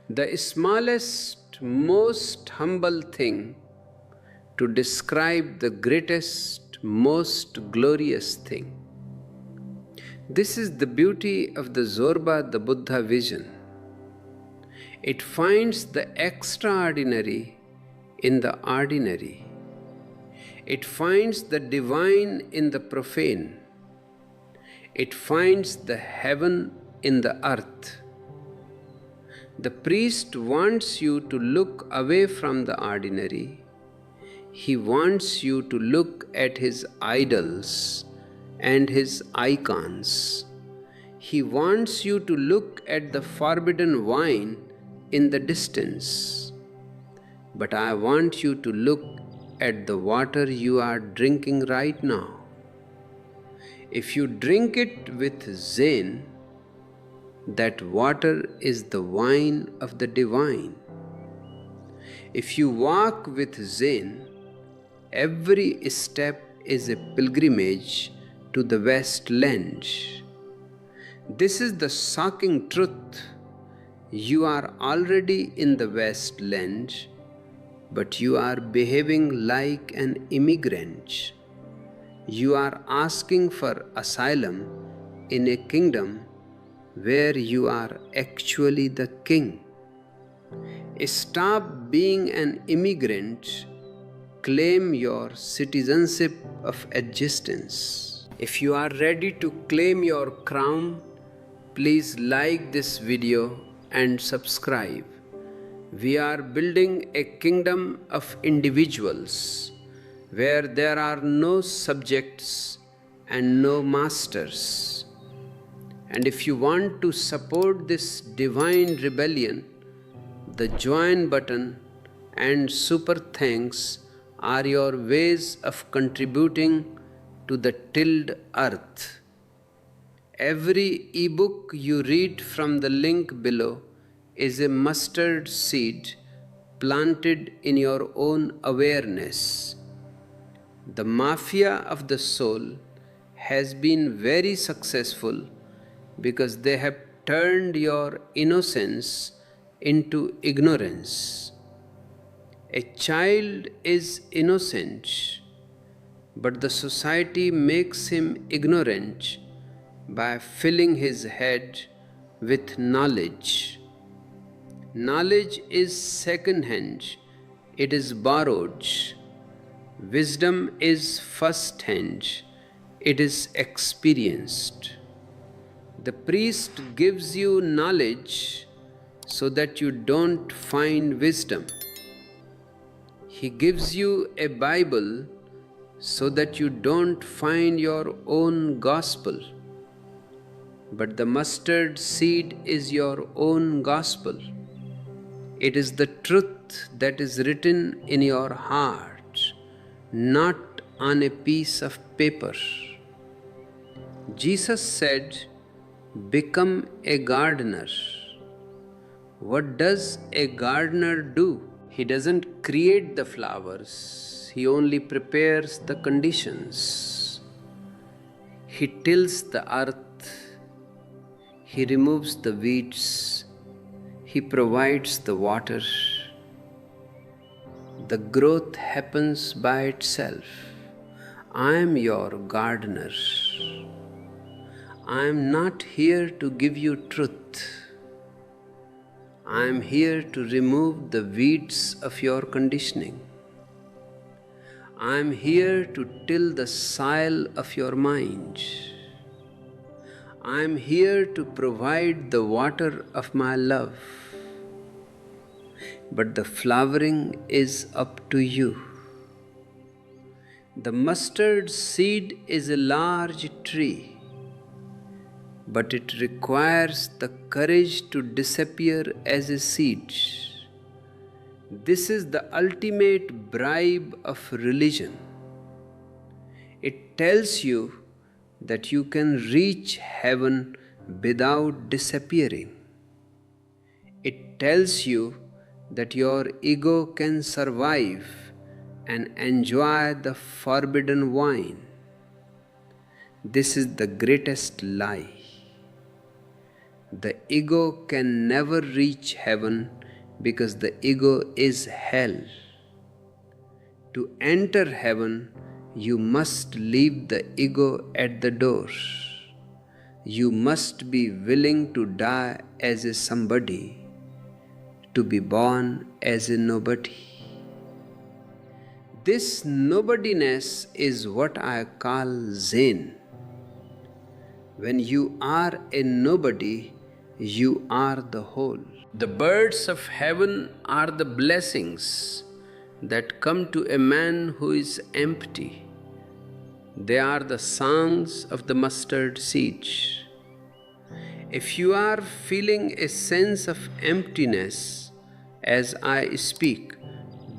the smallest, most humble thing, to describe the greatest, most glorious thing. This is the beauty of the Zorba the Buddha vision. It finds the extraordinary in the ordinary. It finds the divine in the profane. It finds the heaven in the earth. The priest wants you to look away from the ordinary. He wants you to look at his idols and his icons. He wants you to look at the forbidden wine in the distance. But I want you to look at the water you are drinking right now. If you drink it with Zen, that water is the wine of the divine. If you walk with Zen, every step is a pilgrimage to the Westland. This is the shocking truth. You are already in the Westland, but you are behaving like an immigrant. You are asking for asylum in a kingdom where you are actually the king. Stop being an immigrant. Claim your citizenship of existence. If you are ready to claim your crown, please like this video and subscribe. We are building a kingdom of individuals where there are no subjects and no masters. And if you want to support this divine rebellion, the join button and super thanks are your ways of contributing to the tilled earth. Every ebook you read from the link below is a mustard seed planted in your own awareness. The mafia of the soul has been very successful because they have turned your innocence into ignorance. A child is innocent, but the society makes him ignorant by filling his head with knowledge. Knowledge is second-hand, it is borrowed. Wisdom is first-hand, it is experienced. The priest gives you knowledge so that you don't find wisdom. He gives you a Bible so that you don't find your own gospel. But the mustard seed is your own gospel. It is the truth that is written in your heart, not on a piece of paper. Jesus said, "Become a gardener." What does a gardener do? He doesn't create the flowers, he only prepares the conditions. He tills the earth, he removes the weeds, he provides the water. The growth happens by itself. I am your gardener. I am not here to give you truth. I am here to remove the weeds of your conditioning. I am here to till the soil of your mind. I am here to provide the water of my love. But the flowering is up to you. The mustard seed is a large tree, but it requires the courage to disappear as a seed. This is the ultimate bribe of religion. It tells you that you can reach heaven without disappearing. It tells you that your ego can survive and enjoy the forbidden wine. This is the greatest lie. The ego can never reach heaven because the ego is hell. To enter heaven, you must leave the ego at the door. You must be willing to die as a somebody, to be born as a nobody. This nobodiness is what I call Zen. When you are a nobody, you are the whole. The birds of heaven are the blessings that come to a man who is empty. They are the songs of the mustard seed. If you are feeling a sense of emptiness as I speak,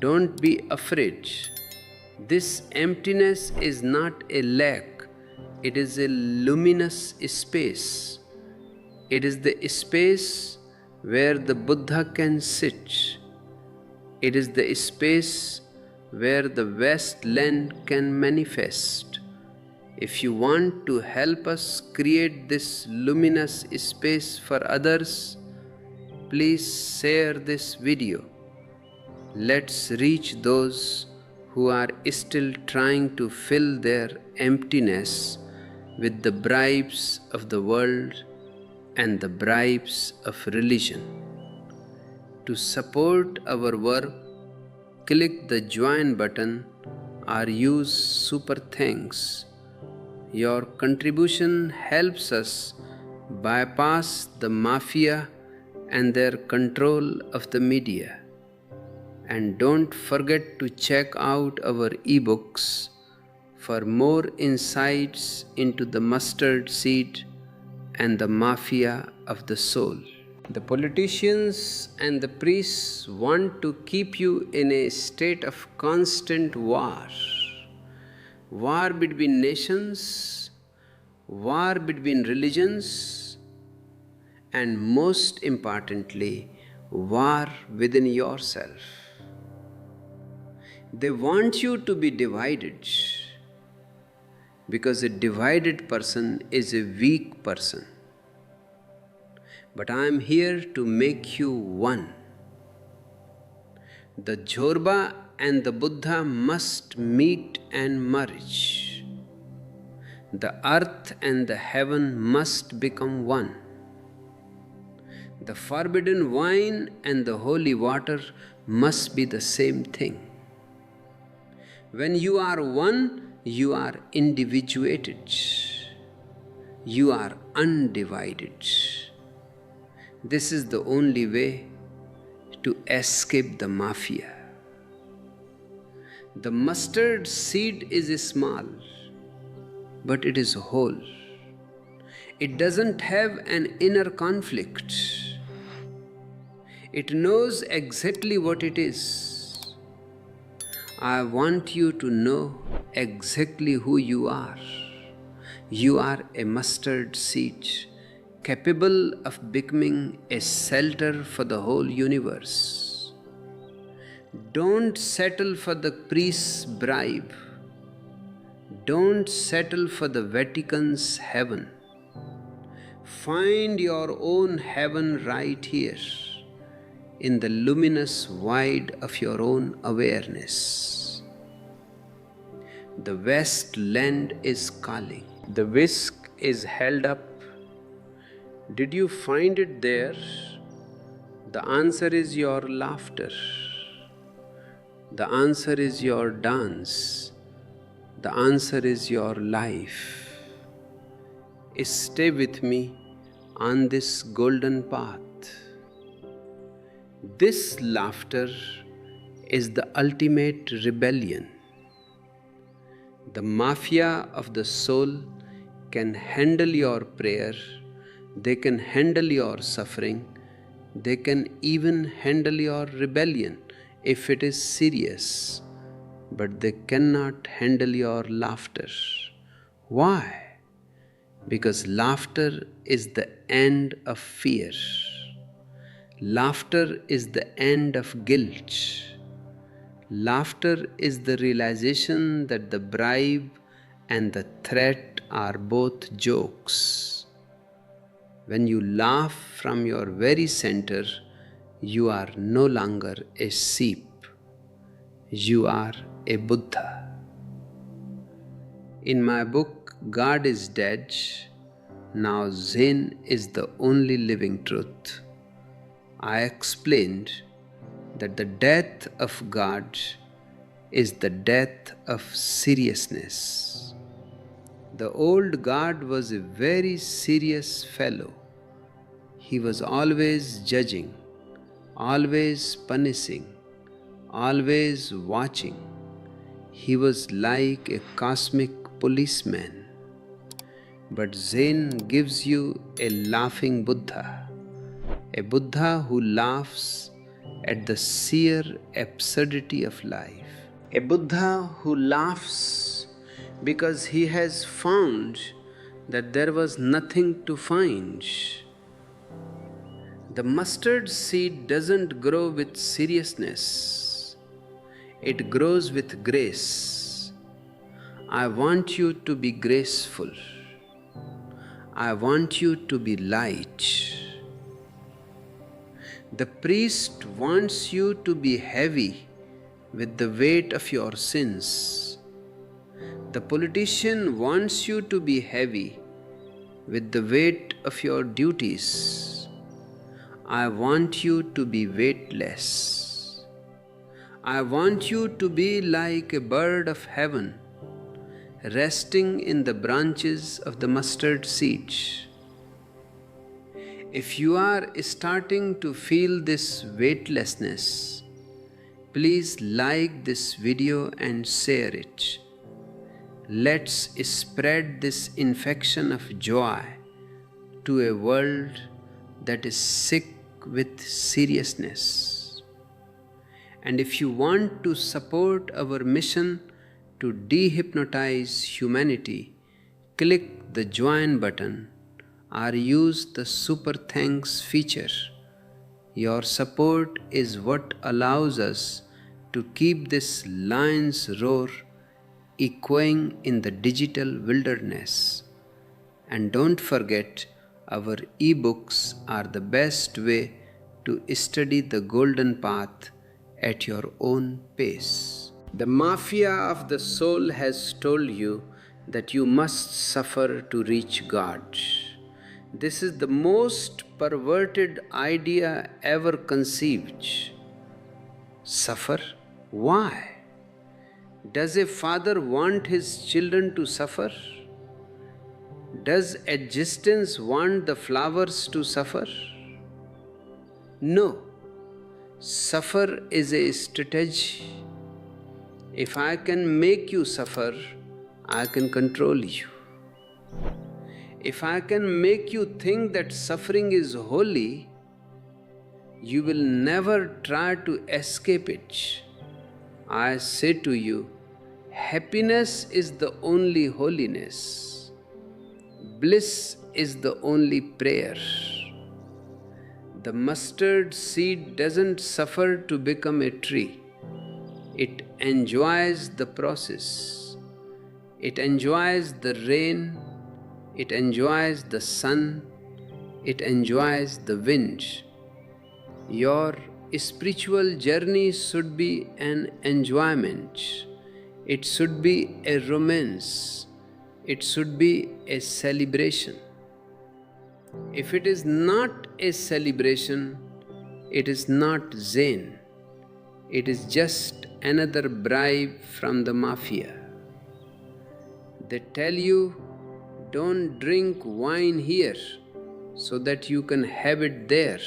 don't be afraid. This emptiness is not a lack, it is a luminous space. It is the space where the Buddha can sit. It is the space where the Westland can manifest. If you want to help us create this luminous space for others, please share this video. Let's reach those who are still trying to fill their emptiness with the bribes of the world and the bribes of religion. To support our work, click the join button or use super thanks. Your contribution helps us bypass the mafia and their control of the media. And don't forget to check out our ebooks for more insights into the mustard seed and the mafia of the soul. The politicians and the priests want to keep you in a state of constant war. War between nations, war between religions, and most importantly, war within yourself. They want you to be divided because a divided person is a weak person. But I am here to make you one. The Jorba and the Buddha must meet and merge. The earth and the heaven must become one. The forbidden wine and the holy water must be the same thing. When you are one, you are individuated. You are undivided. This is the only way to escape the mafia. The mustard seed is small, but it is whole. It doesn't have an inner conflict. It knows exactly what it is. I want you to know exactly who you are. You are a mustard seed, capable of becoming a shelter for the whole universe. Don't settle for the priest's bribe. Don't settle for the Vatican's heaven. Find your own heaven right here, in the luminous void of your own awareness. The West land is calling. The whisk is held up. Did you find it there? The answer is your laughter. The answer is your dance. The answer is your life. Stay with me on this golden path. This laughter is the ultimate rebellion. The mafia of the soul can handle your prayer, they can handle your suffering, they can even handle your rebellion if it is serious, but they cannot handle your laughter. Why? Because laughter is the end of fear. Laughter is the end of guilt. Laughter is the realization that the bribe and the threat are both jokes. When you laugh from your very center, you are no longer a sheep. You are a Buddha. In my book, God is Dead, Now Zen is the Only Living Truth, I explained that the death of God is the death of seriousness. The old God was a very serious fellow. He was always judging, always punishing, always watching. He was like a cosmic policeman. But Zen gives you a laughing Buddha, a Buddha who laughs at the sheer absurdity of life. A Buddha who laughs because he has found that there was nothing to find. The mustard seed doesn't grow with seriousness, it grows with grace. I want you to be graceful. I want you to be light. The priest wants you to be heavy with the weight of your sins. The politician wants you to be heavy with the weight of your duties. I want you to be weightless. I want you to be like a bird of heaven, resting in the branches of the mustard seed. If you are starting to feel this weightlessness, please like this video and share it. Let's spread this infection of joy to a world that is sick with seriousness. And if you want to support our mission to dehypnotize humanity, click the join button or use the super thanks feature. Your support is what allows us to keep this lion's roar echoing in the digital wilderness. And don't forget, our ebooks are the best way to study the golden path at your own pace. The mafia of the soul has told you that you must suffer to reach God. This is the most perverted idea ever conceived. Suffer? Why? Does a father want his children to suffer? Does existence want the flowers to suffer? No. Suffer is a strategy. If I can make you suffer, I can control you. If I can make you think that suffering is holy, you will never try to escape it. I say to you, happiness is the only holiness. Bliss is the only prayer. The mustard seed doesn't suffer to become a tree. It enjoys the process. It enjoys the rain. It enjoys the sun. It enjoys the wind. Your spiritual journey should be an enjoyment. It should be a romance. It should be a celebration. If it is not a celebration, it is not Zen. It is just another bribe from the mafia. They tell you, don't drink wine here so that you can have it there.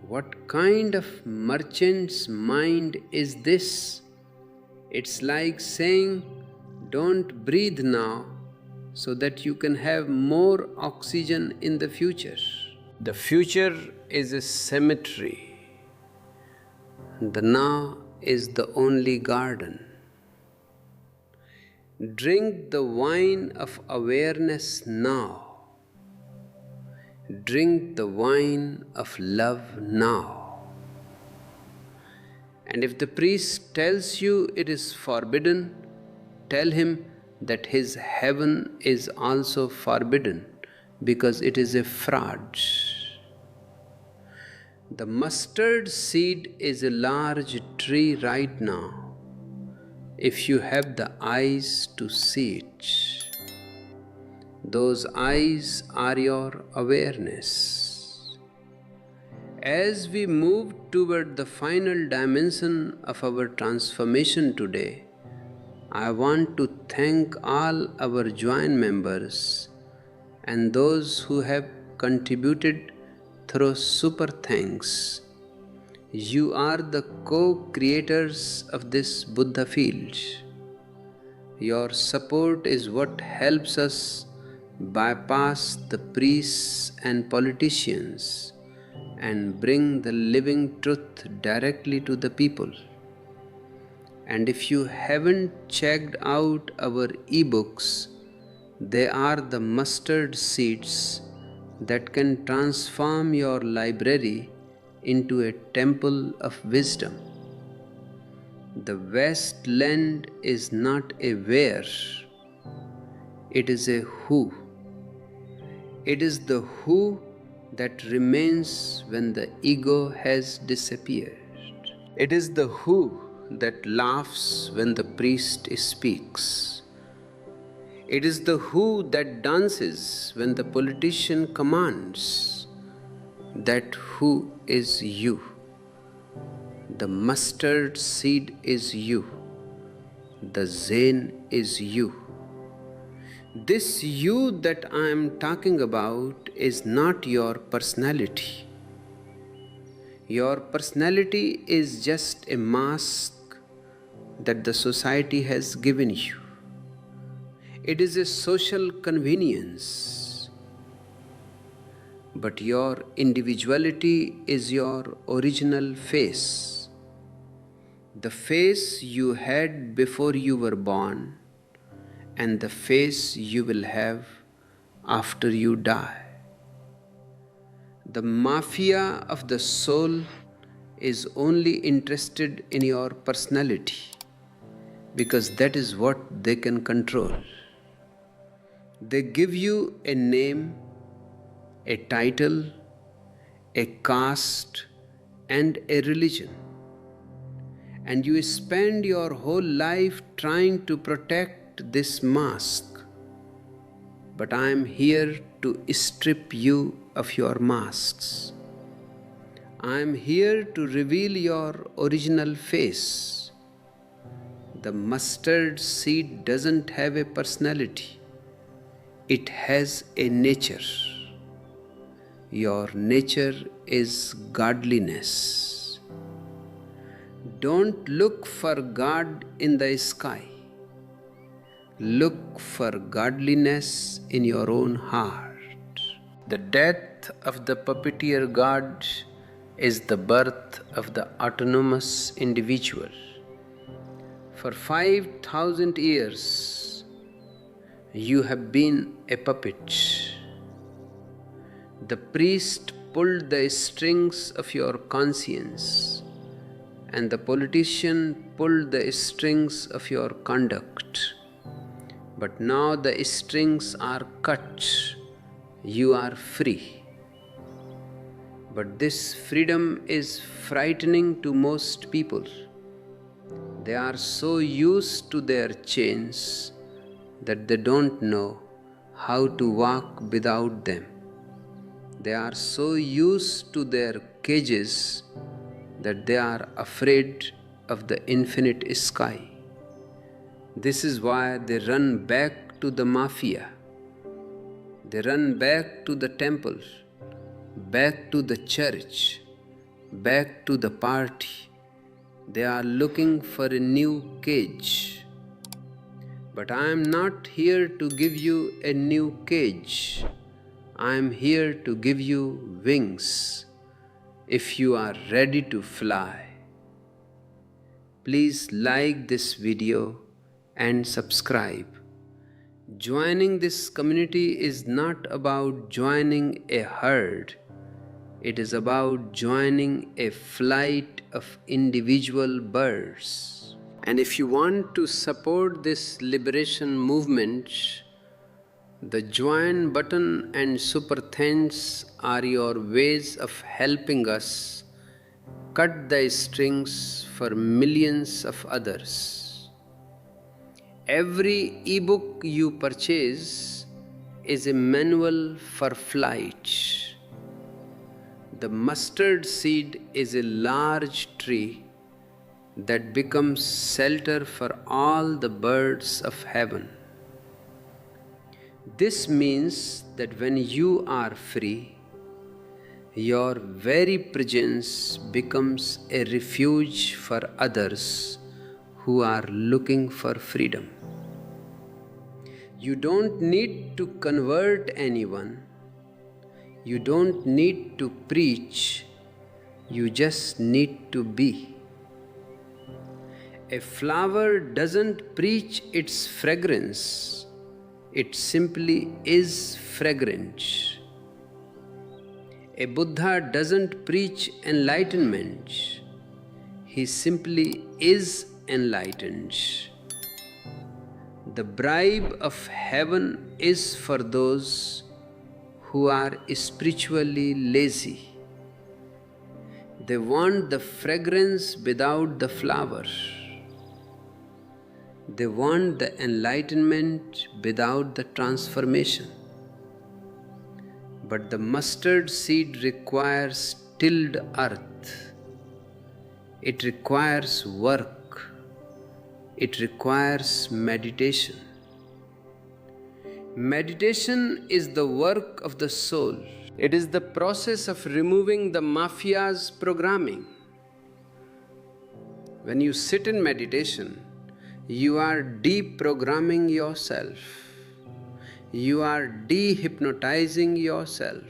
What kind of merchant's mind is this? It's like saying, don't breathe now so that you can have more oxygen in the future. The future is a cemetery. The now is the only garden. Drink the wine of awareness now. Drink the wine of love now. And if the priest tells you it is forbidden, tell him that his heaven is also forbidden because it is a fraud. The mustard seed is a large tree right now, if you have the eyes to see it. Those eyes are your awareness. As we move toward the final dimension of our transformation today, I want to thank all our joint members and those who have contributed through super thanks. You are the co-creators of this Buddha field. Your support is what helps us bypass the priests and politicians and bring the living truth directly to the people. And if you haven't checked out our ebooks, they are the mustard seeds that can transform your library into a temple of wisdom. The wasteland is not a where, it is a who. It is the who that remains when the ego has disappeared. It is the who that laughs when the priest speaks. It is the who that dances when the politician commands. That who is you. The mustard seed is you. The Zen is you. This you that I am talking about is not your personality. Your personality is just a mask that the society has given you. It is a social convenience. But your individuality is your original face. The face you had before you were born, and the face you will have after you die. The mafia of the soul is only interested in your personality because that is what they can control. They give you a name, a title, a caste, and a religion. And you spend your whole life trying to protect this mask. But I am here to strip you of your masks. I am here to reveal your original face. The mustard seed doesn't have a personality. It has a nature. Your nature is godliness. Don't look for God in the sky. Look for godliness in your own heart. The death of the puppeteer God is the birth of the autonomous individual. For 5,000 years, you have been a puppet. The priest pulled the strings of your conscience, and the politician pulled the strings of your conduct. But now the strings are cut. You are free. But this freedom is frightening to most people. They are so used to their chains that they don't know how to walk without them. They are so used to their cages that they are afraid of the infinite sky. This is why they run back to the mafia. They run back to the temple, back to the church, back to the party. They are looking for a new cage. But I am not here to give you a new cage. I am here to give you wings if you are ready to fly. Please like this video and subscribe. Joining this community is not about joining a herd. It is about joining a flight of individual birds. And if you want to support this liberation movement, the join button and super thanks are your ways of helping us cut the strings for millions of others. Every ebook you purchase is a manual for flight. The mustard seed is a large tree that becomes shelter for all the birds of heaven. This means that when you are free, your very presence becomes a refuge for others who are looking for freedom. You don't need to convert anyone. You don't need to preach. You just need to be. A flower doesn't preach its fragrance. It simply is fragrant. A Buddha doesn't preach enlightenment. He simply is enlightened. The bribe of heaven is for those who are spiritually lazy. They want the fragrance without the flower. They want the enlightenment without the transformation. But the mustard seed requires tilled earth. It requires work. It requires meditation. Meditation is the work of the soul. It is the process of removing the mafia's programming. When you sit in meditation, you are deprogramming yourself. You are dehypnotizing yourself.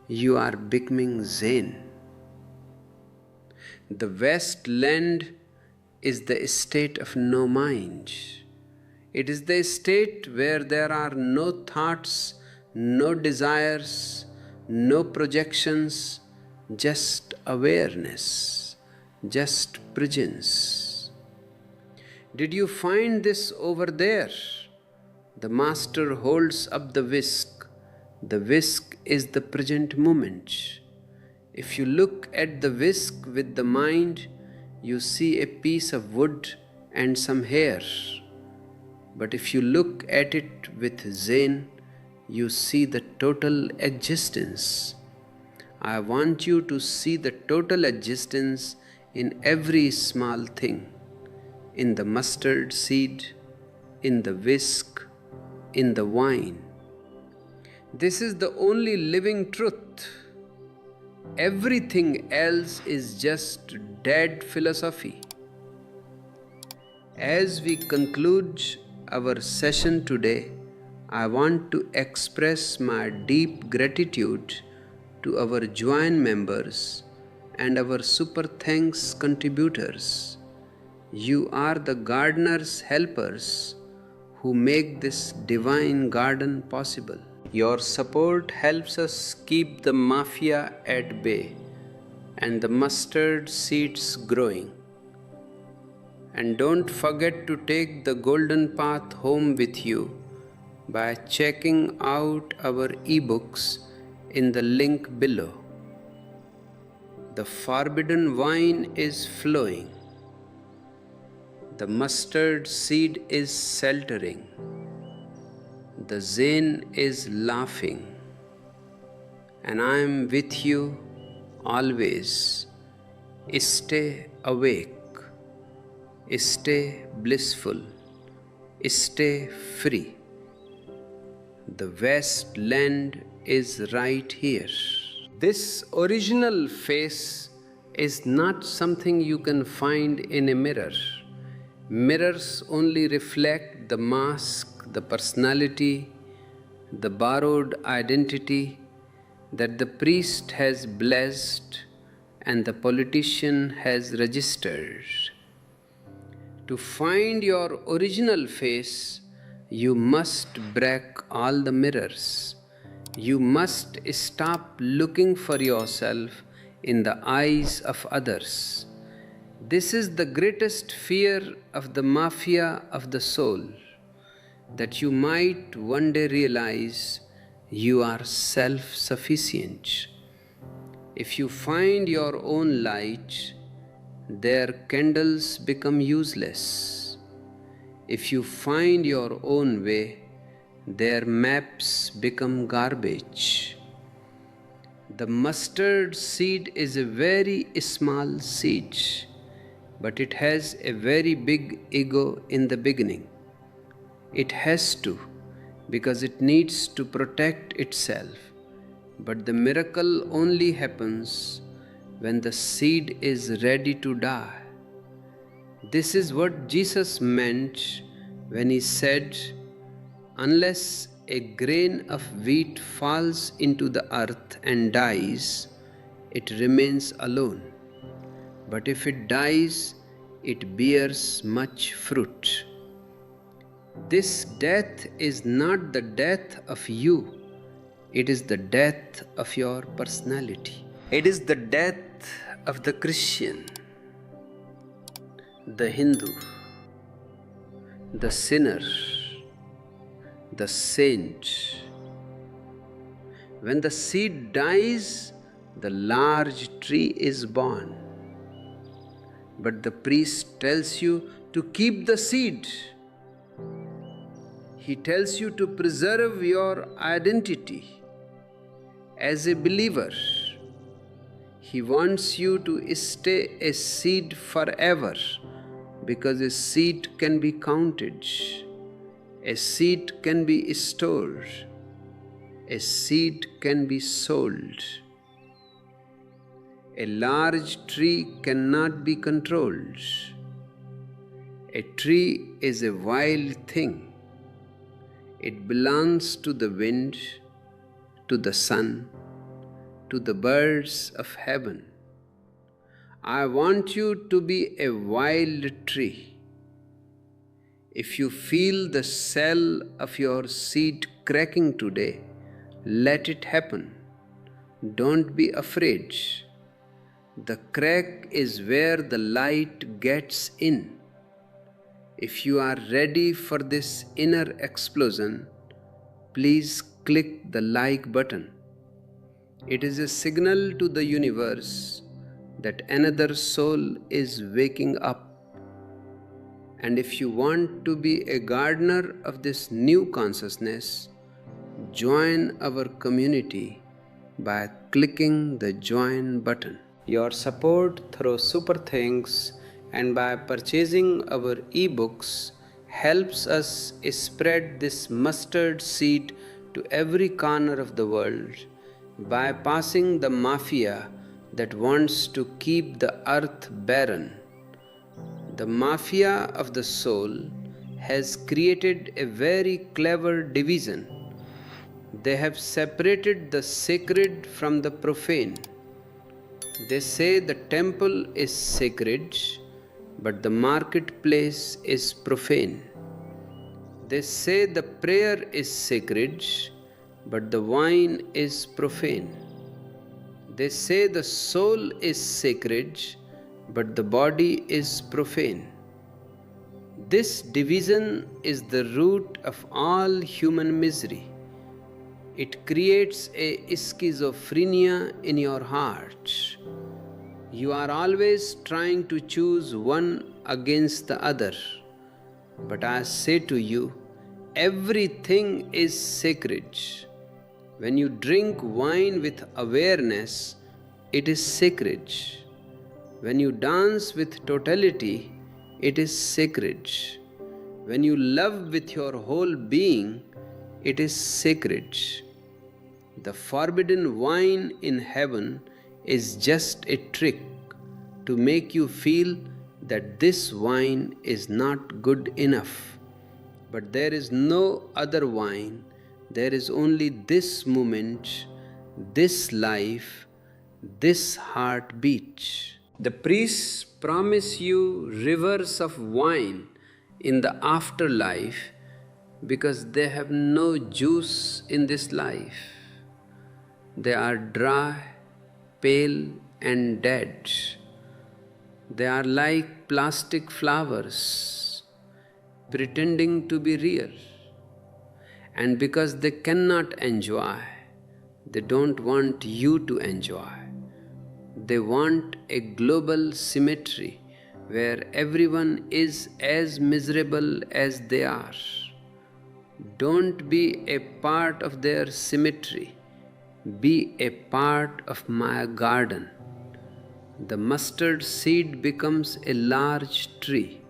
You are becoming Zen. The Westland is the state of no mind. It is the state where there are no thoughts, no desires, no projections, just awareness, just presence. Did you find this over there? The master holds up the whisk. The whisk is the present moment. If you look at the whisk with the mind, you see a piece of wood and some hair. But if you look at it with Zen, you see the total existence. I want you to see the total existence in every small thing, in the mustard seed, in the whisk, in the wine. This is the only living truth. Everything else is just dead philosophy. As we conclude our session today, I want to express my deep gratitude to our joint members and our super thanks contributors. You are the gardener's helpers who make this divine garden possible. Your support helps us keep the mafia at bay and the mustard seeds growing. And don't forget to take the golden path home with you by checking out our ebooks in the link below. The forbidden wine is flowing. The mustard seed is sheltering. The Zen is laughing. And I am with you always. Stay awake. Stay blissful. Stay free. The wasteland is right here. This original face is not something you can find in a mirror. Mirrors only reflect the mask, the personality, the borrowed identity that the priest has blessed and the politician has registered. To find your original face, you must break all the mirrors. You must stop looking for yourself in the eyes of others. This is the greatest fear of the mafia of the soul, that you might one day realize you are self-sufficient. If you find your own light, their candles become useless. If you find your own way, their maps become garbage. The mustard seed is a very small seed, but it has a very big ego in the beginning. It has to, because it needs to protect itself. But the miracle only happens when the seed is ready to die. This is what Jesus meant when he said, "Unless a grain of wheat falls into the earth and dies, it remains alone. But if it dies, it bears much fruit." This death is not the death of you, it is the death of your personality. It is the death of the Christian, the Hindu, the sinner, the saint. When the seed dies, the large tree is born. But the priest tells you to keep the seed. He tells you to preserve your identity as a believer. He wants you to stay a seed forever, because a seed can be counted. A seed can be stored. A seed can be sold. A large tree cannot be controlled. A tree is a wild thing. It belongs to the wind, to the sun, to the birds of heaven. I want you to be a wild tree. If you feel the cell of your seed cracking today, let it happen. Don't be afraid. The crack is where the light gets in. If you are ready for this inner explosion, please click the like button. It is a signal to the universe that another soul is waking up. And if you want to be a gardener of this new consciousness, join our community by clicking the join button. Your support through Super Thanks and by purchasing our ebooks helps us spread this mustard seed to every corner of the world, bypassing the mafia that wants to keep the earth barren. The mafia of the soul has created a very clever division. They have separated the sacred from the profane. They say the temple is sacred, but the marketplace is profane. They say the prayer is sacred, but the wine is profane. They say the soul is sacred, but the body is profane. This division is the root of all human misery. It creates a schizophrenia in your heart. You are always trying to choose one against the other. But I say to you, everything is sacred. When you drink wine with awareness, it is sacred. When you dance with totality, it is sacred. When you love with your whole being, it is sacred. The forbidden wine in heaven is just a trick to make you feel that this wine is not good enough. But there is no other wine, there is only this moment, this life, this heartbeat. The priests promise you rivers of wine in the afterlife because they have no juice in this life. They are dry, pale, and dead. They are like plastic flowers, pretending to be real. And because they cannot enjoy, they don't want you to enjoy. They want a global symmetry where everyone is as miserable as they are. Don't be a part of their symmetry. Be a part of my garden. The mustard seed becomes a large tree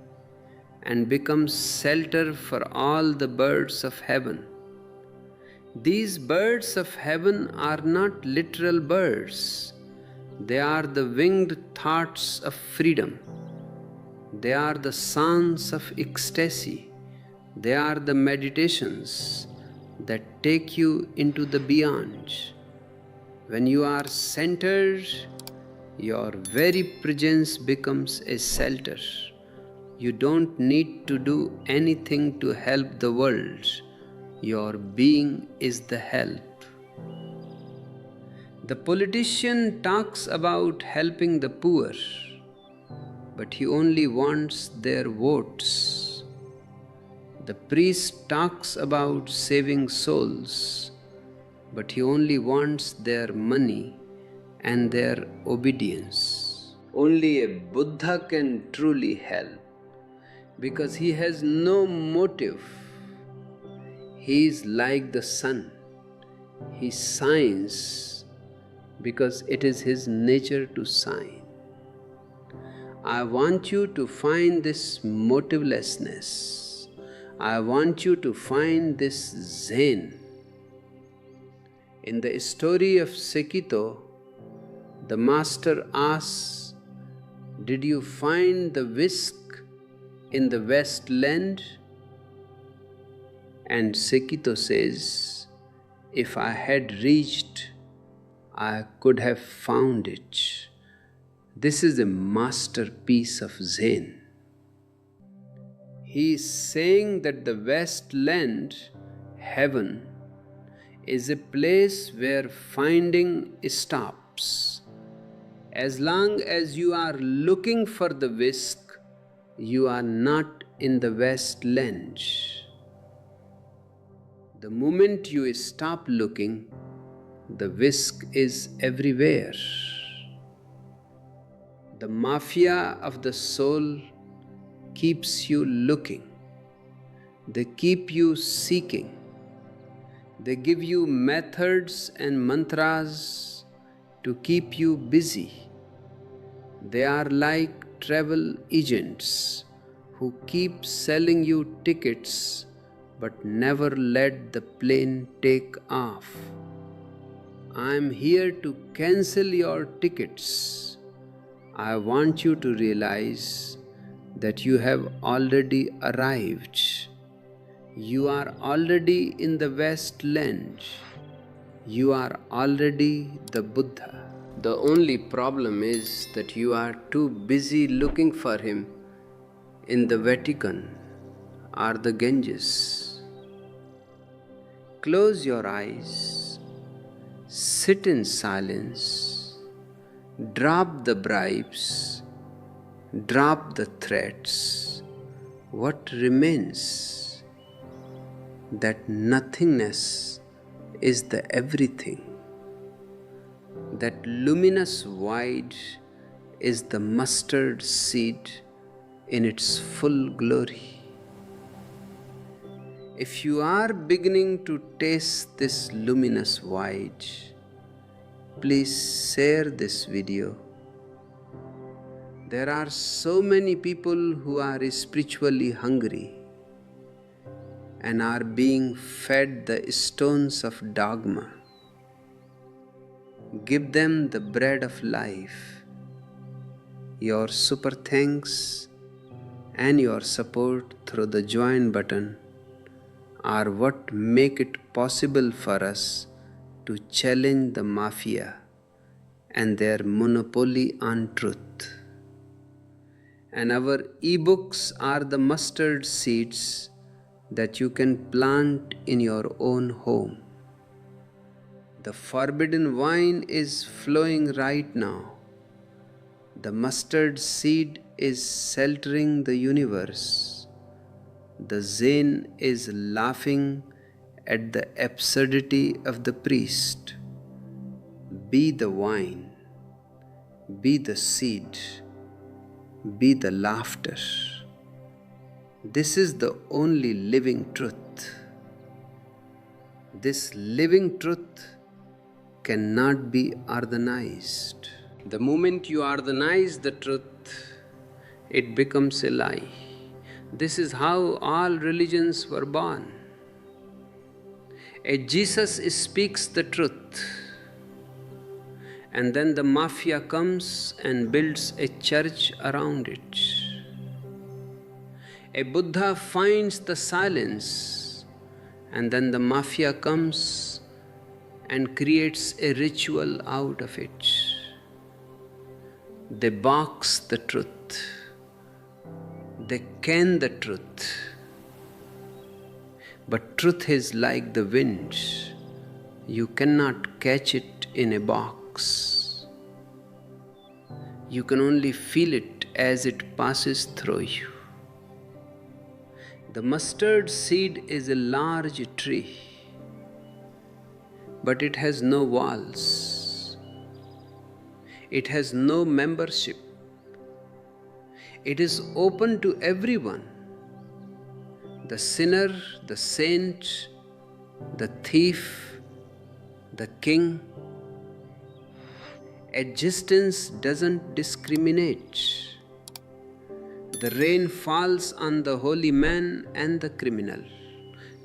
and becomes shelter for all the birds of heaven. These birds of heaven are not literal birds. They are the winged thoughts of freedom. They are the sons of ecstasy. They are the meditations that take you into the beyond. When you are centered, your very presence becomes a shelter. You don't need to do anything to help the world. Your being is the help. The politician talks about helping the poor, but he only wants their votes. The priest talks about saving souls, but he only wants their money and their obedience. Only a Buddha can truly help because he has no motive. He is like the sun. He shines because it is his nature to shine. I want you to find this motivelessness. I want you to find this Zen. In the story of Sekito, the master asks, "Did you find the whisk in the West Land?" And Sekito says, "If I had reached, I could have found it." This is a masterpiece of Zen. He is saying that the West Land, heaven, is a place where finding stops. As long as you are looking for the whisk, you are not in the West Land. The moment you stop looking, the whisk is everywhere. The mafia of the soul keeps you looking. They keep you seeking. They give you methods and mantras to keep you busy. They are like travel agents who keep selling you tickets but never let the plane take off. I am here to cancel your tickets. I want you to realize that you have already arrived. You are already in the Westland. You are already the Buddha. The only problem is that you are too busy looking for him in the Vatican or the Ganges. Close your eyes, sit in silence, drop the bribes, drop the threats. What remains? That nothingness is the everything. That luminous void is the mustard seed in its full glory. If you are beginning to taste this luminous void, please share this video. There are so many people who are spiritually hungry and are being fed the stones of dogma. Give them the bread of life. Your super thanks and your support through the join button are what make it possible for us to challenge the mafia and their monopoly on truth. And our ebooks are the mustard seeds that you can plant in your own home. The forbidden wine is flowing right now. The mustard seed is sheltering the universe. The Zen is laughing at the absurdity of the priest. Be the wine, be the seed, be the laughter. This is the only living truth. This living truth cannot be organized. The moment you organize the truth, it becomes a lie. This is how all religions were born. A Jesus speaks the truth, and then the mafia comes and builds a church around it. A Buddha finds the silence, and then the mafia comes and creates a ritual out of it. They box the truth. They can the truth. But truth is like the wind. You cannot catch it in a box. You can only feel it as it passes through you. The mustard seed is a large tree, but it has no walls. It has no membership. It is open to everyone. The sinner, the saint, the thief, the king. Existence doesn't discriminate. The rain falls on the holy man and the criminal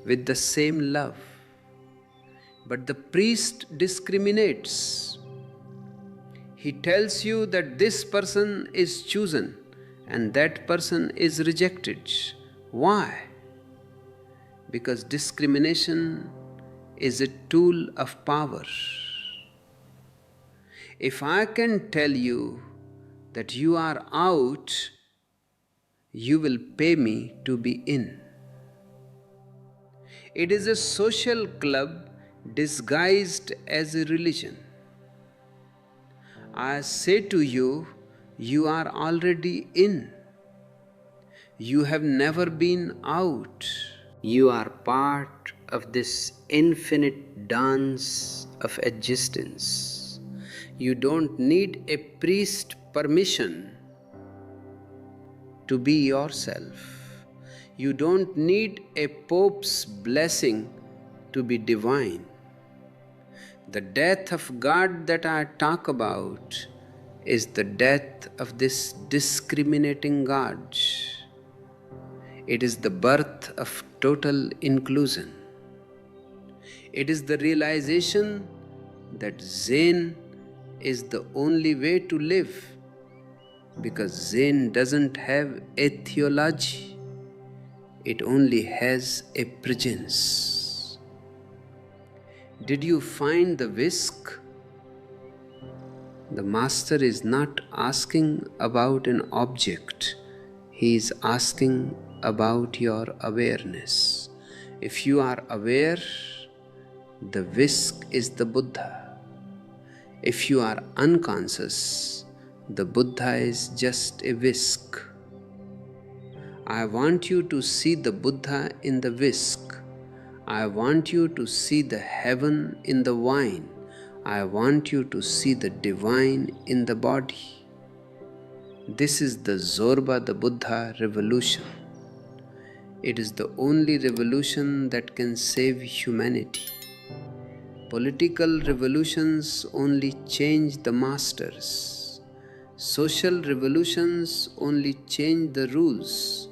with the same love. But the priest discriminates. He tells you that this person is chosen and that person is rejected. Why? Because discrimination is a tool of power. If I can tell you that you are out, you will pay me to be in. It is a social club disguised as a religion. I say to you, you are already in. You have never been out. You are part of this infinite dance of existence. You don't need a priest's permission to be yourself. You don't need a pope's blessing to be divine. The death of God that I talk about is the death of this discriminating God. It is the birth of total inclusion. It is the realization that Zen is the only way to live, because Zen doesn't have a theology, it only has a presence. Did you find the whisk? The master is not asking about an object, he is asking about your awareness. If you are aware, the whisk is the Buddha. If you are unconscious, the Buddha is just a whisk. I want you to see the Buddha in the whisk. I want you to see the heaven in the wine. I want you to see the divine in the body. This is the Zorba the Buddha revolution. It is the only revolution that can save humanity. Political revolutions only change the masters. Social revolutions only change the rules.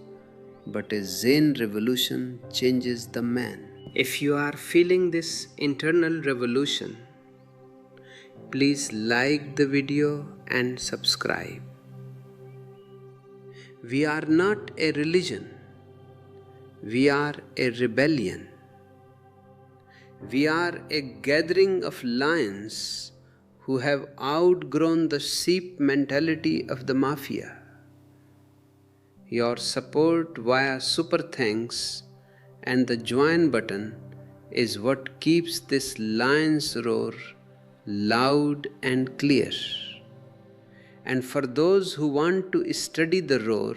But a Zen revolution changes the man. If you are feeling this internal revolution, please like the video and subscribe. We are not a religion. We are a rebellion. We are a gathering of lions who have outgrown the sheep mentality of the mafia. Your support via super thanks and the join button is what keeps this lion's roar loud and clear. And for those who want to study the roar,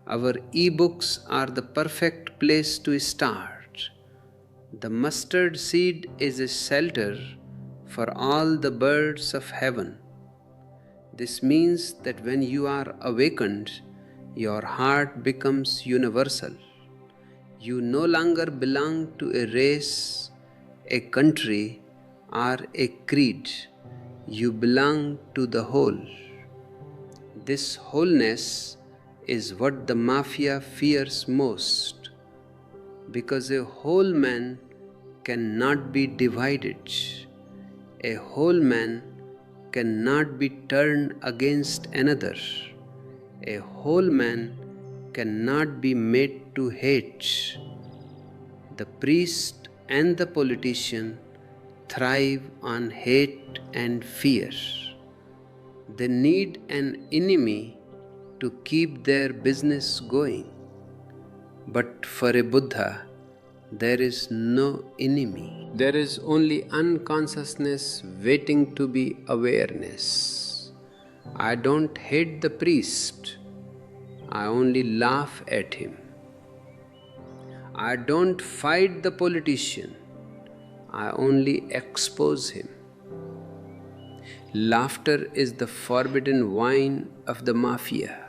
our ebooks are the perfect place to start. The mustard seed is a shelter for all the birds of heaven. This means that when you are awakened, your heart becomes universal. You no longer belong to a race, a country, or a creed. You belong to the whole. This wholeness is what the mafia fears most, because a whole man cannot be divided. A whole man cannot be turned against another. A whole man cannot be made to hate. The priest and the politician thrive on hate and fear. They need an enemy to keep their business going. But for a Buddha, there is no enemy. There is only unconsciousness waiting to be awareness. I don't hate the priest. I only laugh at him. I don't fight the politician. I only expose him. Laughter is the forbidden wine of the mafia.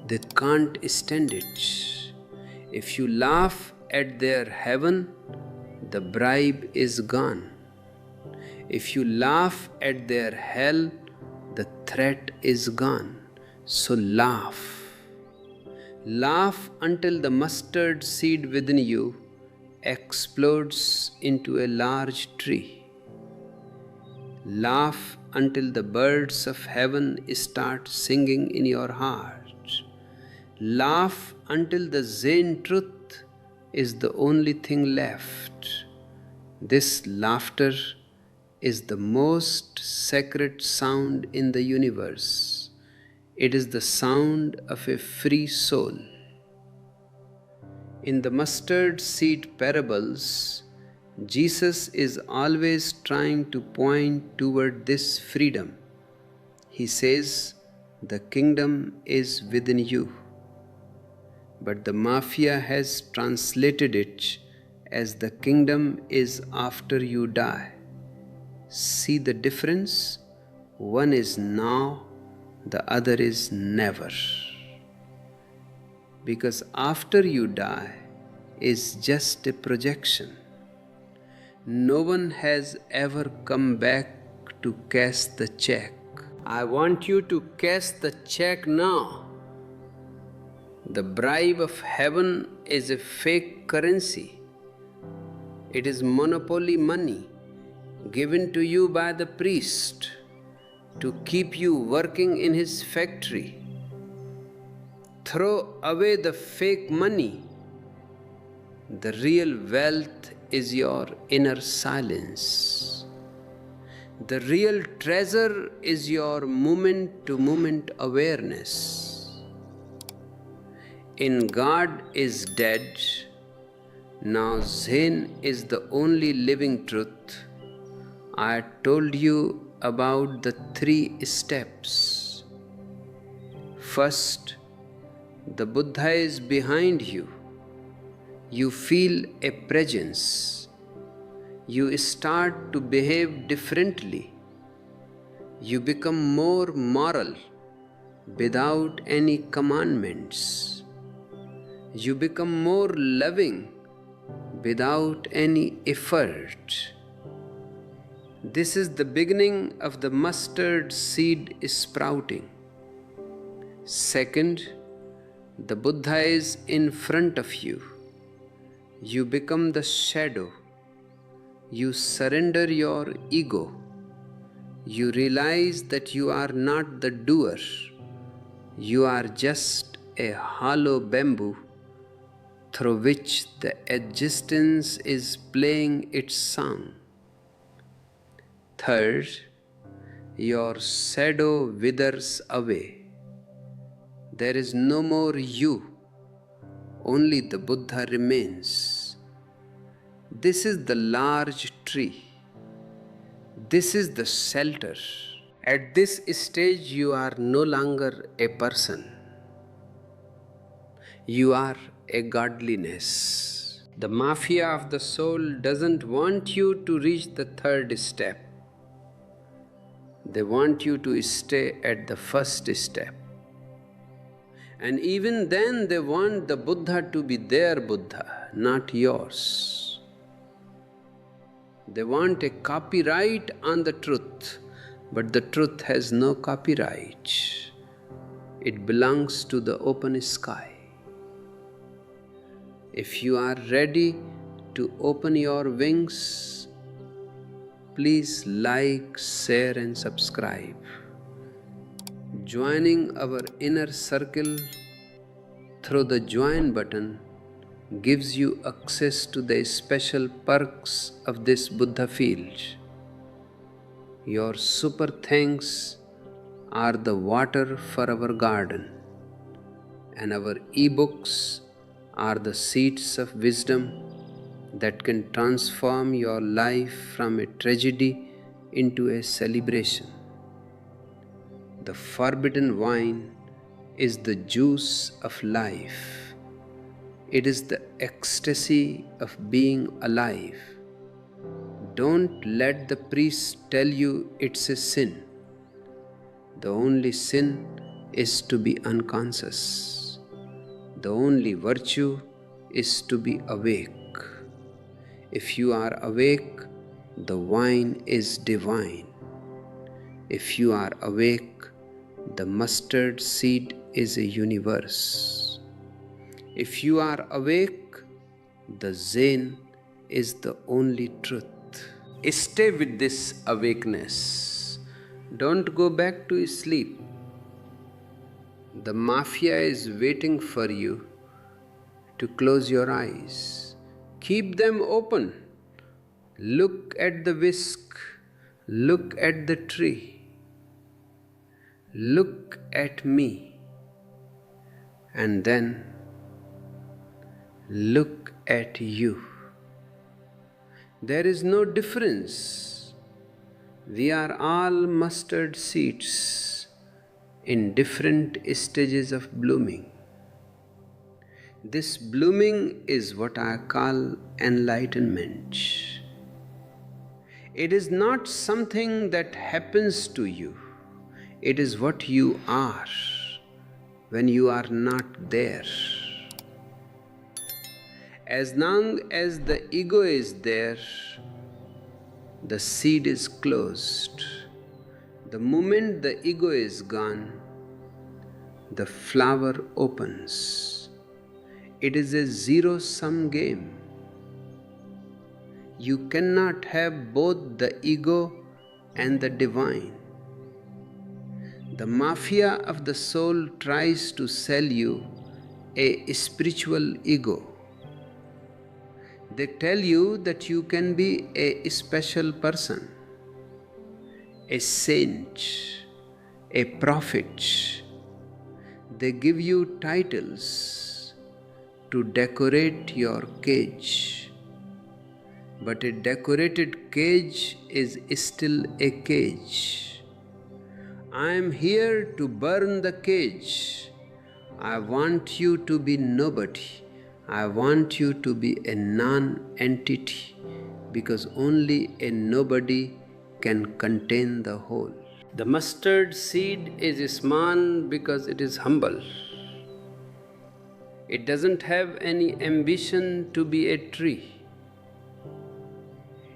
They can't stand it. If you laugh at their heaven, the bribe is gone. If you laugh at their hell, the threat is gone. So laugh. Laugh until the mustard seed within you explodes into a large tree. Laugh until the birds of heaven start singing in your heart. Laugh until the Zen truth is the only thing left. This laughter is the most sacred sound in the universe. It is the sound of a free soul. In the mustard seed parables, Jesus is always trying to point toward this freedom. He says, "The kingdom is within you." But the mafia has translated it as "the kingdom is after you die." See the difference? One is now, the other is never. Because after you die is just a projection. No one has ever come back to cash the check. I want you to cash the check now. The bribe of heaven is a fake currency. It is monopoly money. given to you by the priest to keep you working in his factory. Throw away the fake money. The real wealth is your inner silence. The real treasure is your moment-to-moment awareness. In God is dead, now Zen is the only living truth. I told you about the 3 steps. First, the Buddha is behind you. You feel a presence. You start to behave differently. You become more moral without any commandments. You become more loving without any effort. This is the beginning of the mustard seed sprouting. Second, the Buddha is in front of you. You become the shadow. You surrender your ego. You realize that you are not the doer. You are just a hollow bamboo through which the existence is playing its song. Third, your shadow withers away. There is no more you. Only the Buddha remains. This is the large tree. This is the shelter. At this stage, you are no longer a person. You are a godliness. The mafia of the soul doesn't want you to reach the 3rd step. They want you to stay at the 1st step. And even then, they want the Buddha to be their Buddha, not yours. They want a copyright on the truth, but the truth has no copyright. It belongs to the open sky. If you are ready to open your wings, please like, share and subscribe. Joining our inner circle through the join button gives you access to the special perks of this Buddha field. Your super thanks are the water for our garden, and our ebooks are the seeds of wisdom that can transform your life from a tragedy into a celebration. The forbidden wine is the juice of life. It is the ecstasy of being alive. Don't let the priest tell you it's a sin. The only sin is to be unconscious. The only virtue is to be awake. If you are awake, the wine is divine. If you are awake, the mustard seed is a universe. If you are awake, the Zen is the only truth. Stay with this awakeness. Don't go back to sleep. The mafia is waiting for you to close your eyes. Keep them open. Look at the whisk. Look at the tree. Look at me. And then look at you. There is no difference. We are all mustard seeds in different stages of blooming. This blooming is what I call enlightenment. It is not something that happens to you. It is what you are when you are not there. As long as the ego is there, the seed is closed. The moment the ego is gone, the flower opens. It is a zero-sum game. You cannot have both the ego and the divine. The mafia of the soul tries to sell you a spiritual ego. They tell you that you can be a special person, a saint, a prophet. They give you titles to decorate your cage. But a decorated cage is still a cage. I am here to burn the cage. I want you to be nobody. I want you to be a non-entity, because only a nobody can contain the whole. The mustard seed is small because it is humble. It doesn't have any ambition to be a tree.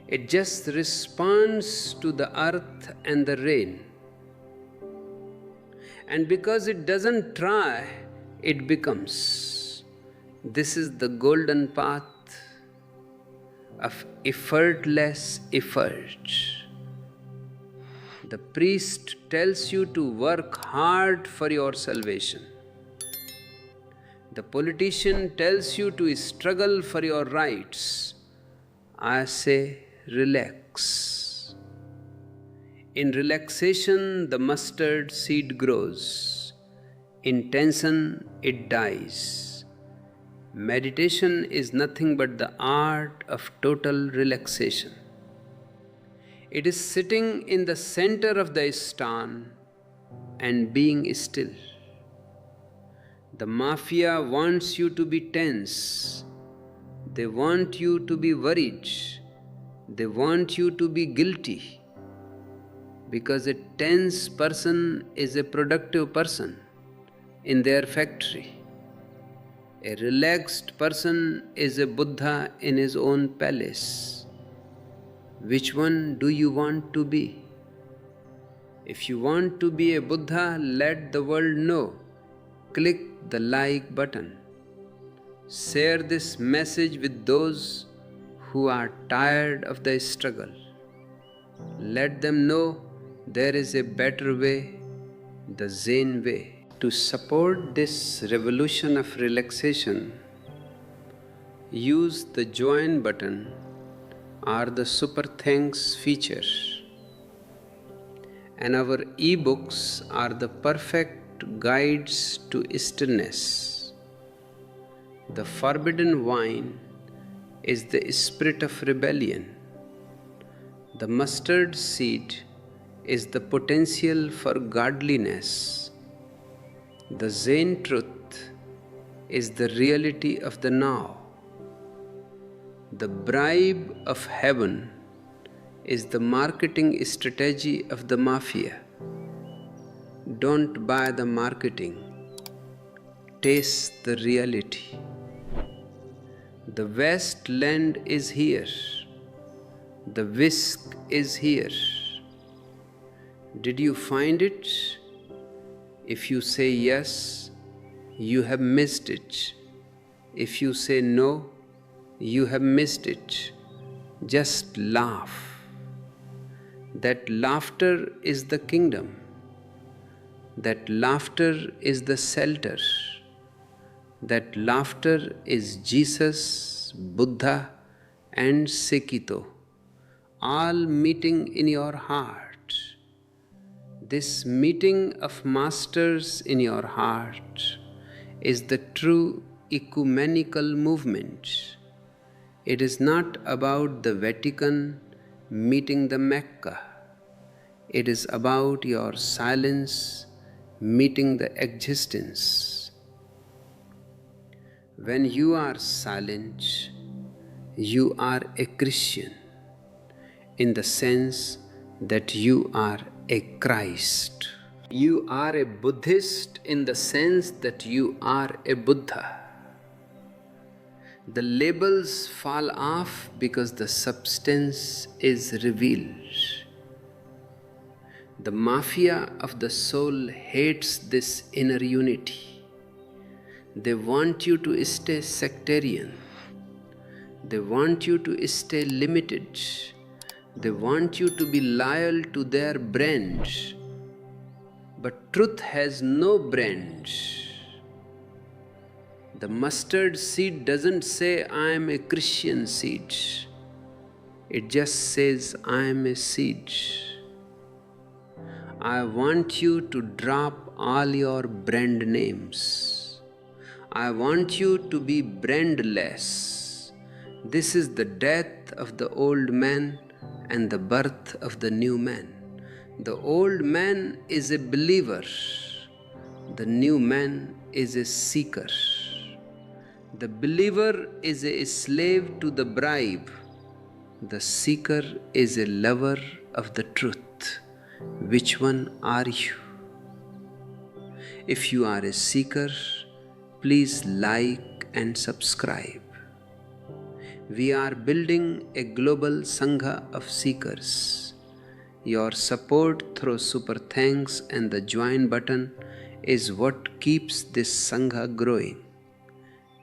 It just responds to the earth and the rain. And because it doesn't try, it becomes. This is the golden path of effortless effort. The priest tells you to work hard for your salvation. The politician tells you to struggle for your rights. I say, relax. In relaxation, the mustard seed grows. In tension, it dies. Meditation is nothing but the art of total relaxation. It is sitting in the center of the stone and being still. The mafia wants you to be tense. They want you to be worried. They want you to be guilty. Because a tense person is a productive person in their factory. A relaxed person is a Buddha in his own palace. Which one do you want to be? If you want to be a Buddha, let the world know. Click the like button. Share this message with those who are tired of the struggle. Let them know there is a better way, the Zen way. To support this revolution of relaxation, use the join button or the super thanks feature. And our ebooks are the perfect guides to stillness. The forbidden wine is the spirit of rebellion. The mustard seed is the potential for godliness. The Zen truth is the reality of the now. The bribe of heaven is the marketing strategy of the mafia. Don't buy the marketing. Taste the reality. The wasteland is here. The whisk is here. Did you find it? If you say yes, you have missed it. If you say no, you have missed it. Just laugh. That laughter is the kingdom. That laughter is the shelter. That laughter is Jesus, Buddha, and Sekito, all meeting in your heart. This meeting of masters in your heart is the true ecumenical movement. It is not about the Vatican meeting the Mecca. It is about your silence meeting the existence. When you are silent, you are a Christian, in the sense that you are a Christ. You are a Buddhist in the sense that you are a Buddha. The labels fall off because the substance is revealed. The mafia of the soul hates this inner unity. They want you to stay sectarian. They want you to stay limited. They want you to be loyal to their brand. But truth has no brand. The mustard seed doesn't say, I am a Christian seed. It just says, I am a seed. I want you to drop all your brand names. I want you to be brandless. This is the death of the old man and the birth of the new man. The old man is a believer. The new man is a seeker. The believer is a slave to the bribe. The seeker is a lover of the truth. Which one are you? If you are a seeker, please like and subscribe. We are building a global Sangha of seekers. Your support through super thanks and the join button is what keeps this Sangha growing.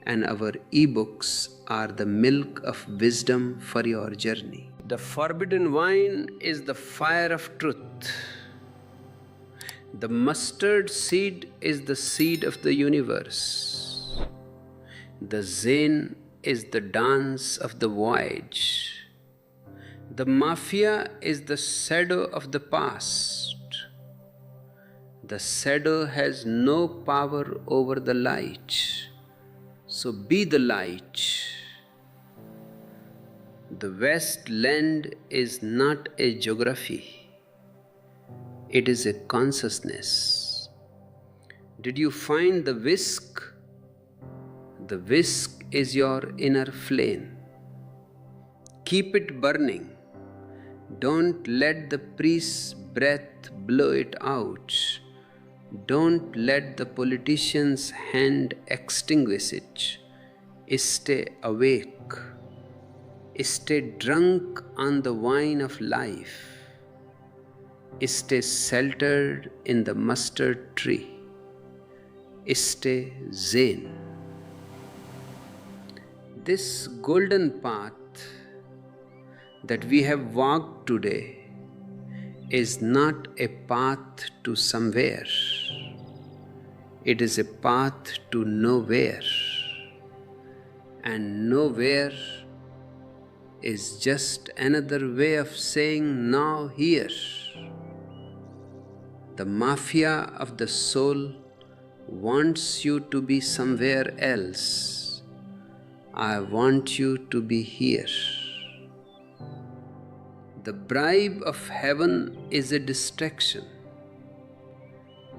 And our ebooks are the milk of wisdom for your journey. The forbidden wine is the fire of truth. The mustard seed is the seed of the universe. The Zen is the dance of the voyage. The mafia is the shadow of the past. The shadow has no power over the light. So be the light. The Westland is not a geography. It is a consciousness. Did you find the whisk? The whisk is your inner flame. Keep it burning. Don't let the priest's breath blow it out. Don't let the politician's hand extinguish it. Stay awake. Stay drunk on the wine of life. Stay sheltered in the mustard tree. Stay Zen. This golden path that we have walked today is not a path to somewhere. It is a path to nowhere. And nowhere is just another way of saying now here. The mafia of the soul wants you to be somewhere else. I want you to be here. The bribe of heaven is a distraction.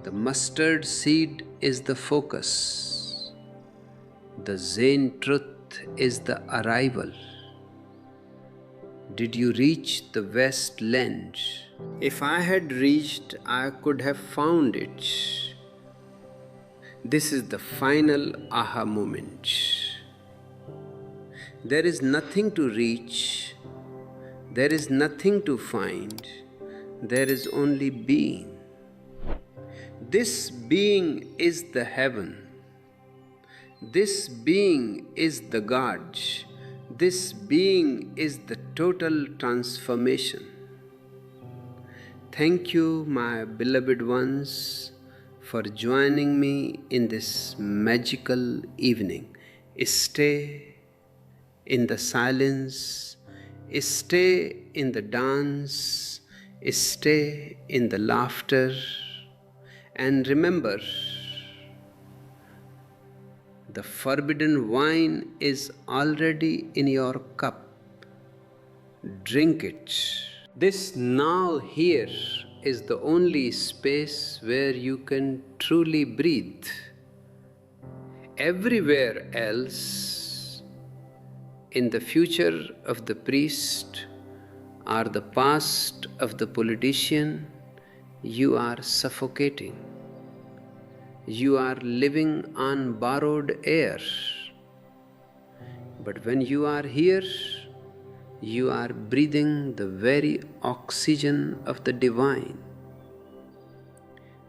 The mustard seed is the focus. The Zen truth is the arrival. Did you reach the Westland? If I had reached, I could have found it. This is the final aha moment. There is nothing to reach. There is nothing to find. There is only being. This being is the heaven. This being is the God. This being is the total transformation. Thank you, my beloved ones, for joining me in this magical evening. Stay in the silence. Stay in the dance. Stay in the laughter. And remember, the forbidden wine is already in your cup. Drink it. This now here is the only space where you can truly breathe. Everywhere else, in the future of the priest or the past of the politician, you are suffocating. You are living on borrowed air. But when you are here, you are breathing the very oxygen of the divine.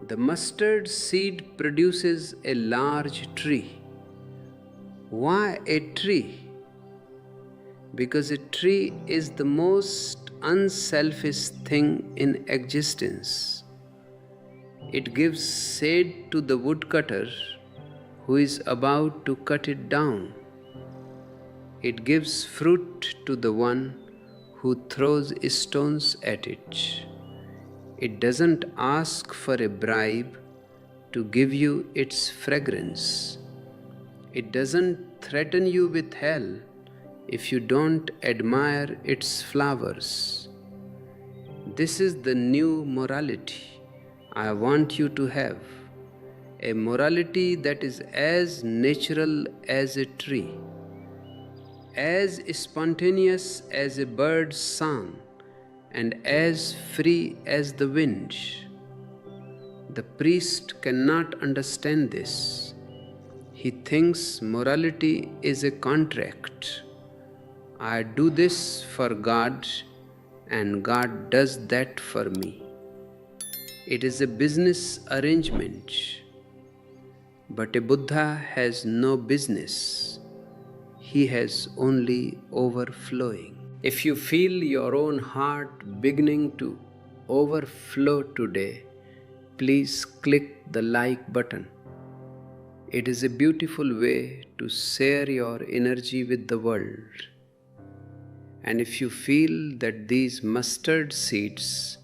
The mustard seed produces a large tree. Why a tree? because a tree is the most unselfish thing in existence. It gives shade to the woodcutter who is about to cut it down. It gives fruit to the one who throws stones at it. It doesn't ask for a bribe to give you its fragrance. It doesn't threaten you with hell if you don't admire its flowers. This is the new morality I want you to have, a morality that is as natural as a tree, as spontaneous as a bird's song, and as free as the wind. The priest cannot understand this. He thinks morality is a contract. I do this for God, and God does that for me. It is a business arrangement. But a Buddha has no business. He has only overflowing. If you feel your own heart beginning to overflow today, please click the like button. It is a beautiful way to share your energy with the world. And if you feel that these mustard seeds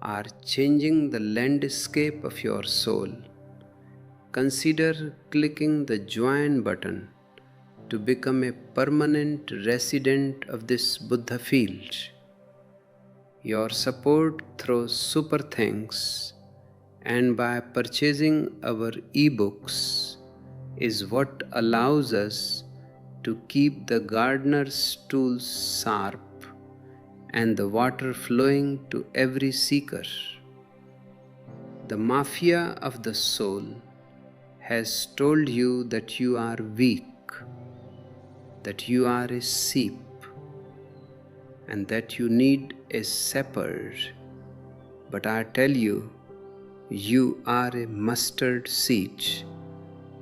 are changing the landscape of your soul, consider clicking the join button to become a permanent resident of this Buddha field. Your support through super thanks and by purchasing our ebooks is what allows us to keep the gardener's tools sharp and the water flowing to every seeker. The mafia of the soul has told you that you are weak, that you are a sheep, and that you need a shepherd. But I tell you, you are a mustard seed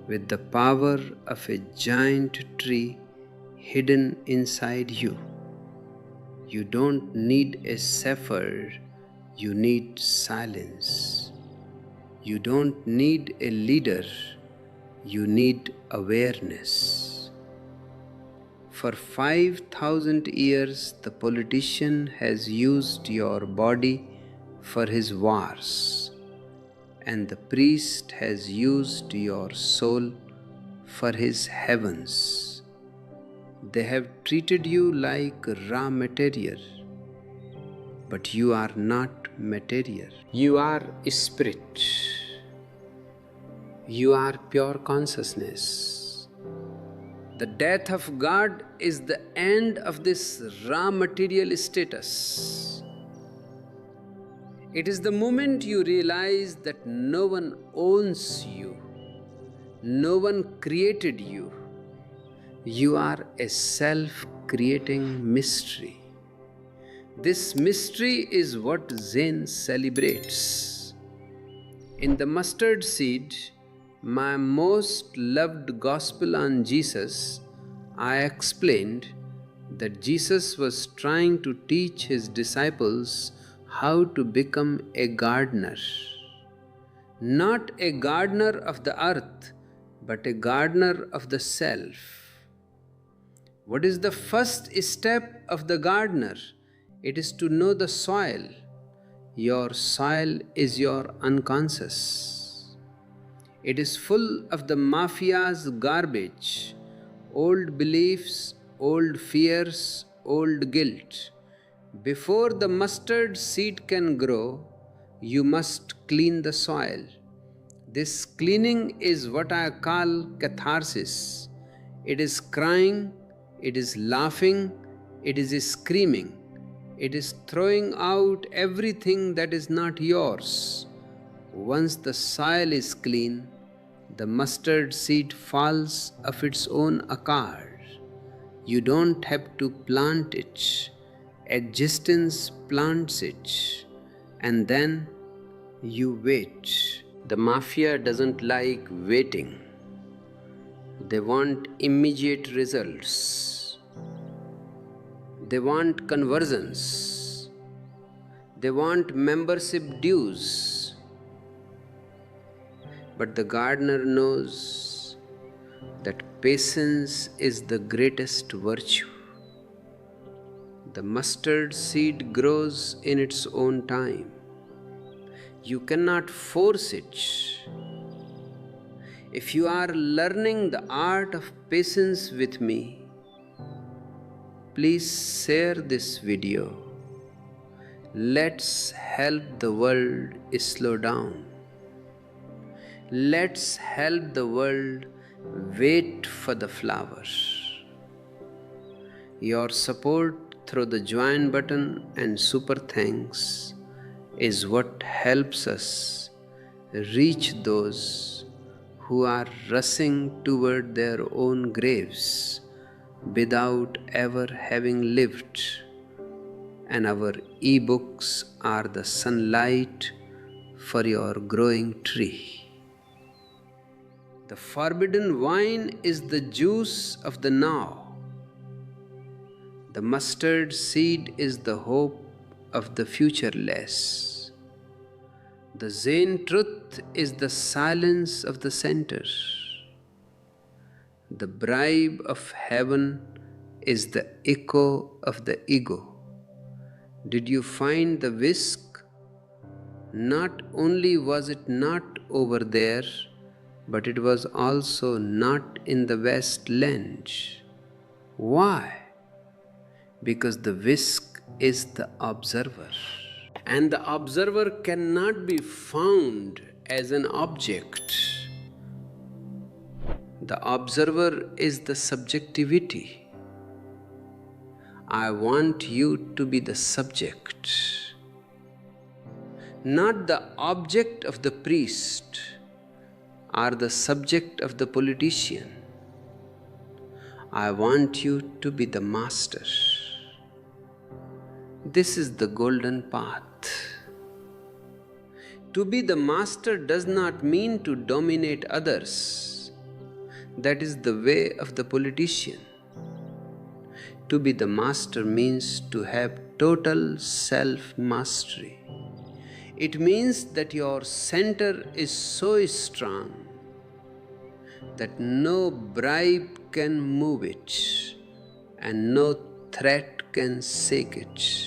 with the power of a giant tree hidden inside you. You don't need a shepherd, you need silence. You don't need a leader, you need awareness. For 5,000 years, the politician has used your body for his wars, and the priest has used your soul for his heavens. They have treated you like raw material, but you are not material. You are spirit. You are pure consciousness. The death of God is the end of this raw material status. It is the moment you realize that no one owns you, no one created you. You are a self-creating mystery. This mystery is what Zen celebrates. In the mustard seed, my most loved gospel on Jesus, I explained that Jesus was trying to teach his disciples how to become a gardener. Not a gardener of the earth, but a gardener of the self. What is the first step of the gardener? It is to know the soil. Your soil is your unconscious. It is full of the mafia's garbage, old beliefs, old fears, old guilt. Before the mustard seed can grow, you must clean the soil. This cleaning is what I call catharsis. It is crying, it is laughing, it is screaming. It is throwing out everything that is not yours. Once the soil is clean, the mustard seed falls of its own accord. You don't have to plant it. Existence plants it. And then you wait. The mafia doesn't like waiting. They want immediate results. They want conversions. They want membership dues. But the gardener knows that patience is the greatest virtue. The mustard seed grows in its own time. You cannot force it. If you are learning the art of patience with me, please share this video. Let's help the world slow down. Let's help the world wait for the flowers. Your support through the join button and super thanks is what helps us reach those who are rushing toward their own graves without ever having lived. And our ebooks are the sunlight for your growing tree. The forbidden wine is the juice of the now. The mustard seed is the hope of the futureless. The Zen truth is the silence of the center. The bribe of heaven is the echo of the ego. Did you find the whisk? Not only was it not over there, but it was also not in the wasteland. Why? Because the whisk is the observer. And the observer cannot be found as an object. The observer is the subjectivity. I want you to be the subject, not the object of the priest or the subject of the politician. I want you to be the master. This is the golden path. To be the master does not mean to dominate others. That is the way of the politician. To be the master means to have total self-mastery. It means that your center is so strong that no bribe can move it and no threat can shake it.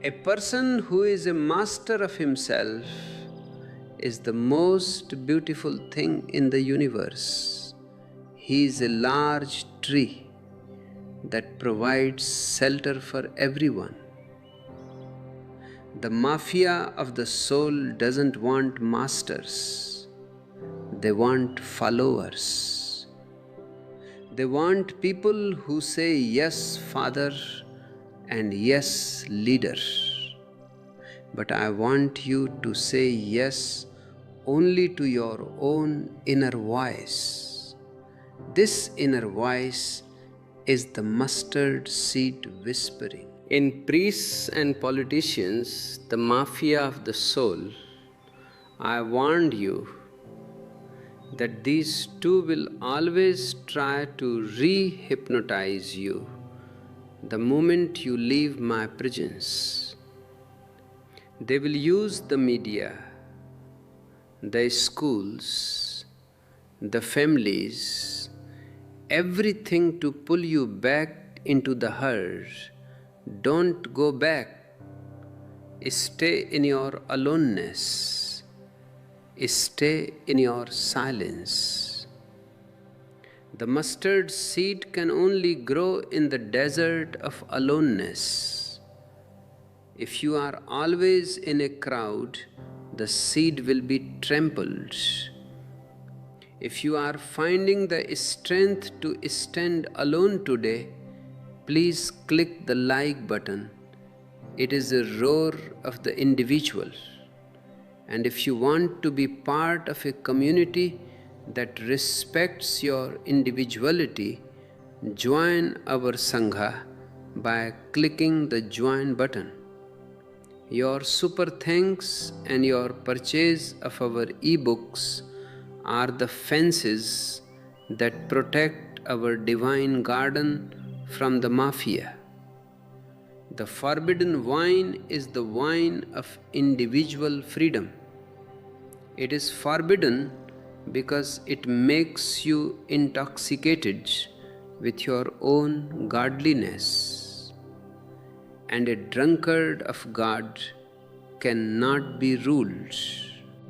A person who is a master of himself is the most beautiful thing in the universe. He is a large tree that provides shelter for everyone. The mafia of the soul doesn't want masters. They want followers. They want people who say yes, Father, and yes, leader. But I want you to say yes only to your own inner voice. This inner voice is the mustard seed whispering. In priests and politicians, the mafia of the soul, I warned you that these two will always try to re-hypnotize you the moment you leave my presence. They will use the media, the schools, the families, everything to pull you back into the herd. Don't go back. Stay in your aloneness. Stay in your silence. The mustard seed can only grow in the desert of aloneness. If you are always in a crowd, the seed will be trampled. If you are finding the strength to stand alone today, please click the like button. It is a roar of the individual. And if you want to be part of a community that respects your individuality, join our Sangha by clicking the join button. Your super thanks and your purchase of our ebooks are the fences that protect our divine garden from the mafia. The forbidden wine is the wine of individual freedom. It is forbidden because it makes you intoxicated with your own godliness. And a drunkard of God cannot be ruled.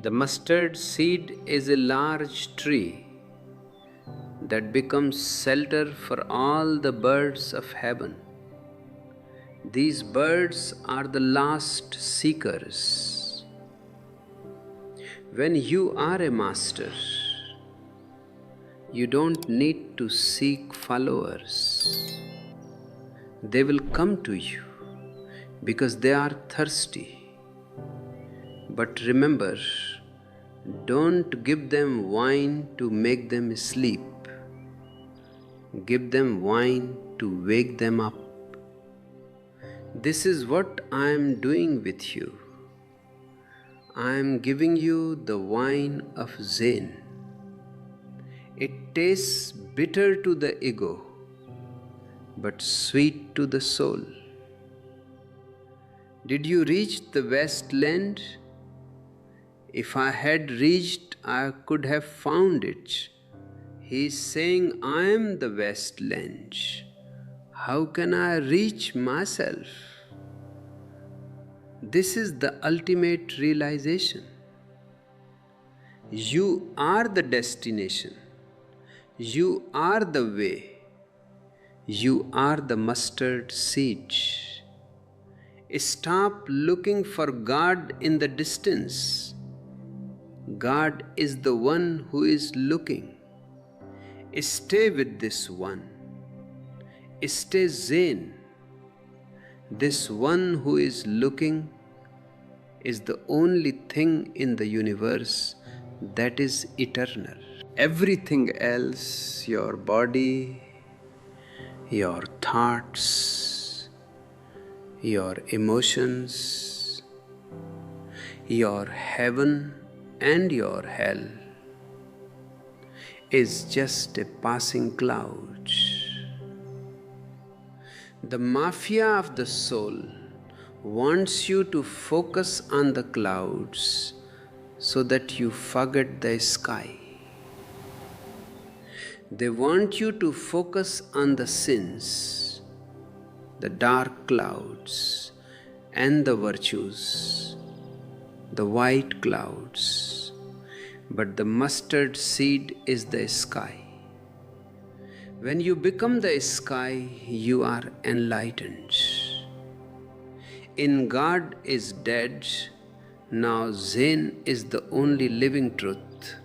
The mustard seed is a large tree that becomes shelter for all the birds of heaven. These birds are the last seekers. When you are a master, you don't need to seek followers. They will come to you because they are thirsty. But remember, don't give them wine to make them sleep. Give them wine to wake them up. This is what I am doing with you. I am giving you the wine of Zen. It tastes bitter to the ego, but sweet to the soul. Did you reach the wasteland? If I had reached, I could have found it. He is saying, I am the wasteland. How can I reach myself? This is the ultimate realization. You are the destination. You are the way. You are the mustard seed. Stop looking for God in the distance. God is the one who is looking. Stay with this one. Stay Zen. This one who is looking is the only thing in the universe that is eternal. Everything else, your body, your thoughts, your emotions, your heaven and your hell, is just a passing cloud. The mafia of the soul wants you to focus on the clouds so that you forget the sky. They want you to focus on the sins, the dark clouds, and the virtues, the white clouds. But the mustard seed is the sky. When you become the sky, you are enlightened. In God is dead, now Zen is the only living truth.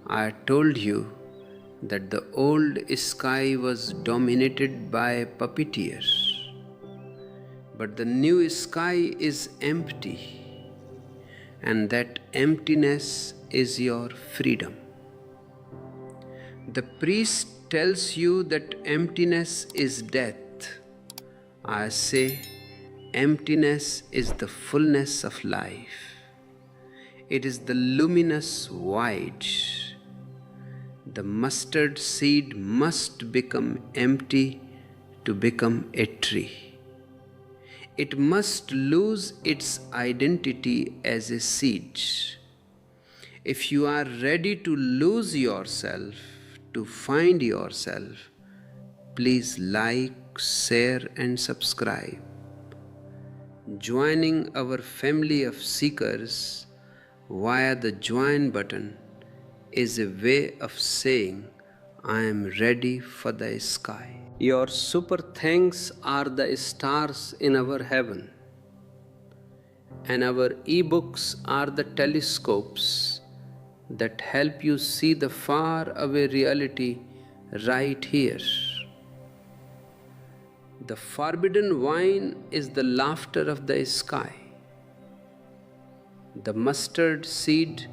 I told you that the old sky was dominated by puppeteers, but the new sky is empty, and that emptiness is your freedom. The priest tells you that emptiness is death. I say, emptiness is the fullness of life. It is the luminous void. The mustard seed must become empty to become a tree. It must lose its identity as a seed. If you are ready to lose yourself, to find yourself, please like, share and subscribe. Joining our family of seekers via the join button is a way of saying, I am ready for the sky. Your super thanks are the stars in our heaven, and our e-books are the telescopes that help you see the far away reality right here. The forbidden wine is the laughter of the sky. The mustard seed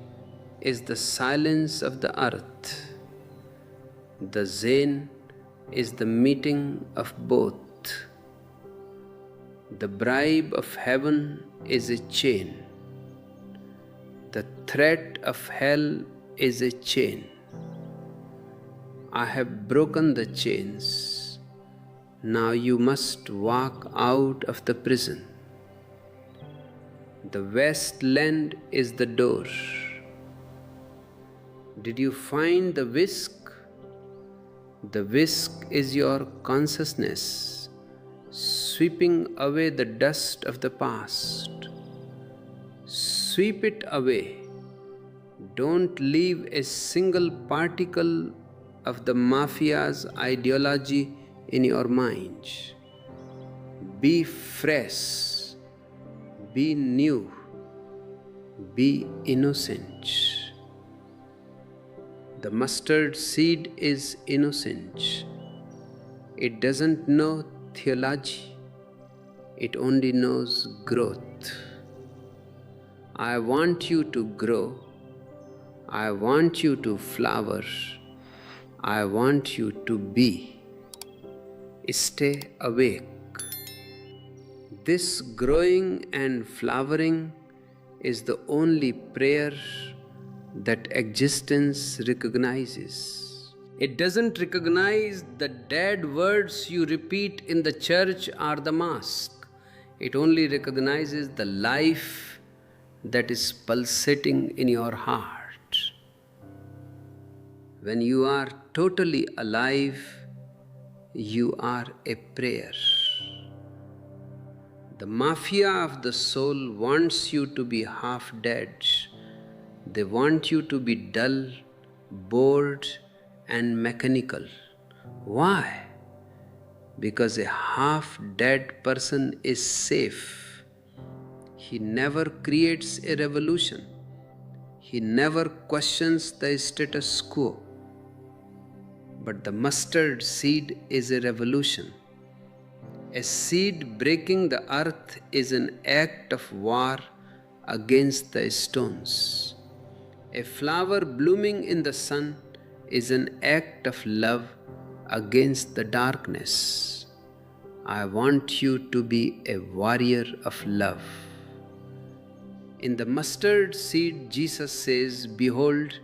is the silence of the earth. The Zen is the meeting of both. The bribe of heaven is a chain. The threat of hell is a chain. I have broken the chains. Now you must walk out of the prison. The wasteland is the door. Did you find the whisk? The whisk is your consciousness, sweeping away the dust of the past. Sweep it away. Don't leave a single particle of the mafia's ideology in your mind. Be fresh, be new, be innocent. The mustard seed is innocent. It doesn't know theology, it only knows growth. I want you to grow. I want you to flower. I want you to be. Stay awake. This growing and flowering is the only prayer that existence recognizes. It doesn't recognize the dead words you repeat in the church or the mosque. It only recognizes the life that is pulsating in your heart. When you are totally alive, you are a prayer. The mafia of the soul wants you to be half dead. They want you to be dull, bored, and mechanical. Why? Because a half-dead person is safe. He never creates a revolution. He never questions the status quo. But the mustard seed is a revolution. A seed breaking the earth is an act of war against the stones. A flower blooming in the sun is an act of love against the darkness. I want you to be a warrior of love. In the mustard seed, Jesus says, "Behold,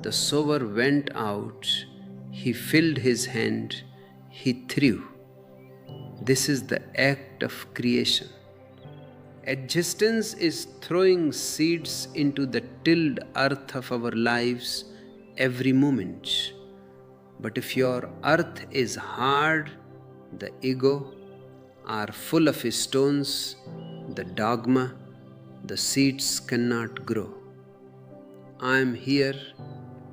the sower went out, he filled his hand, he threw." This is the act of creation. Existence is throwing seeds into the tilled earth of our lives every moment. But if your earth is hard, the ego, are full of stones, the dogma, the seeds cannot grow. I am here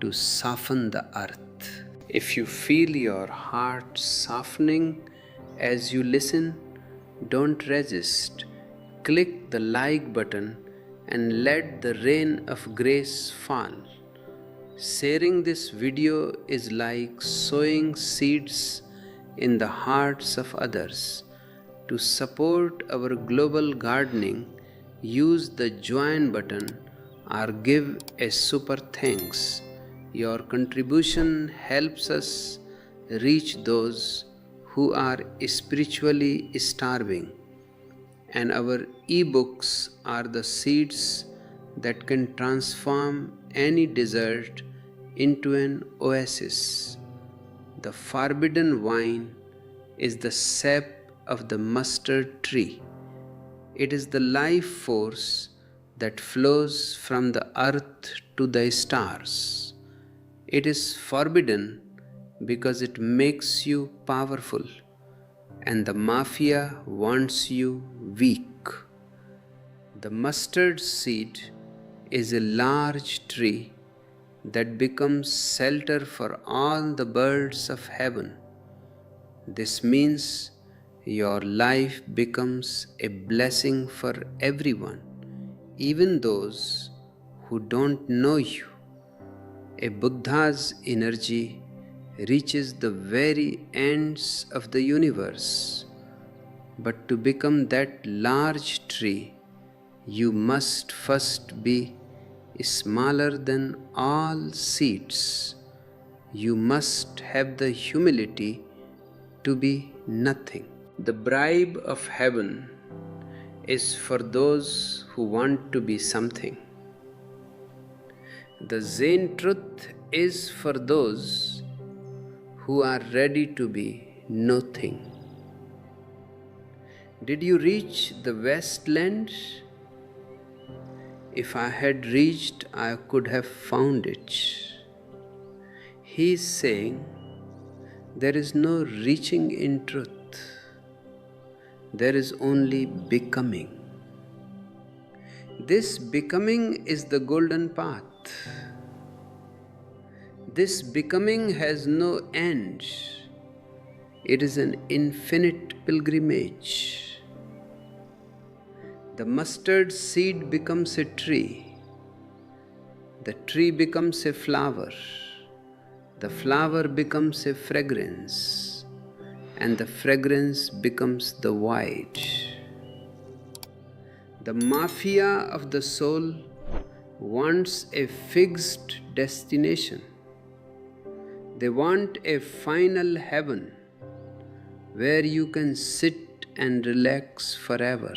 to soften the earth. If you feel your heart softening as you listen, don't resist. Click the like button and let the rain of grace fall. Sharing this video is like sowing seeds in the hearts of others. To support our global gardening, use the join button or give a super thanks. Your contribution helps us reach those who are spiritually starving, and our ebooks are the seeds that can transform any desert into an oasis. The forbidden wine is the sap of the mustard tree. It is the life force that flows from the earth to the stars. It is forbidden because it makes you powerful, and the mafia wants you weak. The mustard seed is a large tree that becomes shelter for all the birds of heaven. This means your life becomes a blessing for everyone, even those who don't know you. A Buddha's energy reaches the very ends of the universe. But to become that large tree, you must first be smaller than all seeds. You must have the humility to be nothing. The bribe of heaven is for those who want to be something. The Zen truth is for those who are ready to be nothing. Did you reach the wasteland? If I had reached, I could have found it. He is saying, there is no reaching in truth. There is only becoming. This becoming is the golden path. This becoming has no end. It is an infinite pilgrimage. The mustard seed becomes a tree. The tree becomes a flower. The flower becomes a fragrance. And the fragrance becomes the white. The mafia of the soul wants a fixed destination. They want a final heaven where you can sit and relax forever.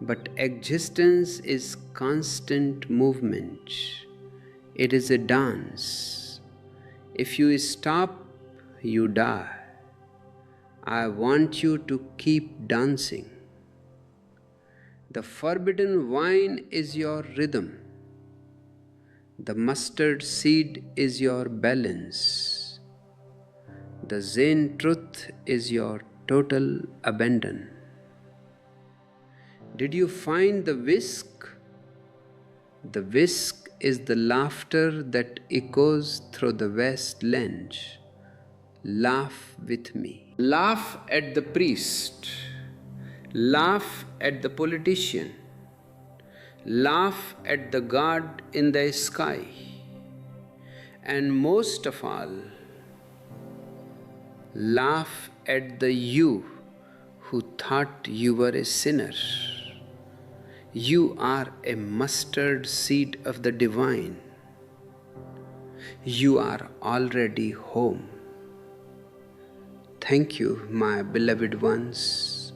But existence is constant movement. It is a dance. If you stop, you die. I want you to keep dancing. The forbidden wine is your rhythm. The mustard seed is your balance. The Zen truth is your total abandon. Did you find the whisk? The whisk is the laughter that echoes through the wasteland. Laugh with me. Laugh at the priest. Laugh at the politician. Laugh at the god in the sky. And most of all, laugh at the you who thought you were a sinner. You are a mustard seed of the divine. You are already home. Thank you, my beloved ones.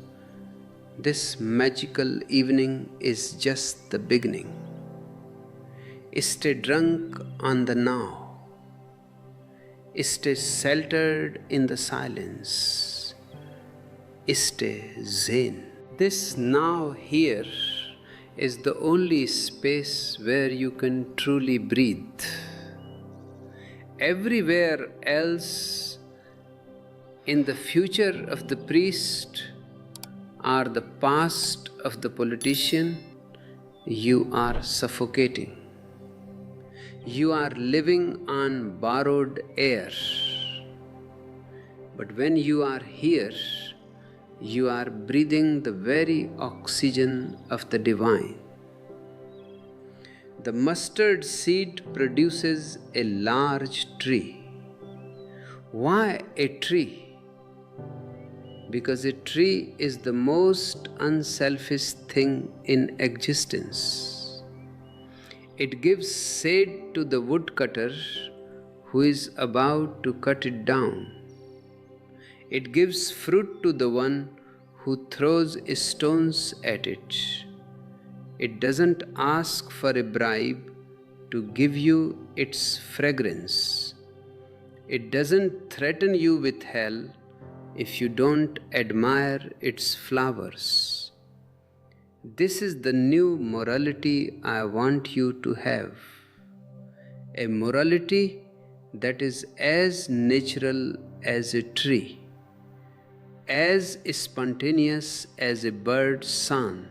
This magical evening is just the beginning. Stay drunk on the now. Stay sheltered in the silence. Stay zen. This now here is the only space where you can truly breathe. Everywhere else, in the future of the priest or the past of the politician, you are suffocating. You are living on borrowed air. But when you are here, you are breathing the very oxygen of the divine. The mustard seed produces a large tree. Why a tree? Because a tree is the most unselfish thing in existence. It gives shade to the woodcutter who is about to cut it down. It gives fruit to the one who throws stones at it. It doesn't ask for a bribe to give you its fragrance. It doesn't threaten you with hell if you don't admire its flowers. This is the new morality I want you to have. A morality that is as natural as a tree, as spontaneous as a bird's song,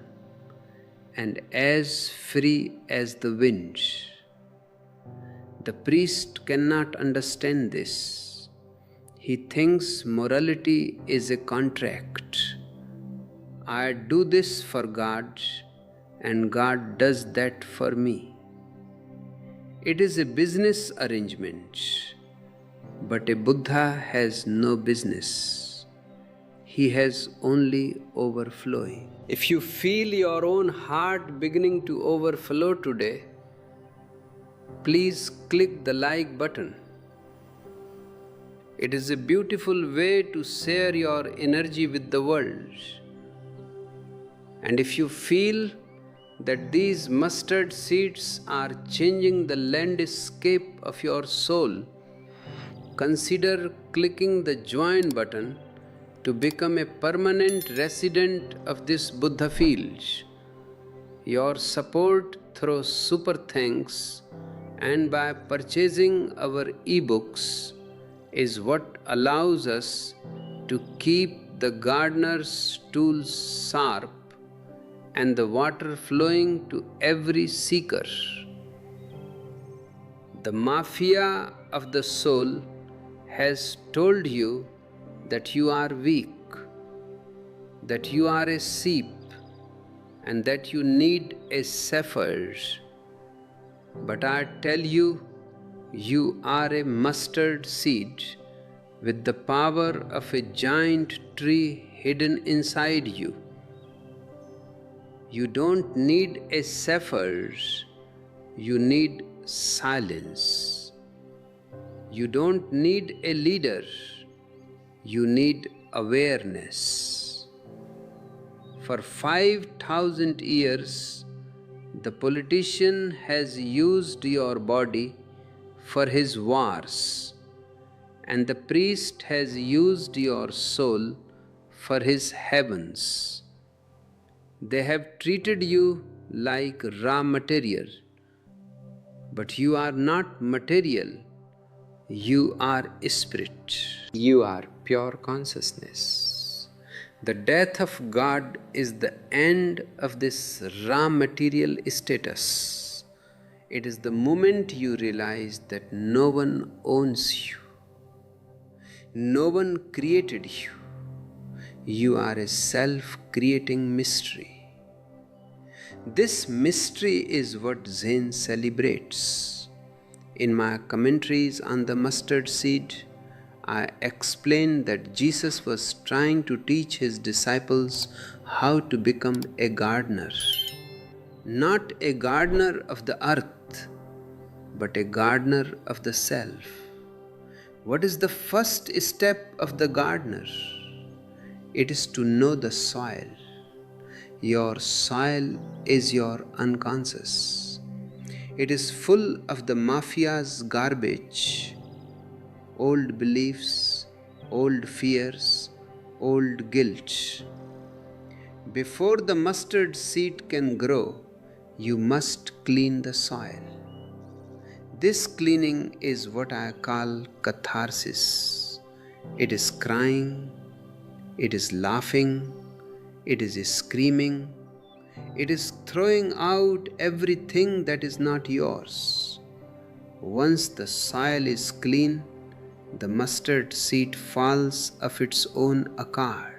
and as free as the wind. The priest cannot understand this. He thinks morality is a contract. I do this for God, and God does that for me. It is a business arrangement, but a Buddha has no business. He has only overflowing. If you feel your own heart beginning to overflow today, please click the like button. It is a beautiful way to share your energy with the world. And if you feel that these mustard seeds are changing the landscape of your soul, consider clicking the join button to become a permanent resident of this Buddha field. Your support through super thanks and by purchasing our ebooks is what allows us to keep the gardener's tools sharp and the water flowing to every seeker. The mafia of the soul has told you that you are weak, that you are a sheep, and that you need a shepherd. But I tell you, you are a mustard seed with the power of a giant tree hidden inside you. You don't need a shepherd, you need silence. You don't need a leader, you need awareness. For 5,000 years, the politician has used your body for his wars, and the priest has used your soul for his heavens. They have treated you like raw material, but you are not material, you are spirit. You are pure consciousness. The death of God is the end of this raw material status. It is the moment you realize that no one owns you, no one created you. You are a self-creating mystery. This mystery is what Zen celebrates. In my commentaries on the mustard seed, I explained that Jesus was trying to teach his disciples how to become a gardener. Not a gardener of the earth, but a gardener of the self. What is the first step of the gardener? It is to know the soil. Your soil is your unconscious. It is full of the mafia's garbage, old beliefs, old fears, old guilt. Before the mustard seed can grow, you must clean the soil. This cleaning is what I call catharsis. It is crying, it is laughing, it is screaming, it is throwing out everything that is not yours. Once the soil is clean, the mustard seed falls of its own accord.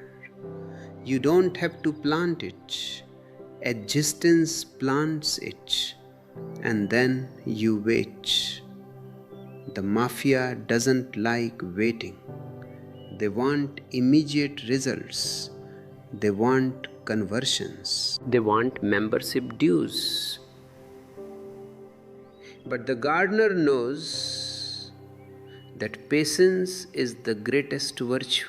You don't have to plant it. Existence plants it, and then you wait. The mafia doesn't like waiting. They want immediate results. They want conversions. They want membership dues. But the gardener knows that patience is the greatest virtue.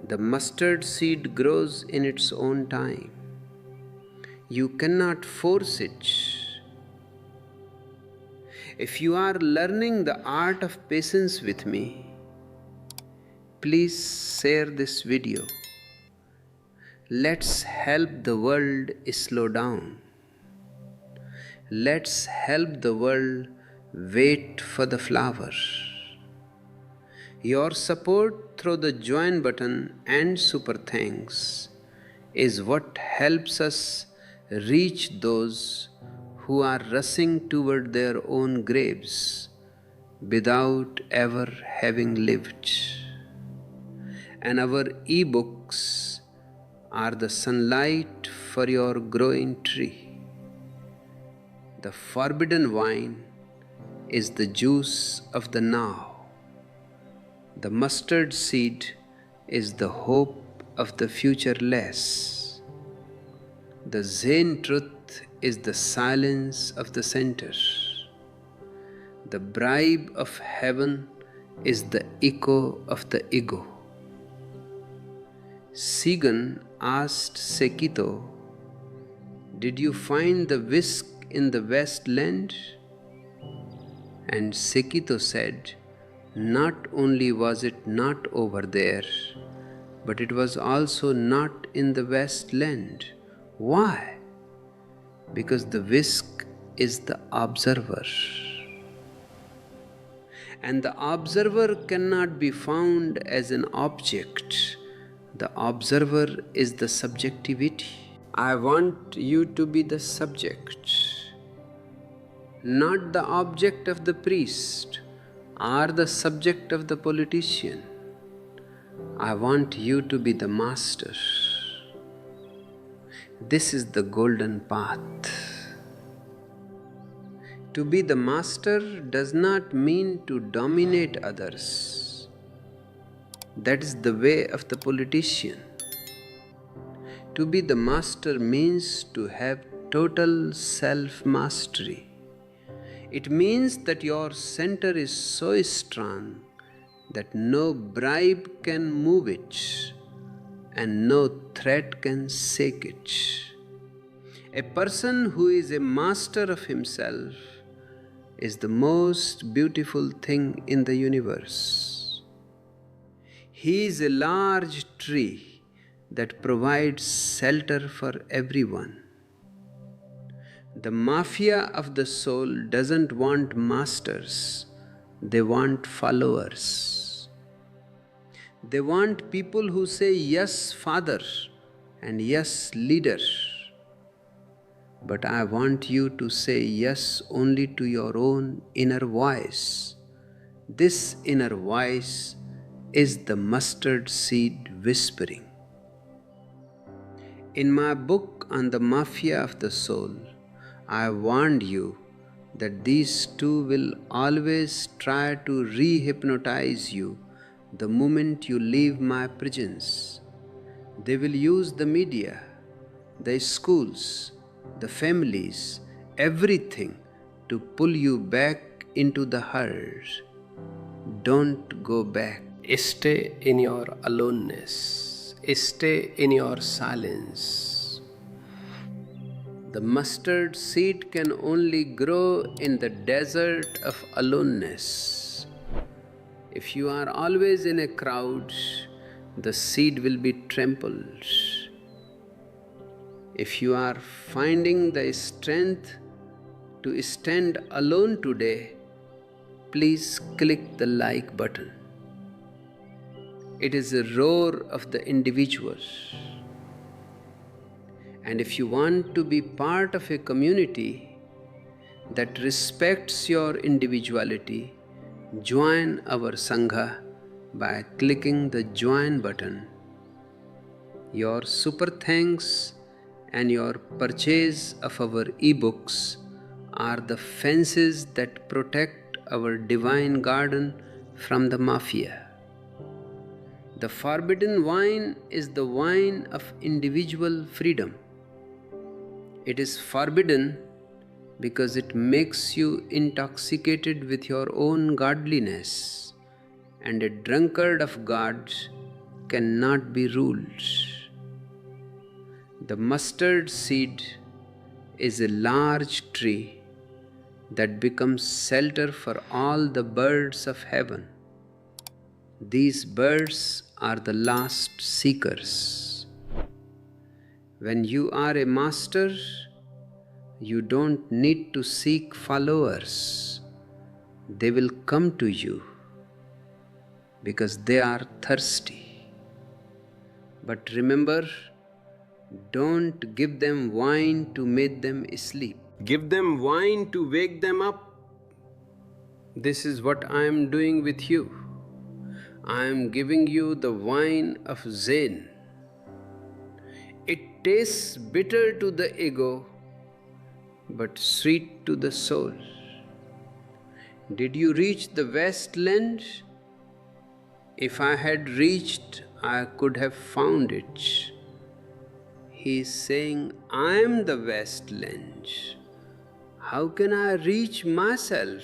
The mustard seed grows in its own time. You cannot force it. If you are learning the art of patience with me, please share this video. Let's help the world slow down. Let's help the world wait for the flower. Your support through the join button and super thanks is what helps us reach those who are rushing toward their own graves without ever having lived. And our ebooks are the sunlight for your growing tree. The forbidden wine is the juice of the now. The mustard seed is the hope of the futureless. The Zen truth is the silence of the center. The bribe of heaven is the echo of the ego. Sigan asked Sekito, "Did you find the whisk in the West Land?" And Sekito said, Not only was it not over there, but it was also not in the wasteland. Why? Because the whisk is the observer. And the observer cannot be found as an object. The observer is the subjectivity. I want you to be the subject, not the object of the priest or the subject of the politician. I want you to be the master. This is the golden path. To be the master does not mean to dominate others. That is the way of the politician. To be the master means to have total self-mastery. It means that your center is so strong that no bribe can move it and no threat can shake it. A person who is a master of himself is the most beautiful thing in the universe. He is a large tree that provides shelter for everyone. The mafia of the soul doesn't want masters, they want followers. They want people who say yes, Father, and yes, leader. But I want you to say yes only to your own inner voice. This inner voice is the mustard seed whispering. In my book on the mafia of the soul, I warned you that these two will always try to re-hypnotize you the moment you leave my presence. They will use the media, the schools, the families, everything to pull you back into the herd. Don't go back. Stay in your aloneness. Stay in your silence. The mustard seed can only grow in the desert of aloneness. If you are always in a crowd, the seed will be trampled. If you are finding the strength to stand alone today, please click the like button. It is a roar of the individual. And if you want to be part of a community that respects your individuality, join our Sangha by clicking the join button. Your super thanks and your purchase of our ebooks are the fences that protect our divine garden from the mafia. The forbidden wine is the wine of individual freedom. It is forbidden because it makes you intoxicated with your own godliness, and a drunkard of God cannot be ruled. The mustard seed is a large tree that becomes shelter for all the birds of heaven. These birds are the last seekers. When you are a master, you don't need to seek followers. They will come to you because they are thirsty. But remember, don't give them wine to make them sleep. Give them wine to wake them up. This is what I am doing with you. I am giving you the wine of Zen. It tastes bitter to the ego, but sweet to the soul. Did you reach the wasteland? If I had reached, I could have found it. He is saying, I am the wasteland. How can I reach myself?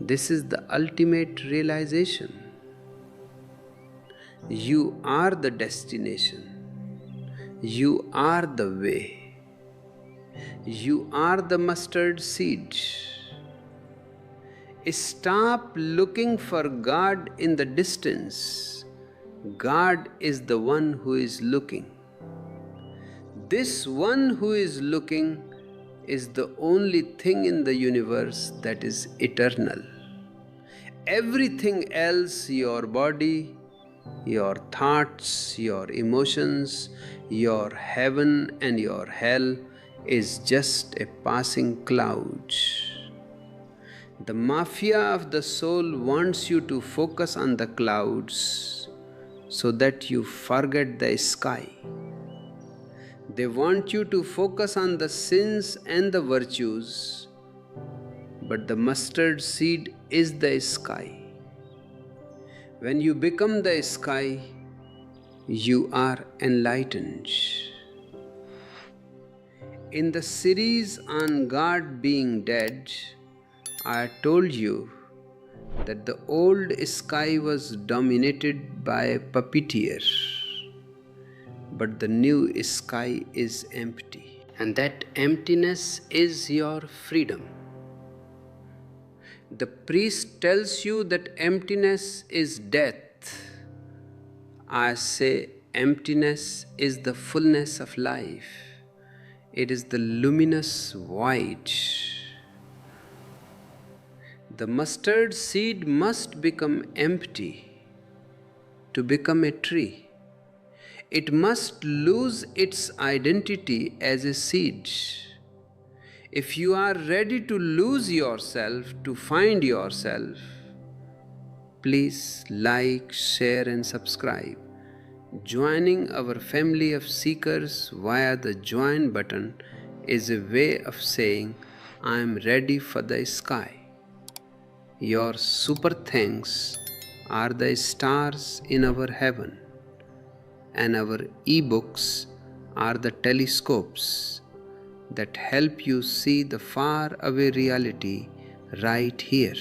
This is the ultimate realization. You are the destination. You are the way. You are the mustard seed. Stop looking for God in the distance. God is the one who is looking. This one who is looking is the only thing in the universe that is eternal. Everything else, your body, your thoughts, your emotions, your heaven and your hell, is just a passing cloud. The mafia of the soul wants you to focus on the clouds so that you forget the sky. They want you to focus on the sins and the virtues, but the mustard seed is the sky. When you become the sky, you are enlightened. In the series on God being dead, I told you that the old sky was dominated by a puppeteer, but the new sky is empty, and that emptiness is your freedom. The priest tells you that emptiness is death. I say emptiness is the fullness of life. It is the luminous void. The mustard seed must become empty to become a tree. It must lose its identity as a seed. If you are ready to lose yourself to find yourself, please like, share, and subscribe. Joining our family of seekers via the join button is a way of saying, I am ready for the sky. Your super thanks are the stars in our heaven, and our e-books are the telescopes that help you see the far away reality right here.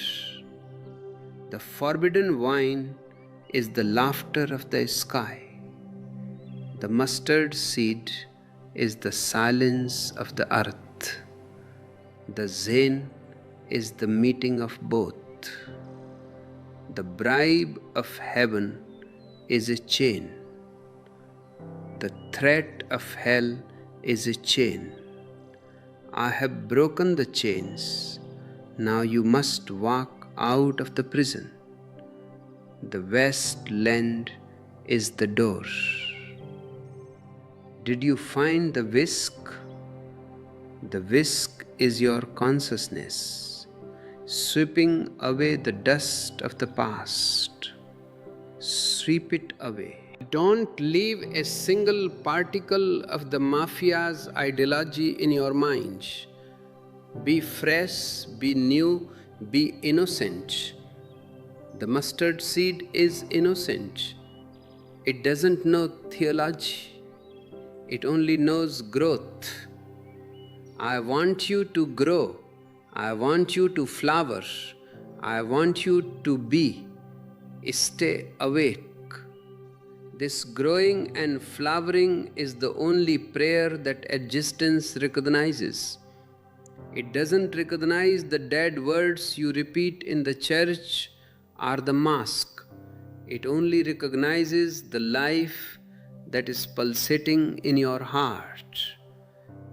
The forbidden wine is the laughter of the sky. The mustard seed is the silence of the earth. The Zen is the meeting of both. The bribe of heaven is a chain. The threat of hell is a chain. I have broken the chains. Now you must walk out of the prison. The west land is the door. Did you find the whisk? The whisk is your consciousness, sweeping away the dust of the past. Sweep it away. Don't leave a single particle of the mafia's ideology in your mind. Be fresh, be new, be innocent. The mustard seed is innocent. It doesn't know theology. It only knows growth. I want you to grow. I want you to flower. I want you to be. Stay awake. This growing and flowering is the only prayer that existence recognizes. It doesn't recognize the dead words you repeat in the church or the mosque. It only recognizes the life that is pulsating in your heart.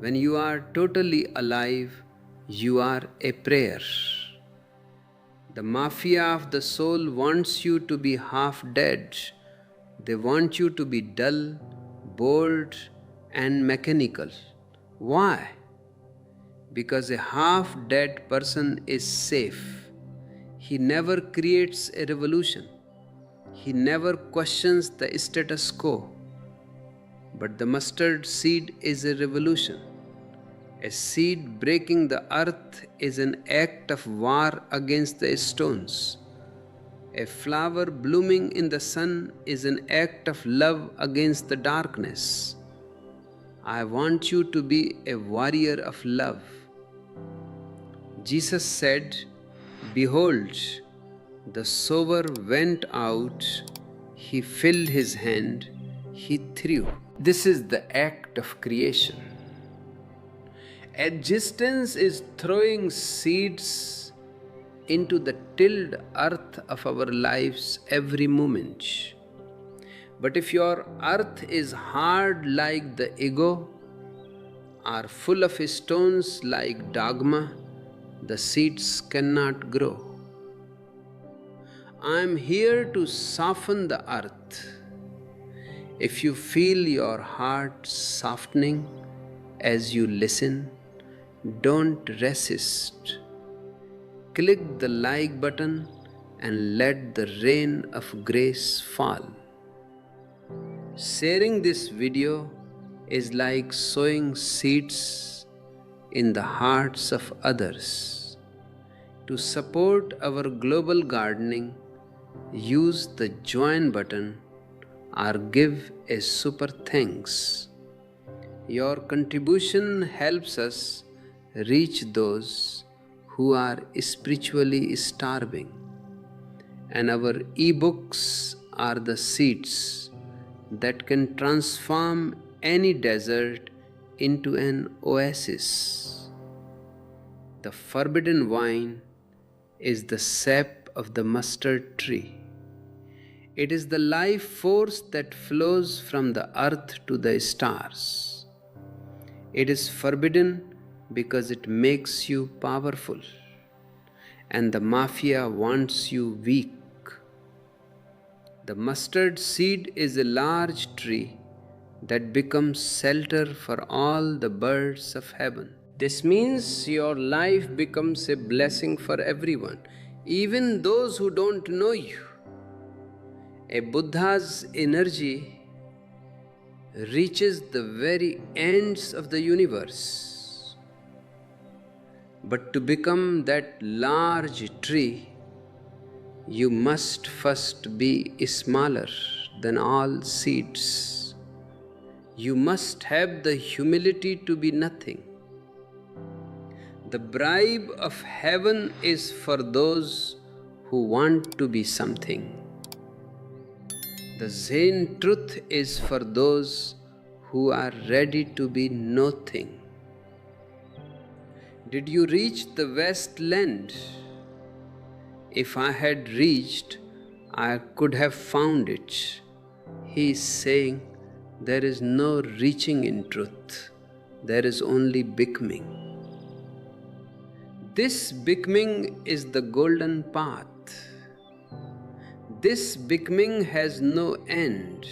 When you are totally alive, you are a prayer. The mafia of the soul wants you to be half dead. They want you to be dull, bored, and mechanical. Why? Because a half-dead person is safe. He never creates a revolution. He never questions the status quo. But the mustard seed is a revolution. A seed breaking the earth is an act of war against the stones. A flower blooming in the sun is an act of love against the darkness. I want you to be a warrior of love. Jesus said, Behold, the sower went out, he filled his hand, he threw. This is the act of creation. Existence is throwing seeds into the tilled earth of our lives every moment. But if your earth is hard like the ego, or full of stones like dogma, the seeds cannot grow. I am here to soften the earth. If you feel your heart softening as you listen, don't resist. Click the like button and let the rain of grace fall. Sharing this video is like sowing seeds in the hearts of others. To support our global gardening, use the join button or give a super thanks. Your contribution helps us reach those who are spiritually starving, and our ebooks are the seeds that can transform any desert into an oasis. The forbidden wine is the sap of the mustard tree. It is the life force that flows from the earth to the stars. It is forbidden because it makes you powerful, and the mafia wants you weak. The mustard seed is a large tree that becomes shelter for all the birds of heaven. This means your life becomes a blessing for everyone, even those who don't know you. A Buddha's energy reaches the very ends of the universe. But to become that large tree, you must first be smaller than all seeds. You must have the humility to be nothing. The bribe of heaven is for those who want to be something. The Zen truth is for those who are ready to be nothing. Did you reach the Westland? If I had reached, I could have found it. He is saying there is no reaching in truth. There is only becoming. This becoming is the golden path. This becoming has no end.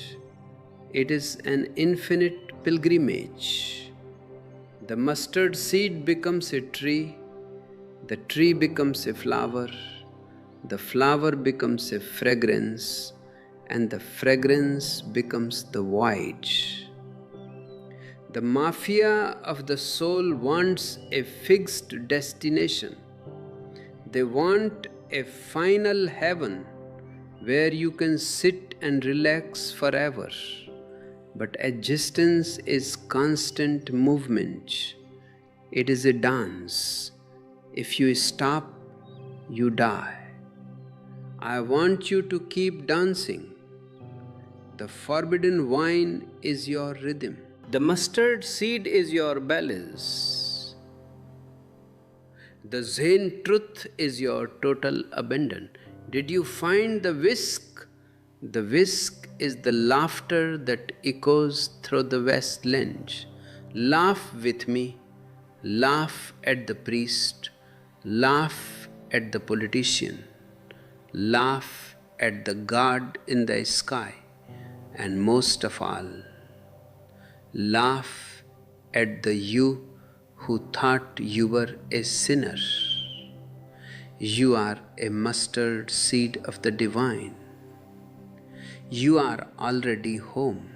It is an infinite pilgrimage. The mustard seed becomes a tree, the tree becomes a flower, the flower becomes a fragrance, and the fragrance becomes the void. The mafia of the soul wants a fixed destination. They want a final heaven where you can sit and relax forever. But existence is constant movement. It is a dance. If you stop, you die. I want you to keep dancing. The forbidden wine is your rhythm. The mustard seed is your balance. The Zen truth is your total abandon. Did you find the whisk? The whisk is the laughter that echoes through the wasteland. Laugh with me. Laugh at the priest. Laugh at the politician. Laugh at the God in the sky. And most of all, laugh at the you who thought you were a sinner. You are a mustard seed of the divine. You are already home.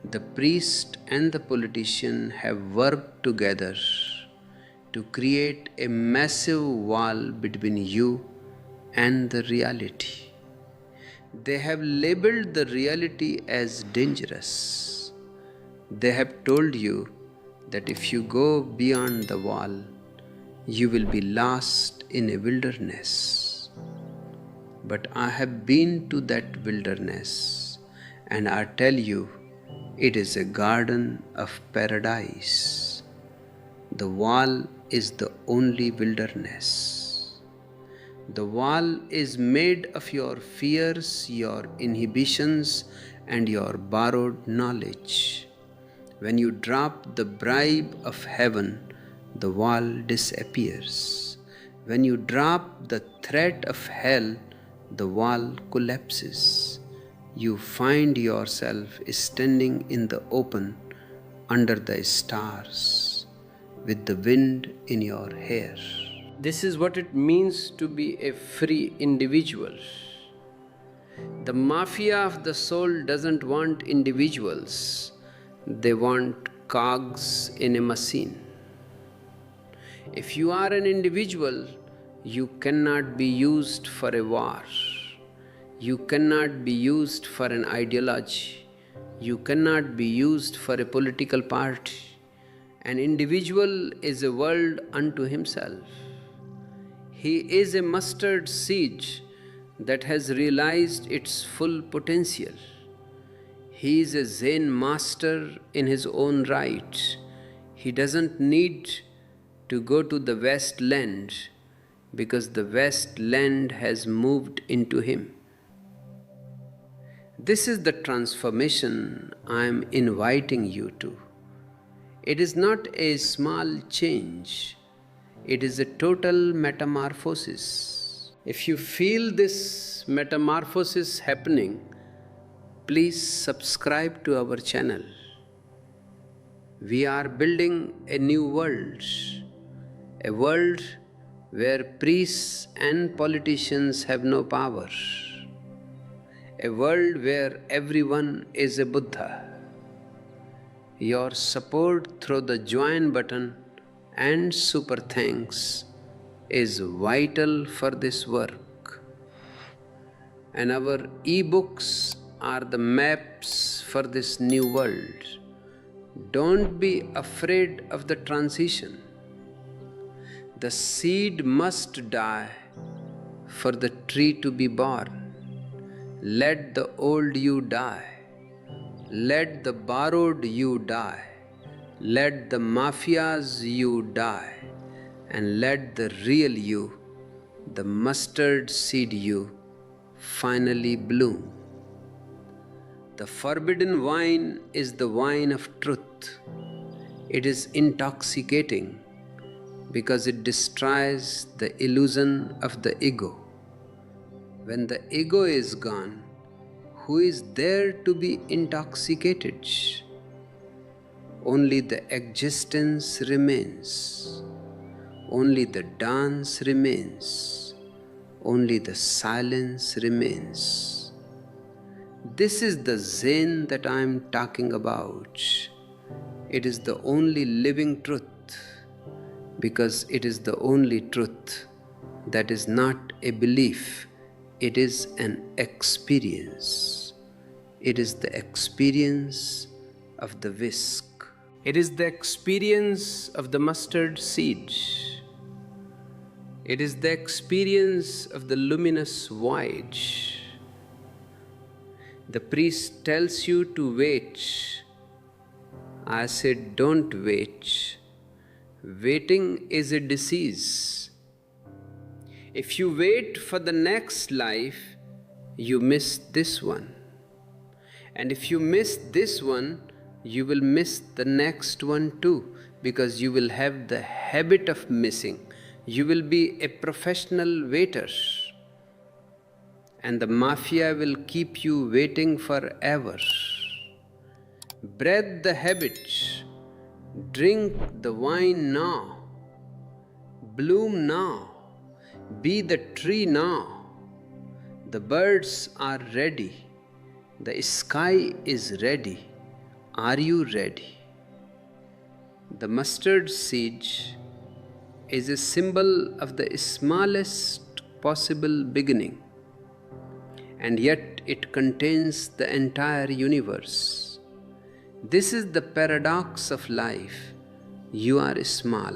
The priest and the politician have worked together to create a massive wall between you and the reality. They have labeled the reality as dangerous. They have told you that if you go beyond the wall, you will be lost in a wilderness. But I have been to that wilderness, and I tell you, it is a garden of paradise. The wall is the only wilderness. The wall is made of your fears, your inhibitions, and your borrowed knowledge. When you drop the bribe of heaven, the wall disappears. When you drop the threat of hell, the wall collapses. You find yourself standing in the open under the stars with the wind in your hair. This is what it means to be a free individual. The mafia of the soul doesn't want individuals, they want cogs in a machine. If you are an individual, you cannot be used for a war. You cannot be used for an ideology. You cannot be used for a political party. An individual is a world unto himself. He is a mustard seed that has realized its full potential. He is a Zen master in his own right. He doesn't need to go to the West Land because the West Land has moved into him. This is the transformation I am inviting you to. It is not a small change, it is a total metamorphosis. If you feel this metamorphosis happening, please subscribe to our channel. We are building a new world, a world where priests and politicians have no power, a world where everyone is a Buddha. Your support through the join button and super thanks is vital for this work. And our e-books are the maps for this new world. Don't be afraid of the transition. The seed must die for the tree to be born. Let the old you die. Let the borrowed you die. Let the mafias you die. And let the real you, the mustard seed you, finally bloom. The forbidden wine is the wine of truth. It is intoxicating because it destroys the illusion of the ego. When the ego is gone, who is there to be intoxicated? Only the existence remains. Only the dance remains. Only the silence remains. This is the Zen that I am talking about. It is the only living truth, because it is the only truth that is not a belief, it is an experience. It is the experience of the whisk. It is the experience of the mustard seed. It is the experience of the luminous void. The priest tells you to wait. I said, don't wait. Waiting is a disease. If you wait for the next life, you miss this one. And if you miss this one, you will miss the next one too, because you will have the habit of missing. You will be a professional waiter, and the mafia will keep you waiting forever. Break the habit. Drink the wine now. Bloom now. Be the tree now. The birds are ready. The sky is ready. Are you ready? The mustard seed is a symbol of the smallest possible beginning, and yet it contains the entire universe. This is the paradox of life. You are small,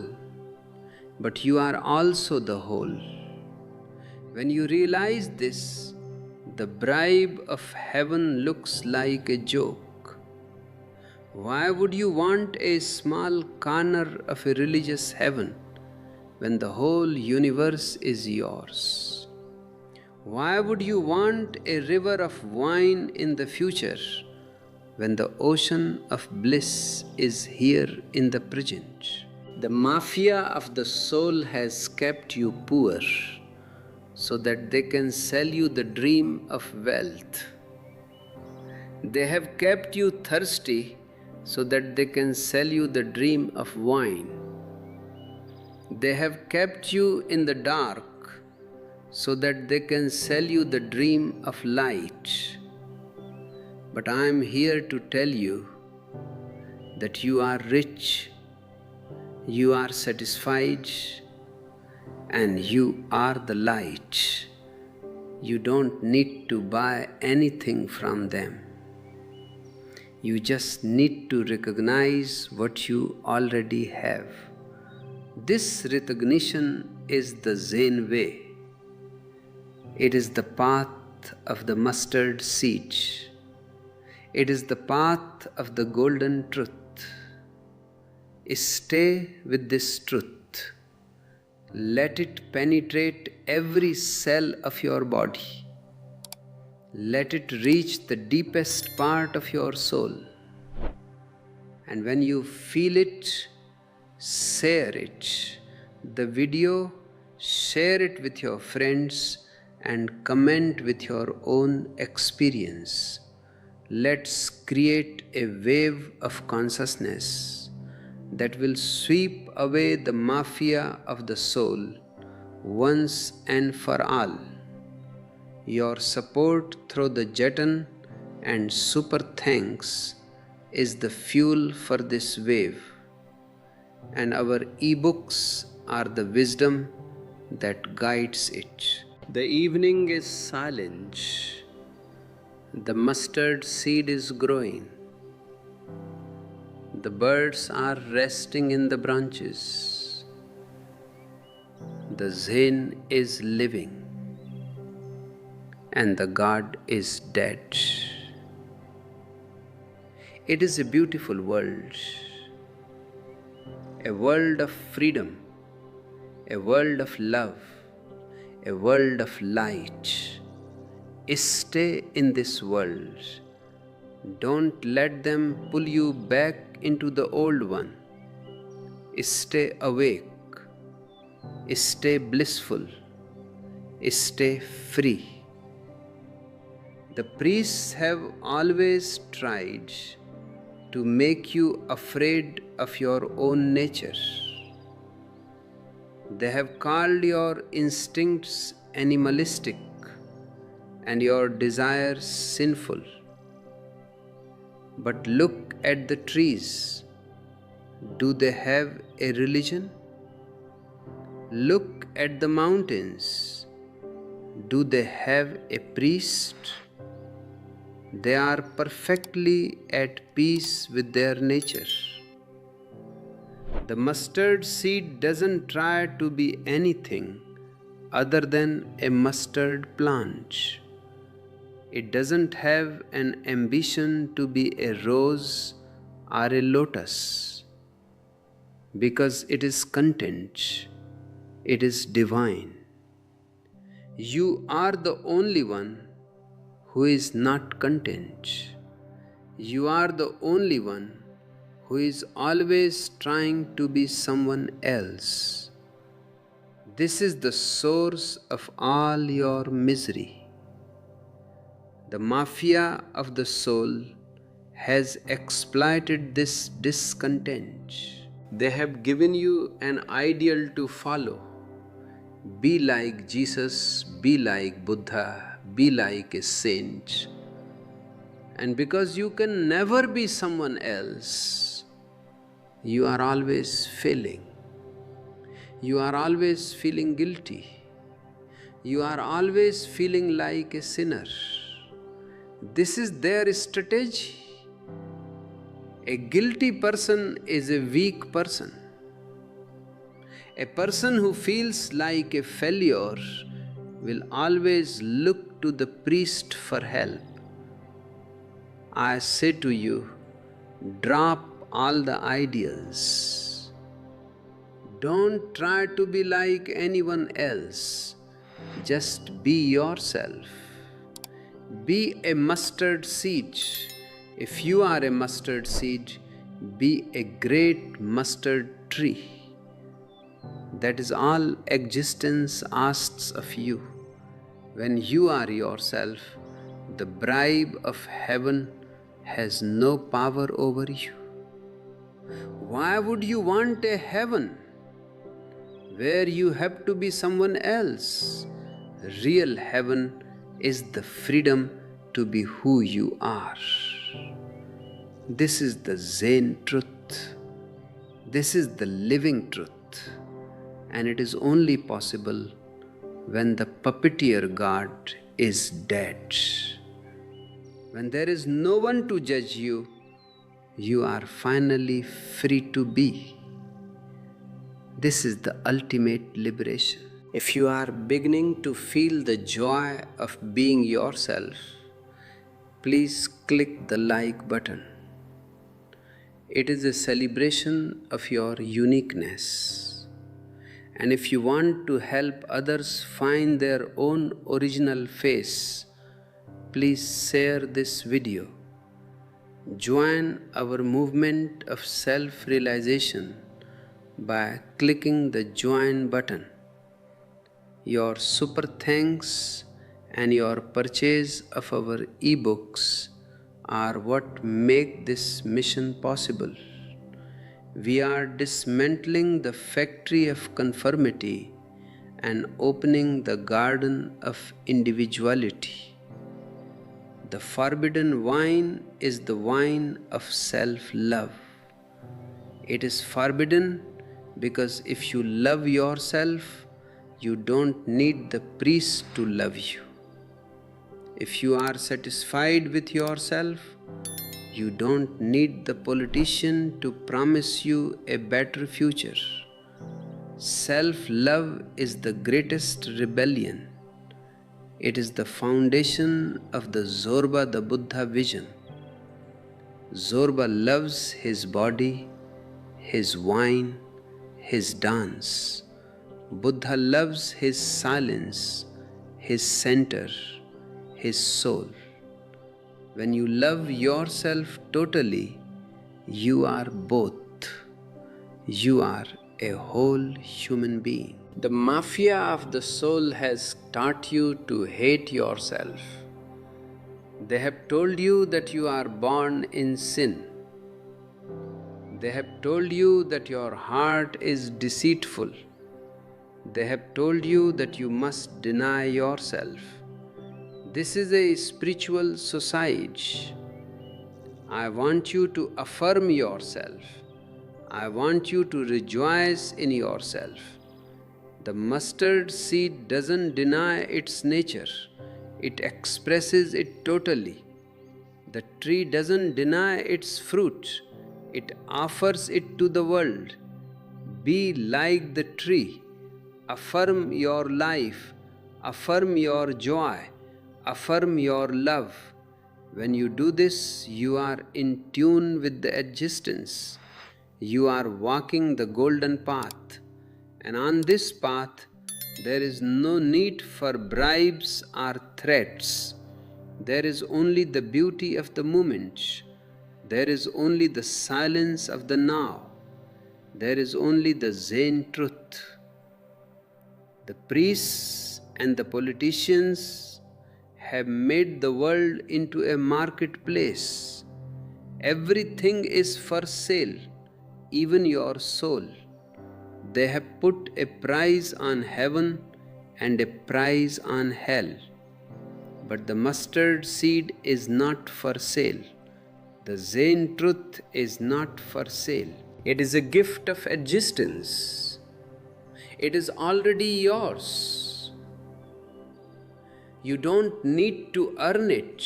but you are also the whole. When you realize this, the bribe of heaven looks like a joke. Why would you want a small corner of a religious heaven when the whole universe is yours? Why would you want a river of wine in the future when the ocean of bliss is here in the present? The mafia of the soul has kept you poor so that they can sell you the dream of wealth. They have kept you thirsty so that they can sell you the dream of wine. They have kept you in the dark so that they can sell you the dream of light. But I am here to tell you that you are rich, you are satisfied, and you are the light. You don't need to buy anything from them. You just need to recognize what you already have. This recognition is the Zen way. It is the path of the mustard seed. It is the path of the golden truth. Stay with this truth. Let it penetrate every cell of your body. Let it reach the deepest part of your soul. And when you feel it, share it. The video, share it with your friends and comment with your own experience. Let's create a wave of consciousness that will sweep away the mafia of the soul once and for all. Your support through the Jatan and super thanks is the fuel for this wave, and our ebooks are the wisdom that guides it. The evening is silent. The mustard seed is growing. The birds are resting in the branches. The Zen is living, and the God is dead. It is a beautiful world, a world of freedom, a world of love, a world of light. Stay in this world. Don't let them pull you back into the old one. Stay awake. Stay blissful. Stay free. The priests have always tried to make you afraid of your own nature. They have called your instincts animalistic and your desires sinful. But look at the trees. Do they have a religion? Look at the mountains. Do they have a priest? They are perfectly at peace with their nature. The mustard seed doesn't try to be anything other than a mustard plant. It doesn't have an ambition to be a rose or a lotus, because it is content, it is divine. You are the only one who is not content. You are the only one who is always trying to be someone else. This is the source of all your misery. The mafia of the soul has exploited this discontent. They have given you an ideal to follow. Be like Jesus, be like Buddha, be like a saint. And because you can never be someone else, you are always failing. You are always feeling guilty. You are always feeling like a sinner. This is their strategy. A guilty person is a weak person. A person who feels like a failure will always look to the priest for help. I say to you, drop all the ideals. Don't try to be like anyone else. Just be yourself. Be a mustard seed. If you are a mustard seed, be a great mustard tree. That is all existence asks of you. When you are yourself, the bribe of heaven has no power over you. Why would you want a heaven where you have to be someone else? Real heaven is the freedom to be who you are. This is the Zen truth. This is the living truth. And it is only possible when the puppeteer God is dead. When there is no one to judge you, you are finally free to be. This is the ultimate liberation. If you are beginning to feel the joy of being yourself, please click the like button. It is a celebration of your uniqueness. And if you want to help others find their own original face, please share this video. Join our movement of self-realization by clicking the join button. Your super thanks and your purchase of our ebooks are what make this mission possible. We are dismantling the factory of conformity and opening the garden of individuality. The forbidden wine is the wine of self-love. It is forbidden because if you love yourself, you don't need the priest to love you. If you are satisfied with yourself, you don't need the politician to promise you a better future. Self-love is the greatest rebellion. It is the foundation of the Zorba the Buddha vision. Zorba loves his body, his wine, his dance. Buddha loves his silence, his center, his soul. When you love yourself totally, you are both. You are a whole human being. The mafia of the soul has taught you to hate yourself. They have told you that you are born in sin. They have told you that your heart is deceitful. They have told you that you must deny yourself. This is a spiritual suicide. I want you to affirm yourself. I want you to rejoice in yourself. The mustard seed doesn't deny its nature. It expresses it totally. The tree doesn't deny its fruit. It offers it to the world. Be like the tree. Affirm your life. Affirm your joy. Affirm your love. When you do this, you are in tune with the existence. You are walking the golden path. And on this path, there is no need for bribes or threats. There is only the beauty of the moment. There is only the silence of the now. There is only the Zen truth. The priests and the politicians have made the world into a marketplace. Everything is for sale, even your soul. They have put a price on heaven and a price on hell. But the mustard seed is not for sale. The Zen truth is not for sale. It is a gift of existence. It is already yours. You don't need to earn it.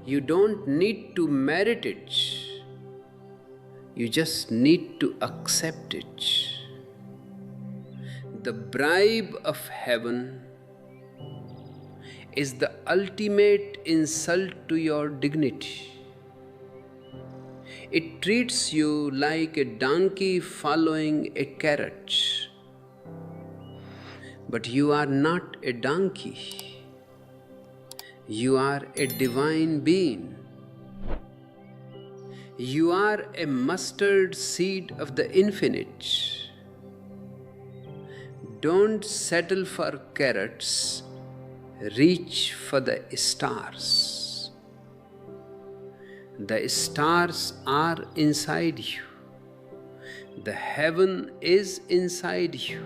You don't need to merit it. You just need to accept it. The bribe of heaven is the ultimate insult to your dignity. It treats you like a donkey following a carrot. But you are not a donkey. You are a divine being. You are a mustard seed of the infinite. Don't settle for carrots. Reach for the stars. The stars are inside you. The heaven is inside you.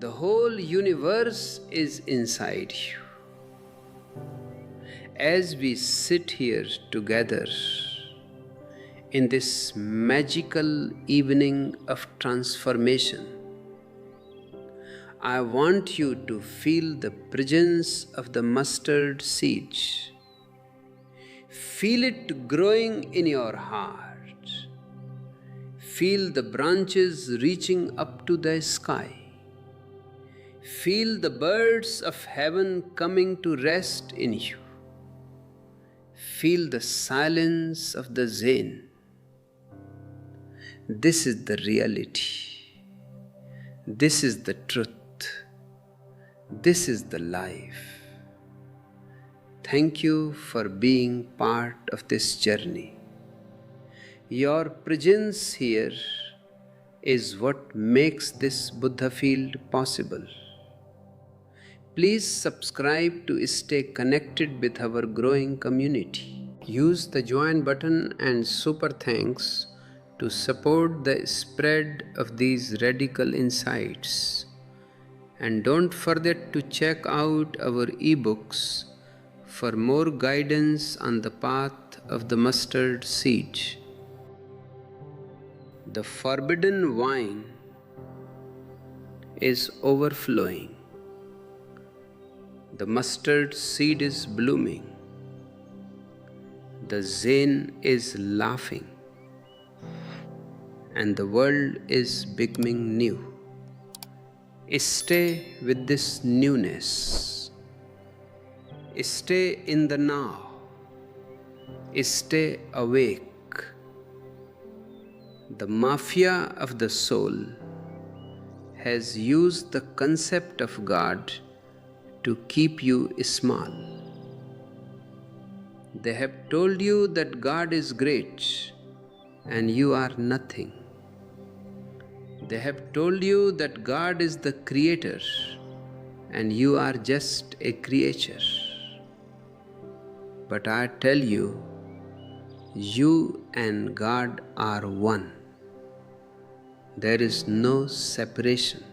The whole universe is inside you. As we sit here together in this magical evening of transformation, I want you to feel the presence of the mustard seed. Feel it growing in your heart. Feel the branches reaching up to the sky. Feel the birds of heaven coming to rest in you. Feel the silence of the Zen. This is the reality. This is the truth. This is the life. Thank you for being part of this journey. Your presence here is what makes this Buddha field possible. Please subscribe to stay connected with our growing community. Use the join button and super thanks to support the spread of these radical insights. And don't forget to check out our ebooks for more guidance on the path of the mustard seed. The forbidden wine is overflowing. The mustard seed is blooming. The Zen is laughing. And the world is becoming new. Stay with this newness. Stay in the now. Stay awake. The mafia of the soul has used the concept of God to keep you small. They have told you that God is great and you are nothing. They have told you that God is the creator and you are just a creature. But I tell you, you and God are one. There is no separation.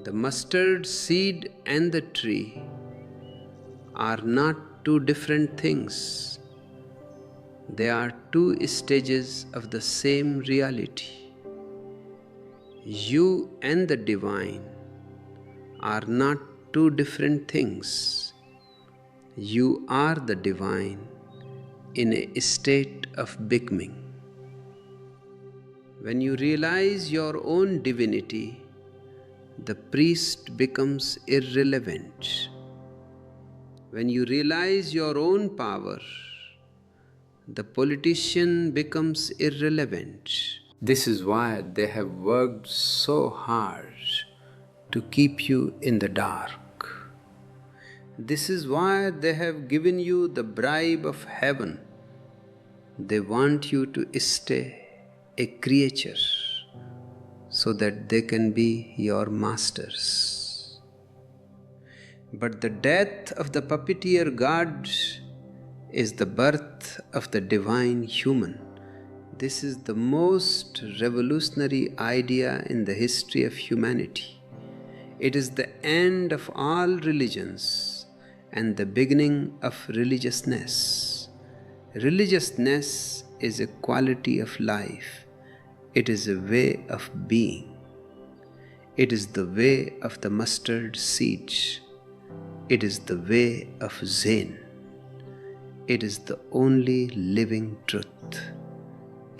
The mustard seed and the tree are not two different things. They are two stages of the same reality. You and the divine are not two different things. You are the divine in a state of becoming. When you realize your own divinity, the priest becomes irrelevant. When you realize your own power, the politician becomes irrelevant. This is why they have worked so hard to keep you in the dark. This is why they have given you the bribe of heaven. They want you to stay a creature so that they can be your masters. But the death of the puppeteer god is the birth of the divine human. This is the most revolutionary idea in the history of humanity. It is the end of all religions and the beginning of religiousness. Religiousness is a quality of life. It is a way of being. It is the way of the mustard seed. It is the way of Zen. It is the only living truth.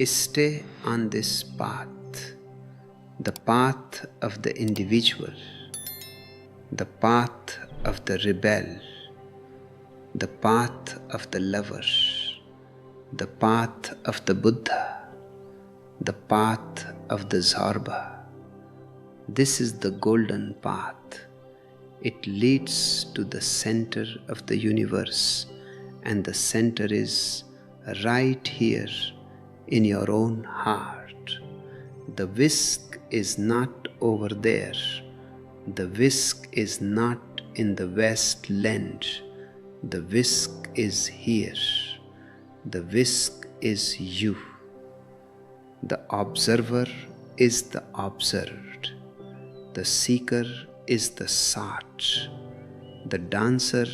Stay on this path, the path of the individual, the path of the rebel, the path of the lover, the path of the Buddha, the path of the Zarba, This is the golden path. It leads to the center of the universe, and the center is right here in your own heart. The whisk is not over there. The whisk is not in the Westland. The whisk is here. The whisk is you. The observer is the observed. The seeker is the sought. The dancer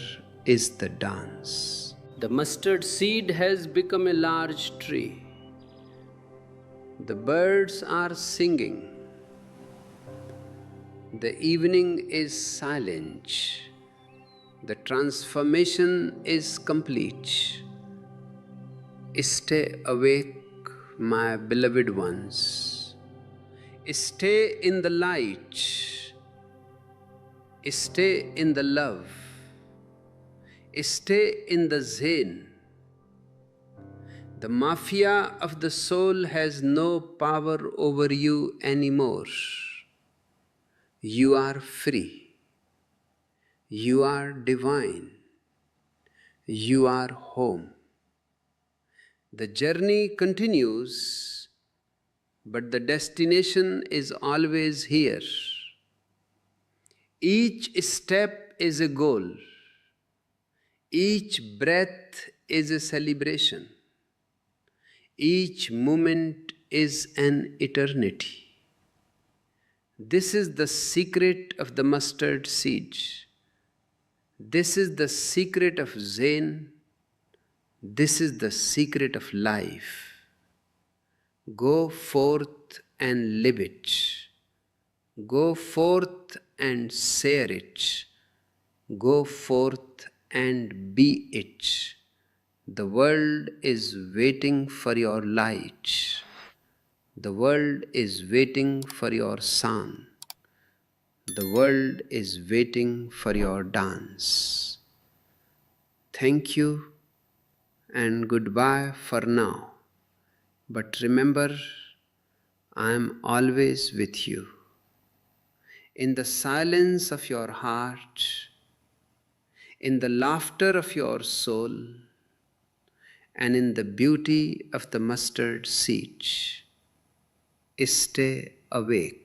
is the dance. The mustard seed has become a large tree. The birds are singing. The evening is silent. The transformation is complete. Stay awake, my beloved ones. Stay in the light. Stay in the love. Stay in the Zen. The mafia of the soul has no power over you anymore. You are free. You are divine. You are home. The journey continues, but the destination is always here. Each step is a goal. Each breath is a celebration. Each moment is an eternity. This is the secret of the mustard seed. This is the secret of Zen. This is the secret of life. Go forth and live it. Go forth and share it. Go forth and be it. The world is waiting for your light. The world is waiting for your song. The world is waiting for your dance. Thank you and goodbye for now. But remember, I am always with you. In the silence of your heart, in the laughter of your soul, and in the beauty of the mustard seed. Stay awake.